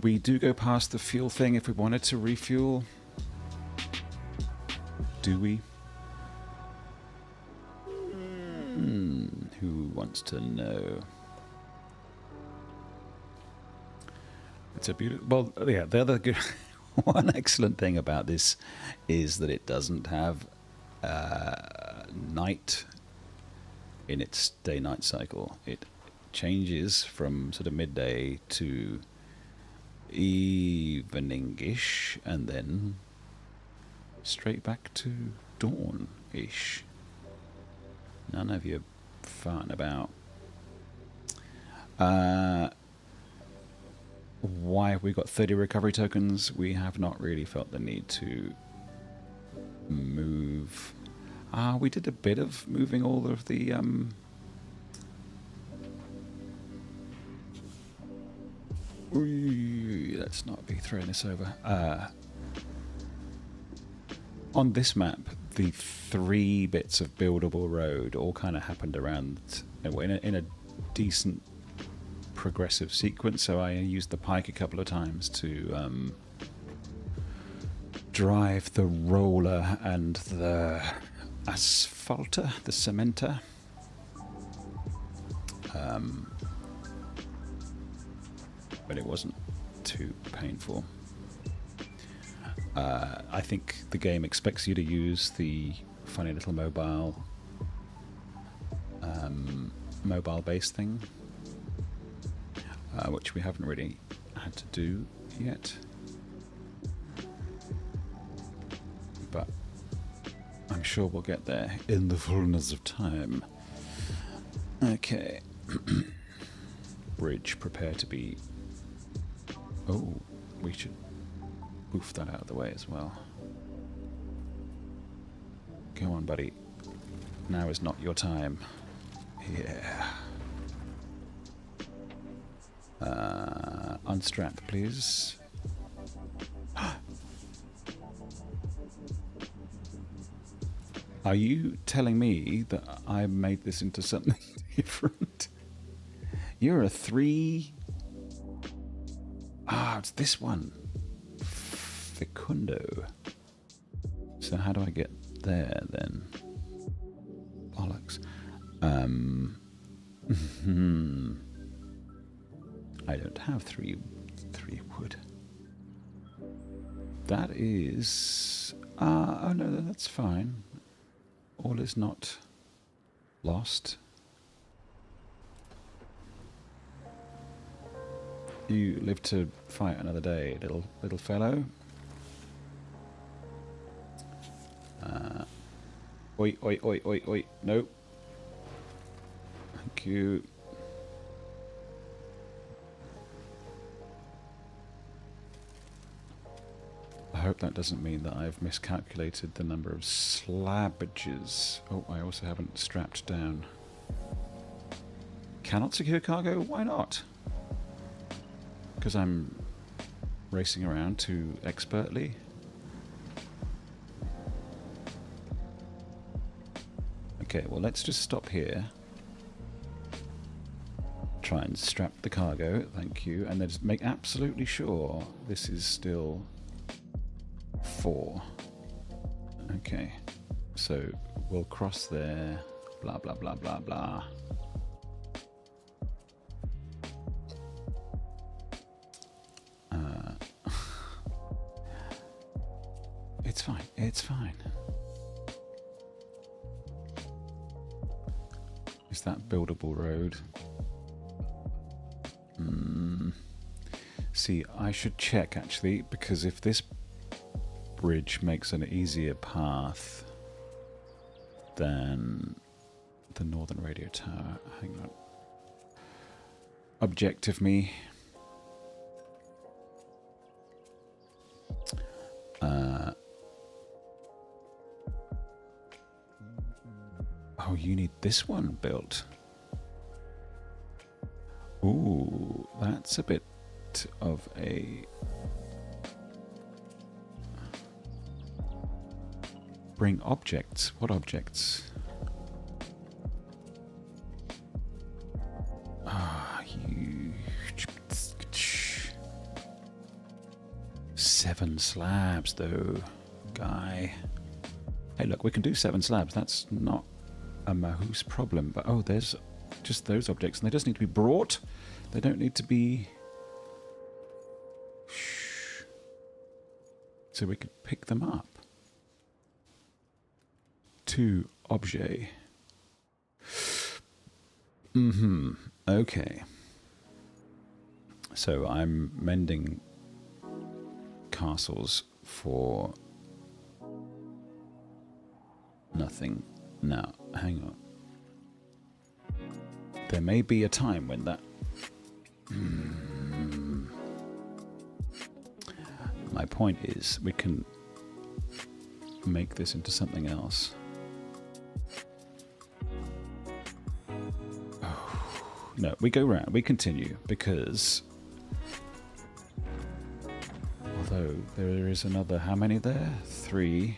We do go past the fuel thing if we wanted to refuel. Do we? Who wants to know? It's a beautiful... Well, yeah, the other good... One excellent thing about this is that it doesn't have night in its day-night cycle. It changes from sort of midday to evening-ish and then straight back to dawn-ish. None of you farting about. Why have we got 30 recovery tokens? We have not really felt the need to move. We did a bit of moving all of the let's not be throwing this over. On this map, the 3 bits of buildable road all kind of happened around in a decent progressive sequence, so I used the pike a couple of times to drive the roller and the asphalter, the cementer. But it wasn't too painful. I think the game expects you to use the funny little mobile-based thing, which we haven't really had to do yet. But I'm sure we'll get there in the fullness of time. Okay. Bridge, prepare to be... Oh, we should poof that out of the way as well. Go on, buddy. Now is not your time. Yeah. Unstrap, please. Are you telling me that I made this into something different? You're a 3... it's this one. Fecundo. So how do I get there then? Bollocks. I don't have three wood. That is... oh no, that's fine. All is not lost. You live to fight another day, little fellow. Oi, oi, oi, oi, oi. No. Thank you. I hope that doesn't mean that I've miscalculated the number of slabbages. Oh, I also haven't strapped down. Cannot secure cargo? Why not? Because I'm racing around too expertly. Okay, well, let's just stop here. Try and strap the cargo, thank you, and then just make absolutely sure this is still 4. Okay, so we'll cross there, blah, blah, blah, blah, blah. It's fine, it's fine. Is that buildable road? See, I should check actually, because if this bridge makes an easier path than the northern radio tower. Hang on. Objective me. Oh, you need this one built. Ooh, that's a bit of a... Bring objects. What objects? Ah, you... 7 slabs, though, guy. Hey, look, we can do 7 slabs. That's not a Mahoos problem. But, oh, there's just those objects. And they just need to be brought. They don't need to be... Shh. So we could pick them up. 2 objet. Okay. So I'm mending castles for nothing. Now, hang on. There may be a time when that... My point is, we can make this into something else. No, we go round, we continue, because although there is another, how many there? 3.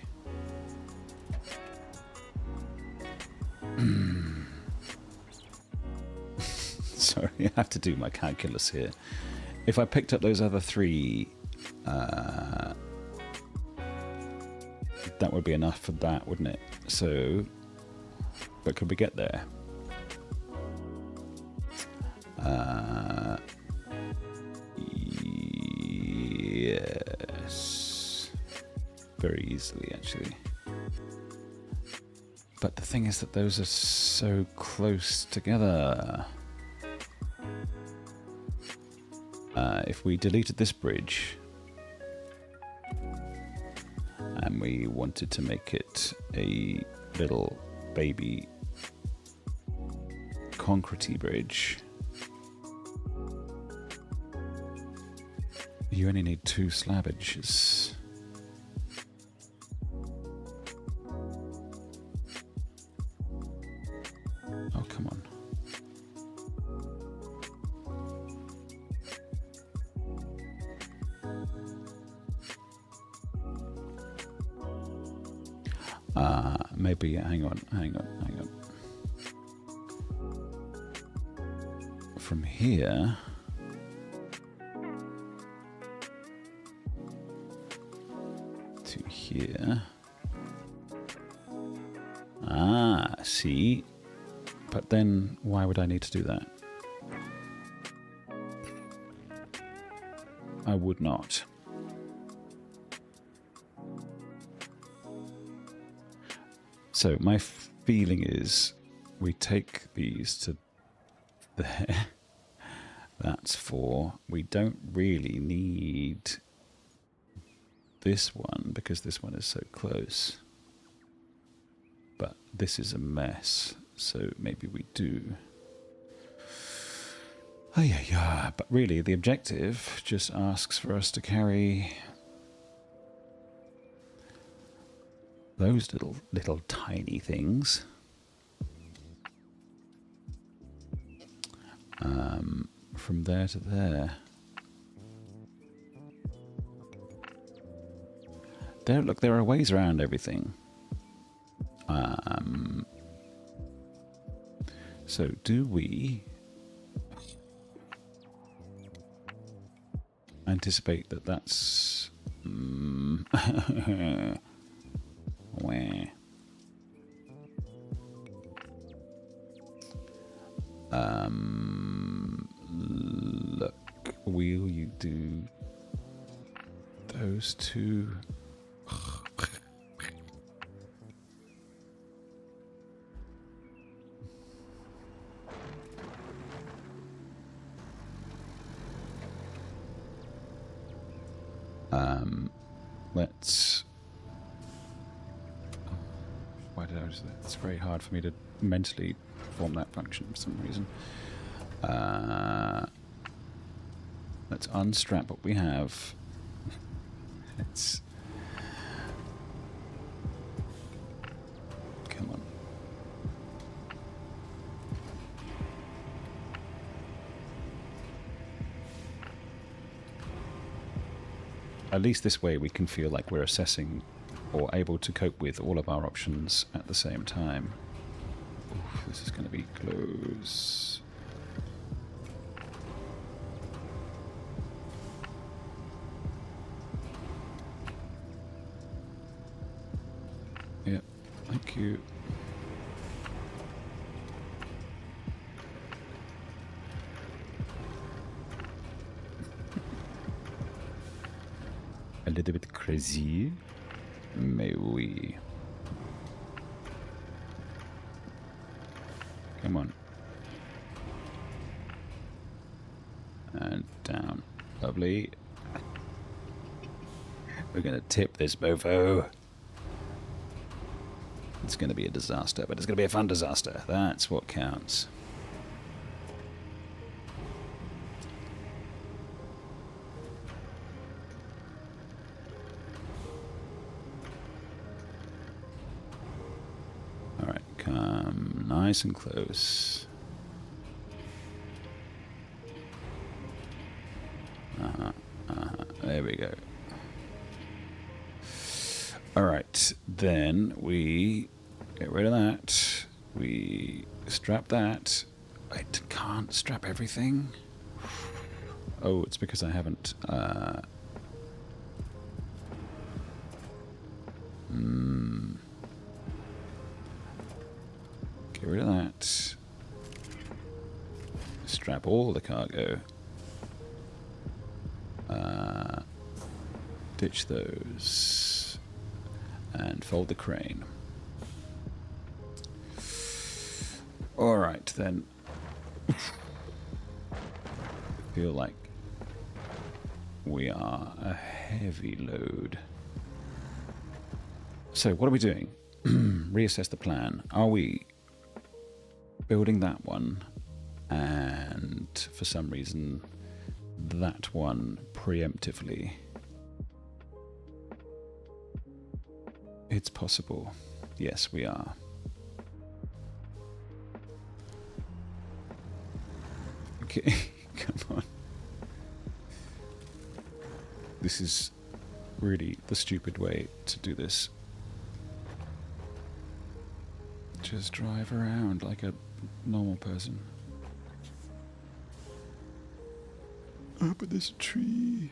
Sorry, I have to do my calculus here. If I picked up those other 3, that would be enough for that, wouldn't it? So, but could we get there? Yes. Very easily, actually. But the thing is that those are so close together. If we deleted this bridge and we wanted to make it a little baby concrete bridge, you only need 2 slab edges. Oh, come on. Maybe, hang on. From here... to here. Ah, see? But then, why would I need to do that? I would not. So my feeling is we take these to there. That's 4. We don't really need this one because this one is so close. But this is a mess, so maybe we do. Oh yeah. But really, the objective just asks for us to carry those little tiny things. From there to there. Look, there are ways around everything. So do we anticipate that that's where? Look, will you do those two? Let's. Why did I just? It's very hard for me to mentally perform that function for some reason. Let's unstrap what we have. Let's. Come on. At least this way we can feel like we're assessing or able to cope with all of our options at the same time. Oof, this is going to be close. Yep, thank you. A little bit crazy, mais oui. Come on. And down. Lovely. We're gonna tip this mofo. It's gonna be a disaster, but it's gonna be a fun disaster. That's what counts. Nice and close. There we go. Alright, then we get rid of that. We strap that. I can't strap everything. Oh, it's because I haven't... Get rid of that. Strap all the cargo. Ditch those. And fold the crane. Alright then. I feel like we are a heavy load. So what are we doing? Reassess the plan. Are we building that one and for some reason that one preemptively? It's possible. Yes, we are. Okay, come on. This is really the stupid way to do this. Just drive around like a normal person. Oh, but there's a tree.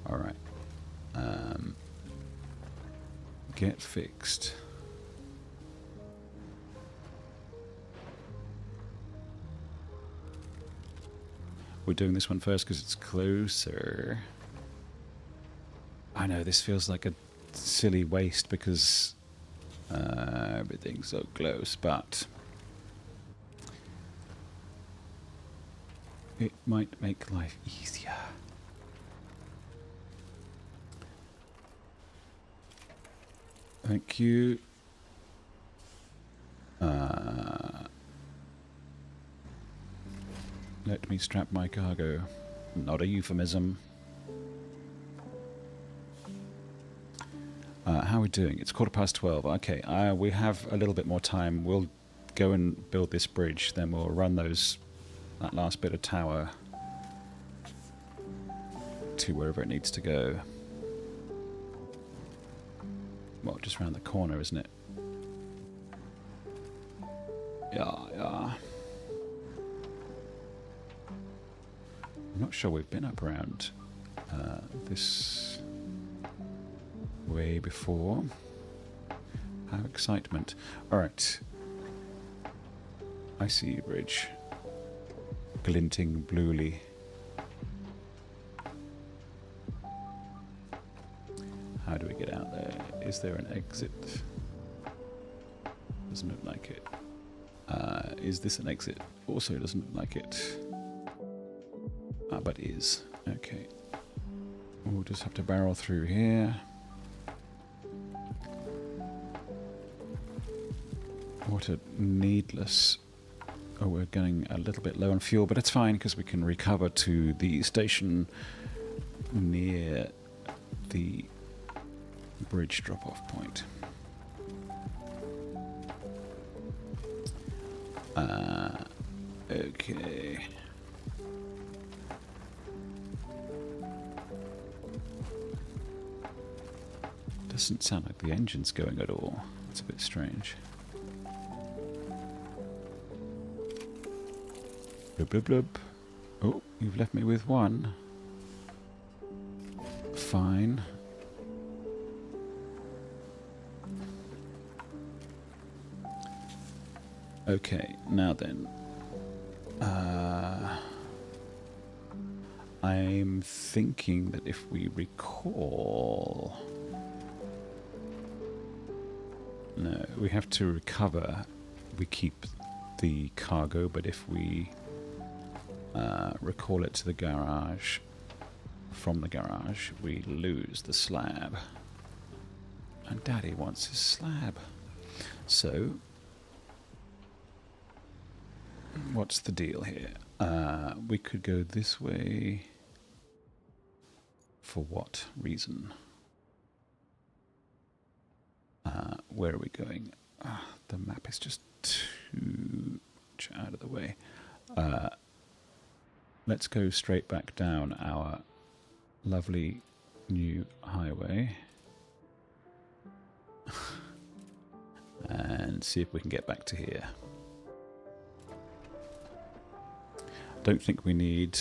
Alright. Get fixed. We're doing this one first because it's closer. I know this feels like a silly waste because everything's so close, but it might make life easier. Thank you. Let me strap my cargo. Not a euphemism. How are we doing? It's 12:15. Okay, we have a little bit more time. We'll go and build this bridge, then we'll run that last bit of tower to wherever it needs to go. Well, just around the corner, isn't it? Yeah. I'm not sure we've been up around this way before. How excitement. Alright. I see you, bridge. Glinting bluely. How do we get out there? Is there an exit? Doesn't look like it. Is this an exit? Also doesn't look like it. But is. Okay. We'll just have to barrel through here. What a needless... Oh, we're getting a little bit low on fuel, but it's fine because we can recover to the station near the bridge drop-off point. Okay. Doesn't sound like the engine's going at all. That's a bit strange. Blub, blub, blub. Oh, you've left me with one. Fine. Okay, now then. I'm thinking that if we recall... No, we have to recover. We keep the cargo, but if we recall it to the garage, from the garage, we lose the slab. And Daddy wants his slab. So, what's the deal here? We could go this way. For what reason? Where are we going? The map is just too much out of the way. Let's go straight back down our lovely new highway. And see if we can get back to here. Don't think we need...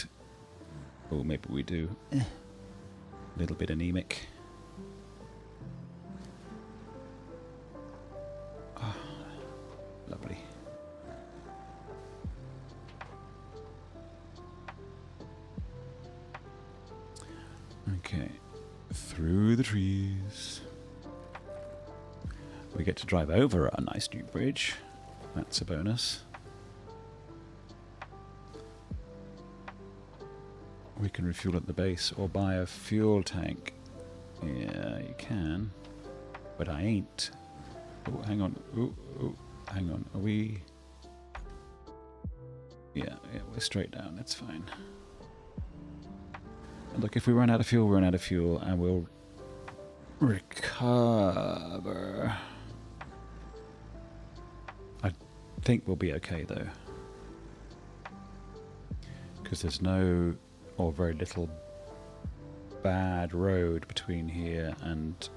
Oh, maybe we do. A little bit anemic. Oh, lovely. Okay. Through the trees. We get to drive over a nice new bridge. That's a bonus. We can refuel at the base or buy a fuel tank. Yeah, you can. But I ain't. Oh, hang on. Oh, hang on. Are we... Yeah, we're straight down. That's fine. And look, if we run out of fuel, we run out of fuel, and we'll recover. I think we'll be okay, though. Because there's no... or very little bad road between here and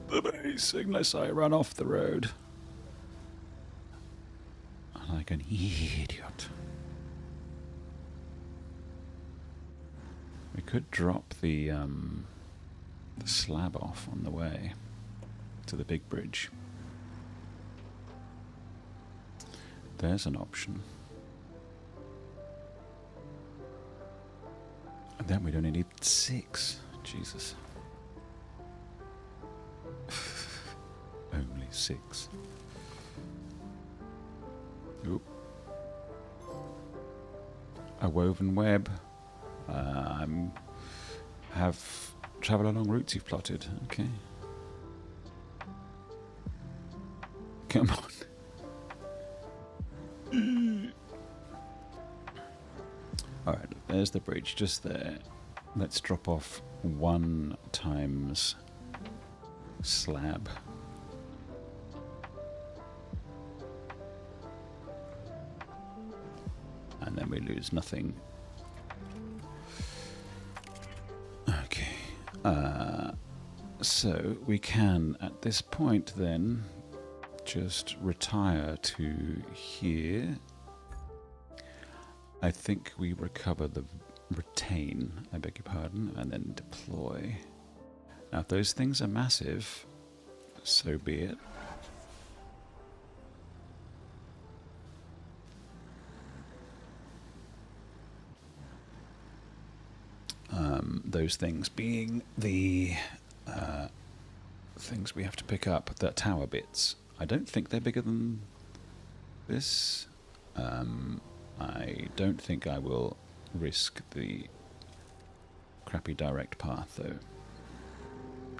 the base, unless I run off the road. Like an idiot. We could drop the slab off on the way to the big bridge. There's an option. And then we'd only need 6. Jesus. Only 6. Oop. A woven web. Have travel along routes you've plotted. Okay. Come on. Alright, there's the bridge, just there. Let's drop off 1 times slab. And then we lose nothing. Okay. So we can, at this point then, just retire to here. I think we recover the retain, I beg your pardon, and then deploy. Now if those things are massive, so be it. Those things being the things we have to pick up, the tower bits. I don't think they're bigger than this. I don't think I will risk the crappy direct path though,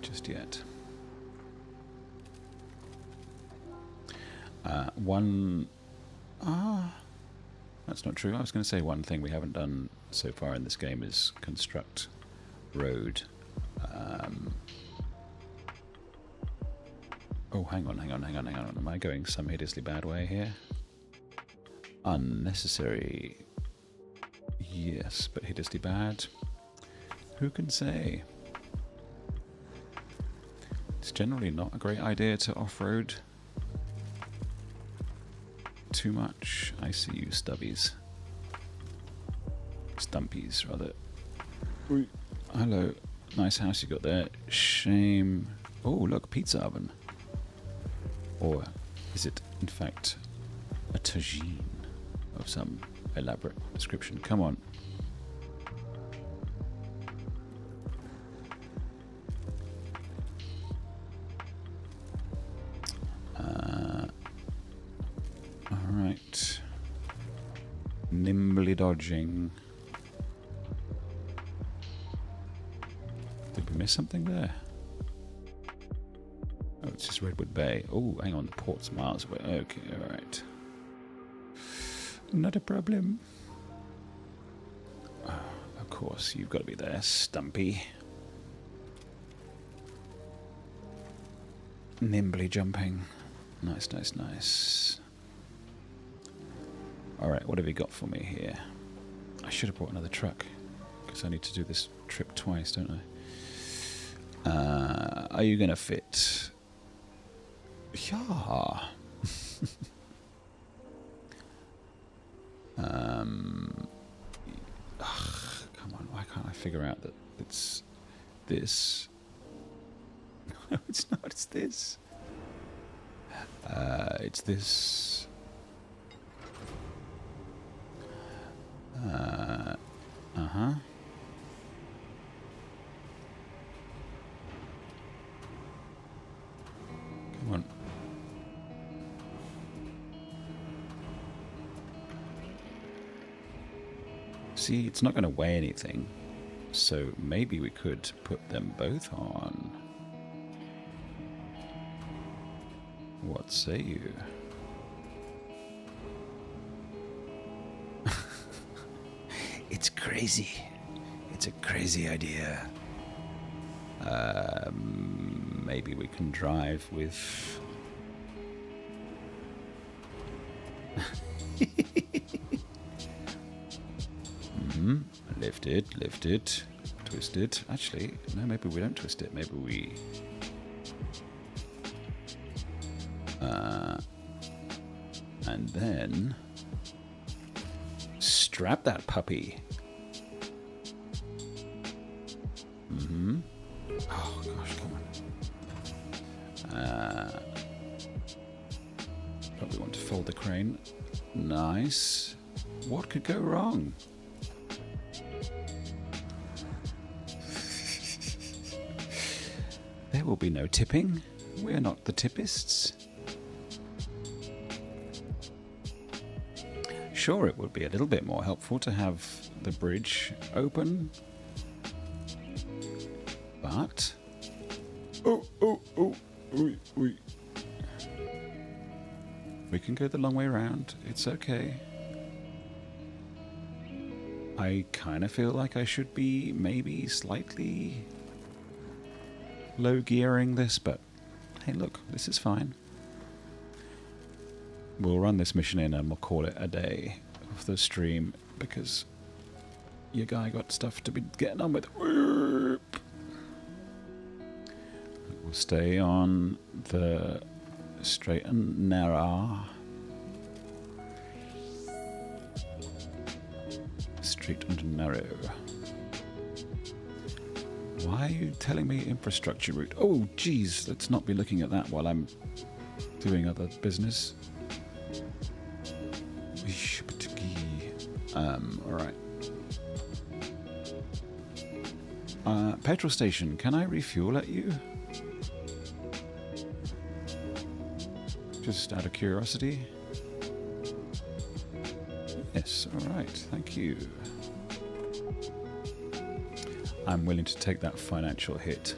just yet. That's not true. I was going to say one thing we haven't done so far in this game is construct road. Oh, hang on. Am I going some hideously bad way here? Unnecessary. Yes, but hideously bad. Who can say? It's generally not a great idea to off-road too much. I see you, stubbies. Stumpies, rather. Ooh, hello. Nice house you got there. Shame. Oh, look, pizza oven. Or is it, in fact, a tagine of some elaborate description? Come on. Alright. Nimbly dodging. Did we miss something there? Oh, it's just Redwood Bay. Oh, hang on, the port's miles away. Okay, alright. Not a problem. Oh, of course, you've got to be there, Stumpy. Nimbly jumping. Nice, nice, nice. Alright, what have you got for me here? I should have brought another truck, because I need to do this trip twice, don't I? Are you going to fit? Yeah. Come on, why can't I figure out that it's this? No, it's not, it's this. It's this. Uh-huh. Come on. See, it's not going to weigh anything, so maybe we could put them both on. What say you? It's crazy. It's a crazy idea. Maybe we can drive with... Lifted, twisted. Actually, no, maybe we don't twist it. Maybe we... and then... strap that puppy. Oh, gosh, come on. Probably want to fold the crane. Nice. What could go wrong? There will be no tipping. We're not the tippists. Sure, it would be a little bit more helpful to have the bridge open. But... We can go the long way around. It's okay. I kind of feel like I should be maybe slightly low gearing this, but hey, look, this is fine. We'll run this mission in and we'll call it a day of the stream because your guy got stuff to be getting on with. We'll stay on the straight and narrow. Straight and narrow. Why are you telling me infrastructure route? Oh, geez, let's not be looking at that while I'm doing other business. Alright. Petrol station, can I refuel at you? Just out of curiosity. Yes, alright, thank you. I'm willing to take that financial hit.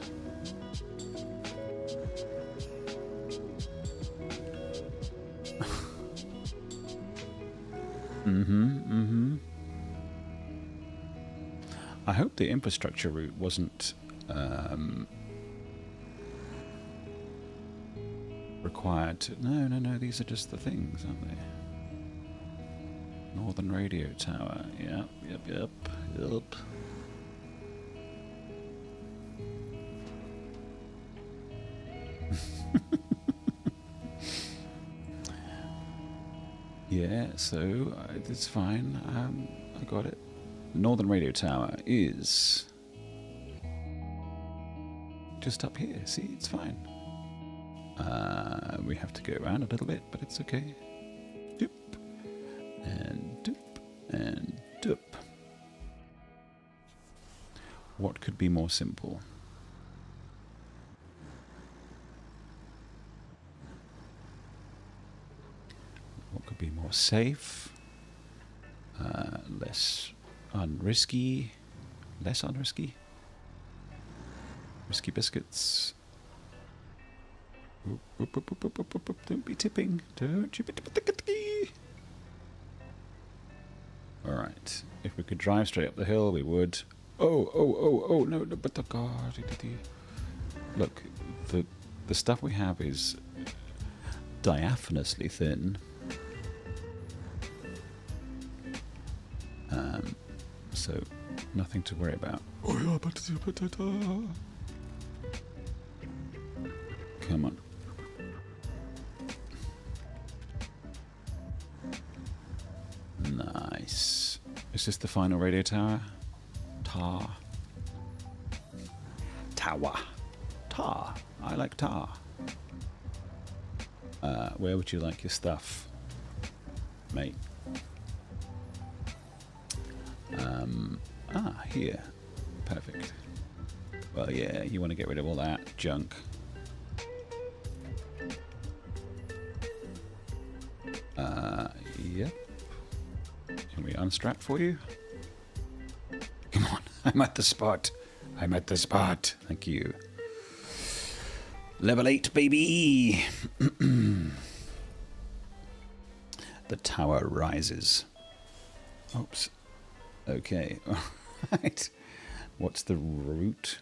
I hope the infrastructure route wasn't required to... No, these are just the things, aren't they? Northern radio tower, yep. Yeah, so it's fine. I got it. Northern radio tower is just up here. See, it's fine. We have to go around a little bit, but it's okay. Doop and doop and doop. What could be more simple? What could be more safe? Less unrisky. Less unrisky? Risky biscuits. Don't be tipping. Don't you be tipping. Alright. If we could drive straight up the hill, we would. Oh, no, but the God. Look, the stuff we have is diaphanously thin. So, nothing to worry about. Come on. Nice. Is this the final radio tower? Tar. Tower. Tar. I like tar. Where would you like your stuff, mate? Here. Perfect. Well, yeah, you want to get rid of all that junk. Yep. Can we unstrap for you? Come on, I'm at the spot. I'm at the spot. Thank you. Level 8, baby! The tower rises. Oops. Okay. Alright. What's the route?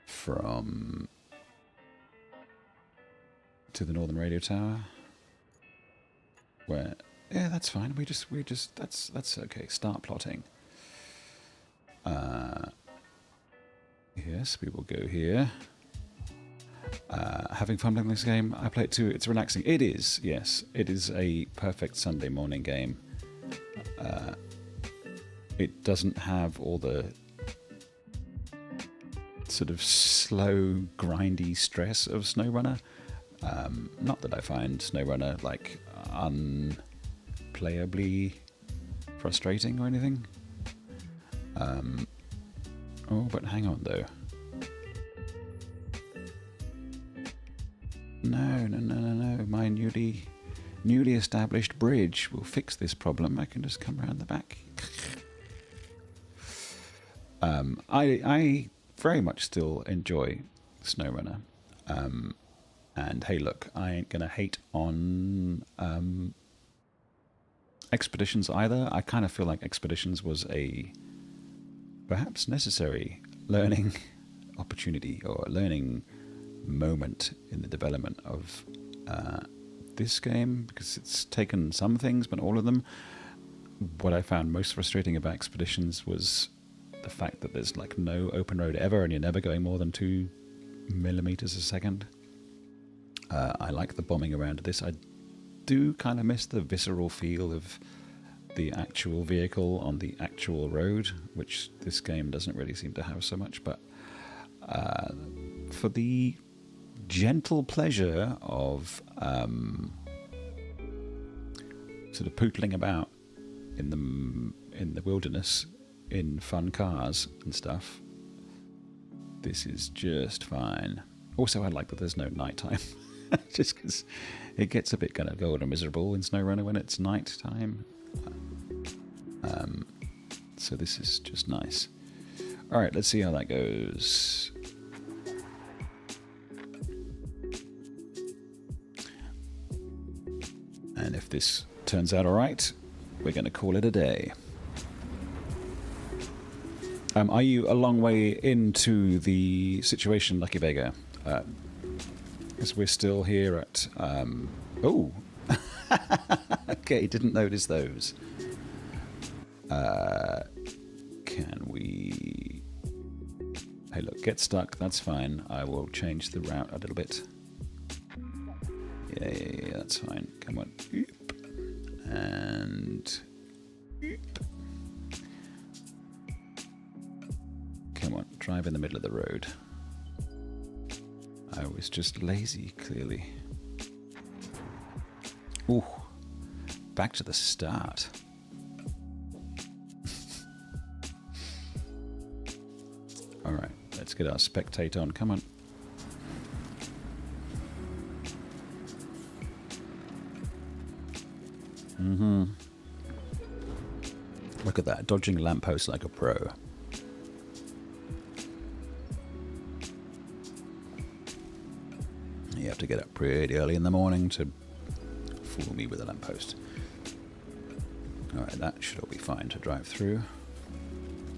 From... to the northern radio tower? Where... yeah, that's fine. We just... that's okay. Start plotting. Yes, we will go here. Having fun playing this game. I play it too. It's relaxing. It is, yes. It is a perfect Sunday morning game. It doesn't have all the sort of slow, grindy stress of SnowRunner. Not that I find SnowRunner like unplayably frustrating or anything. Oh, but hang on though. No. My newly established bridge will fix this problem. I can just come around the back. I very much still enjoy SnowRunner. And hey, look, I ain't gonna hate on Expeditions either. I kind of feel like Expeditions was a perhaps necessary learning opportunity or learning moment in the development of this game, because it's taken some things but all of them. What I found most frustrating about Expeditions was the fact that there's like no open road ever and you're never going more than 2 millimeters a second. I like the bombing around this. I do kind of miss the visceral feel of the actual vehicle on the actual road, which this game doesn't really seem to have so much. But for the gentle pleasure of sort of pootling about in the wilderness in fun cars and stuff, this is just fine. Also, I like that there's no nighttime. Just because it gets a bit kind of cold and miserable in SnowRunner when it's night time. So this is just nice. Alright, let's see how that goes. And if this turns out alright, we're going to call it a day. Are you a long way into the situation, Lucky Beggar? Because we're still here at... oh! Okay, didn't notice those. Can we... Hey, look, get stuck. That's fine. I will change the route a little bit. Yeah, that's fine. Come on. Oop. And... Oop. Come on, drive in the middle of the road. I was just lazy, clearly. Ooh, back to the start. Alright, let's get our spectate on. Come on. Look at that, dodging lampposts like a pro. You have to get up pretty early in the morning to fool me with a lamppost. Alright, that should all be fine to drive through.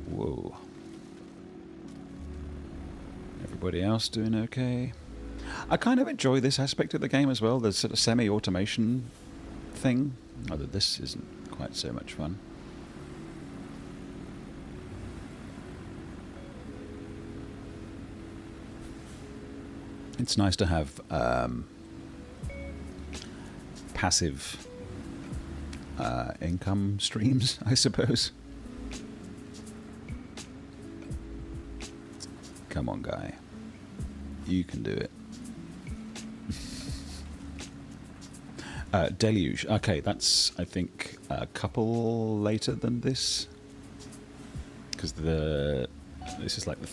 Whoa. Everybody else doing okay? I kind of enjoy this aspect of the game as well, the sort of semi-automation thing. Although this isn't quite so much fun. It's nice to have passive income streams, I suppose. Come on, guy. You can do it. Deluge. Okay, that's, I think, a couple later than this. Because this is like the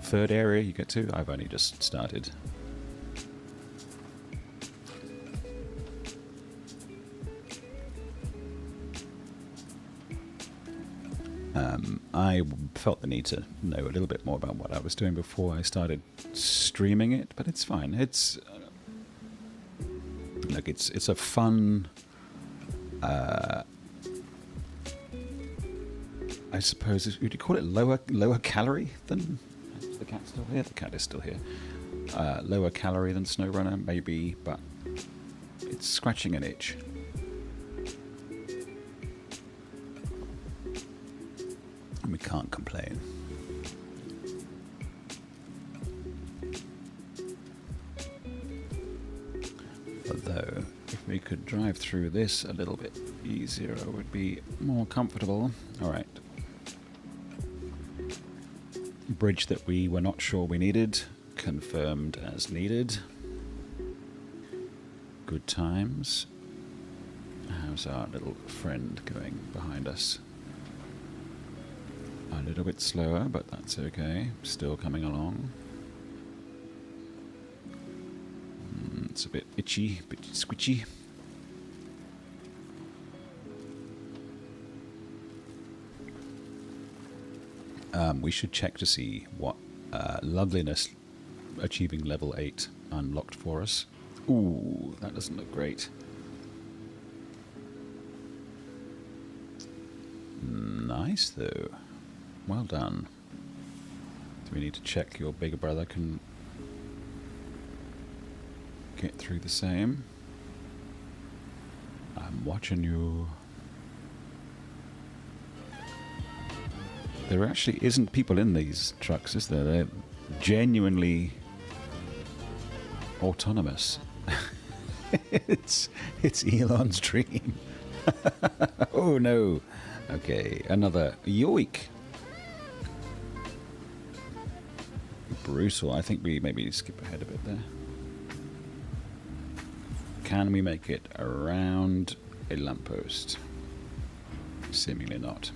third area you get to. I've only just started. I felt the need to know a little bit more about what I was doing before I started streaming it, but it's fine. It's look, it's a fun. I suppose, would you call it lower calorie than? Is the cat still here? The cat is still here. Lower calorie than SnowRunner, maybe, but it's scratching an itch. And we can't complain. Although, if we could drive through this a little bit easier, I would be more comfortable. Alright. Bridge that we were not sure we needed, confirmed as needed. Good times. How's our little friend going behind us? A little bit slower, but that's okay. Still coming along. It's a bit itchy, a bit squitchy. We should check to see what loveliness achieving level 8 unlocked for us. Ooh, that doesn't look great. Nice, though. Well done. Do we need to check your bigger brother can get through the same? I'm watching you. There actually isn't people in these trucks, is there? They're genuinely autonomous. it's Elon's dream. Oh no. Okay, another yoik. Brutal. I think we maybe skip ahead a bit there. Can we make it around a lamppost? Seemingly not.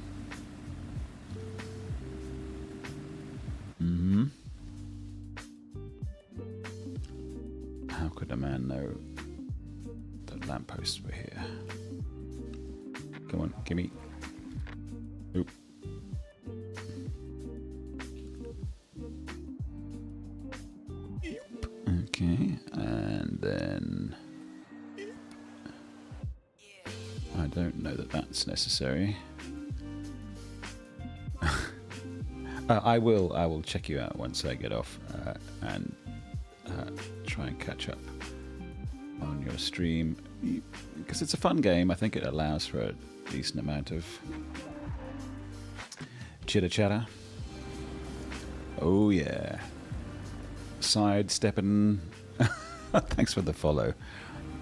How could a man know that lampposts were here? Come on, give me. Oop. Okay, and then I don't know that that's necessary. I will check you out once I get off and try and catch up on your stream, because it's a fun game. I think it allows for a decent amount of chitter chatter. Oh yeah, sidestepping. Thanks for the follow.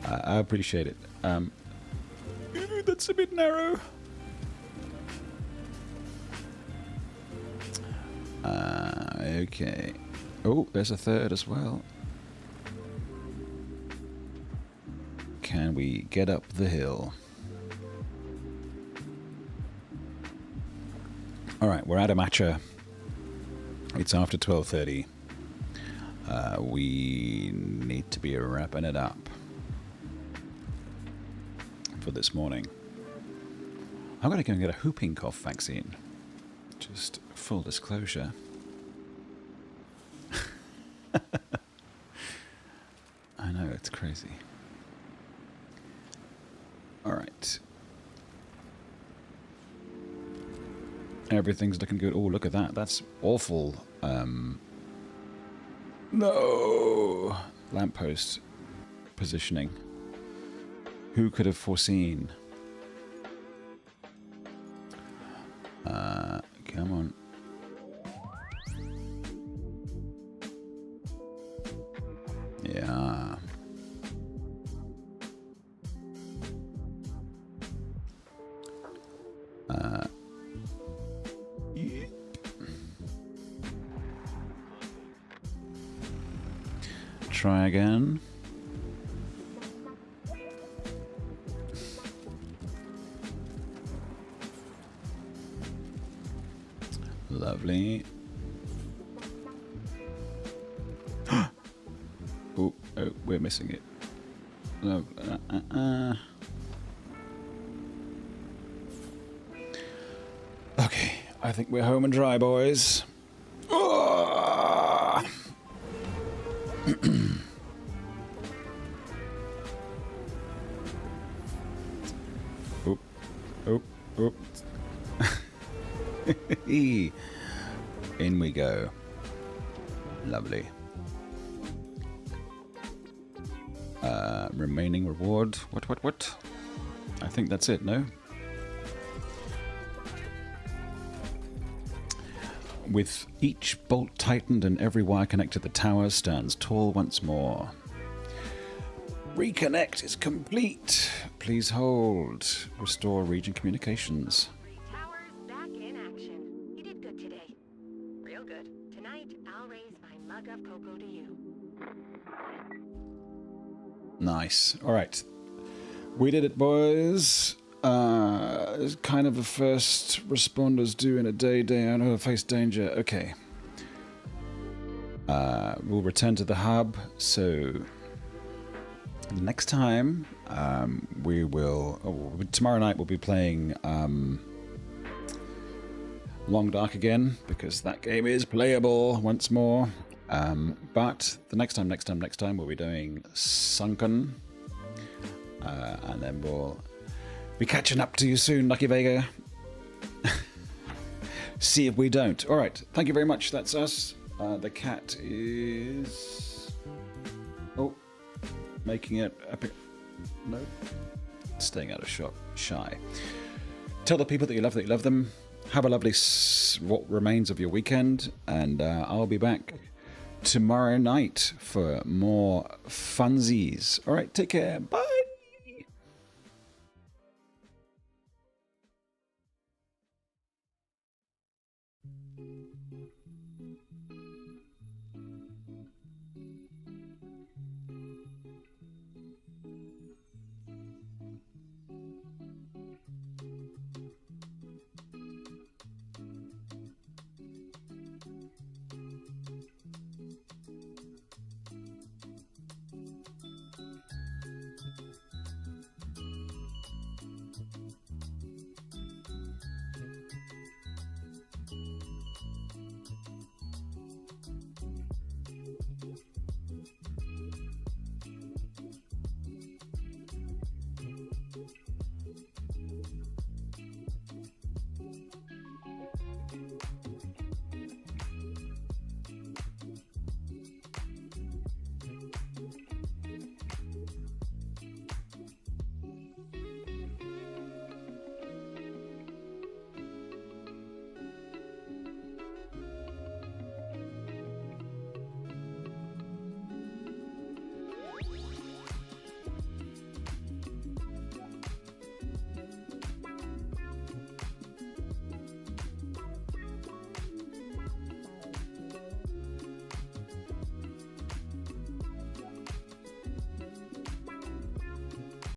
I appreciate it. Ooh, that's a bit narrow. Okay. Oh, there's a third as well. Can we get up the hill? All right, we're at a matcha. It's after 12:30. We need to be wrapping it up for this morning. I'm going to go and get a whooping cough vaccine. Just full disclosure. I know, it's crazy. All right. Everything's looking good. Oh, look at that. That's awful. No! Lamppost positioning. Who could have foreseen? Come on. Yeah. Yep. Try again. Lovely. Oh, we're missing it. No, Okay, I think we're home and dry, boys. Oh! Oop, oop, oop. In we go. Lovely. Remaining reward. What? I think that's it, no? With each bolt tightened and every wire connected, the tower stands tall once more. Reconnect is complete. Please hold. Restore region communications. Towers back in action. You did good today. Real good. Tonight, I'll raise my mug of cocoa to you. Nice. All right. We did it, boys. It's kind of the first responders do in a day out who face danger. Okay. We'll return to the hub. So next time, we will. Tomorrow night we'll be playing Long Dark again, because that game is playable once more. But the next time we'll be doing Sunken, and then we'll be catching up to you soon, Lucky Vega. See if we don't. All right, thank you very much. That's us. The cat is making it no, staying out of shot. Shy. Tell the people that you love them. have a lovely what remains of your weekend, and I'll be back tomorrow night for more funsies. All right, take care. Bye.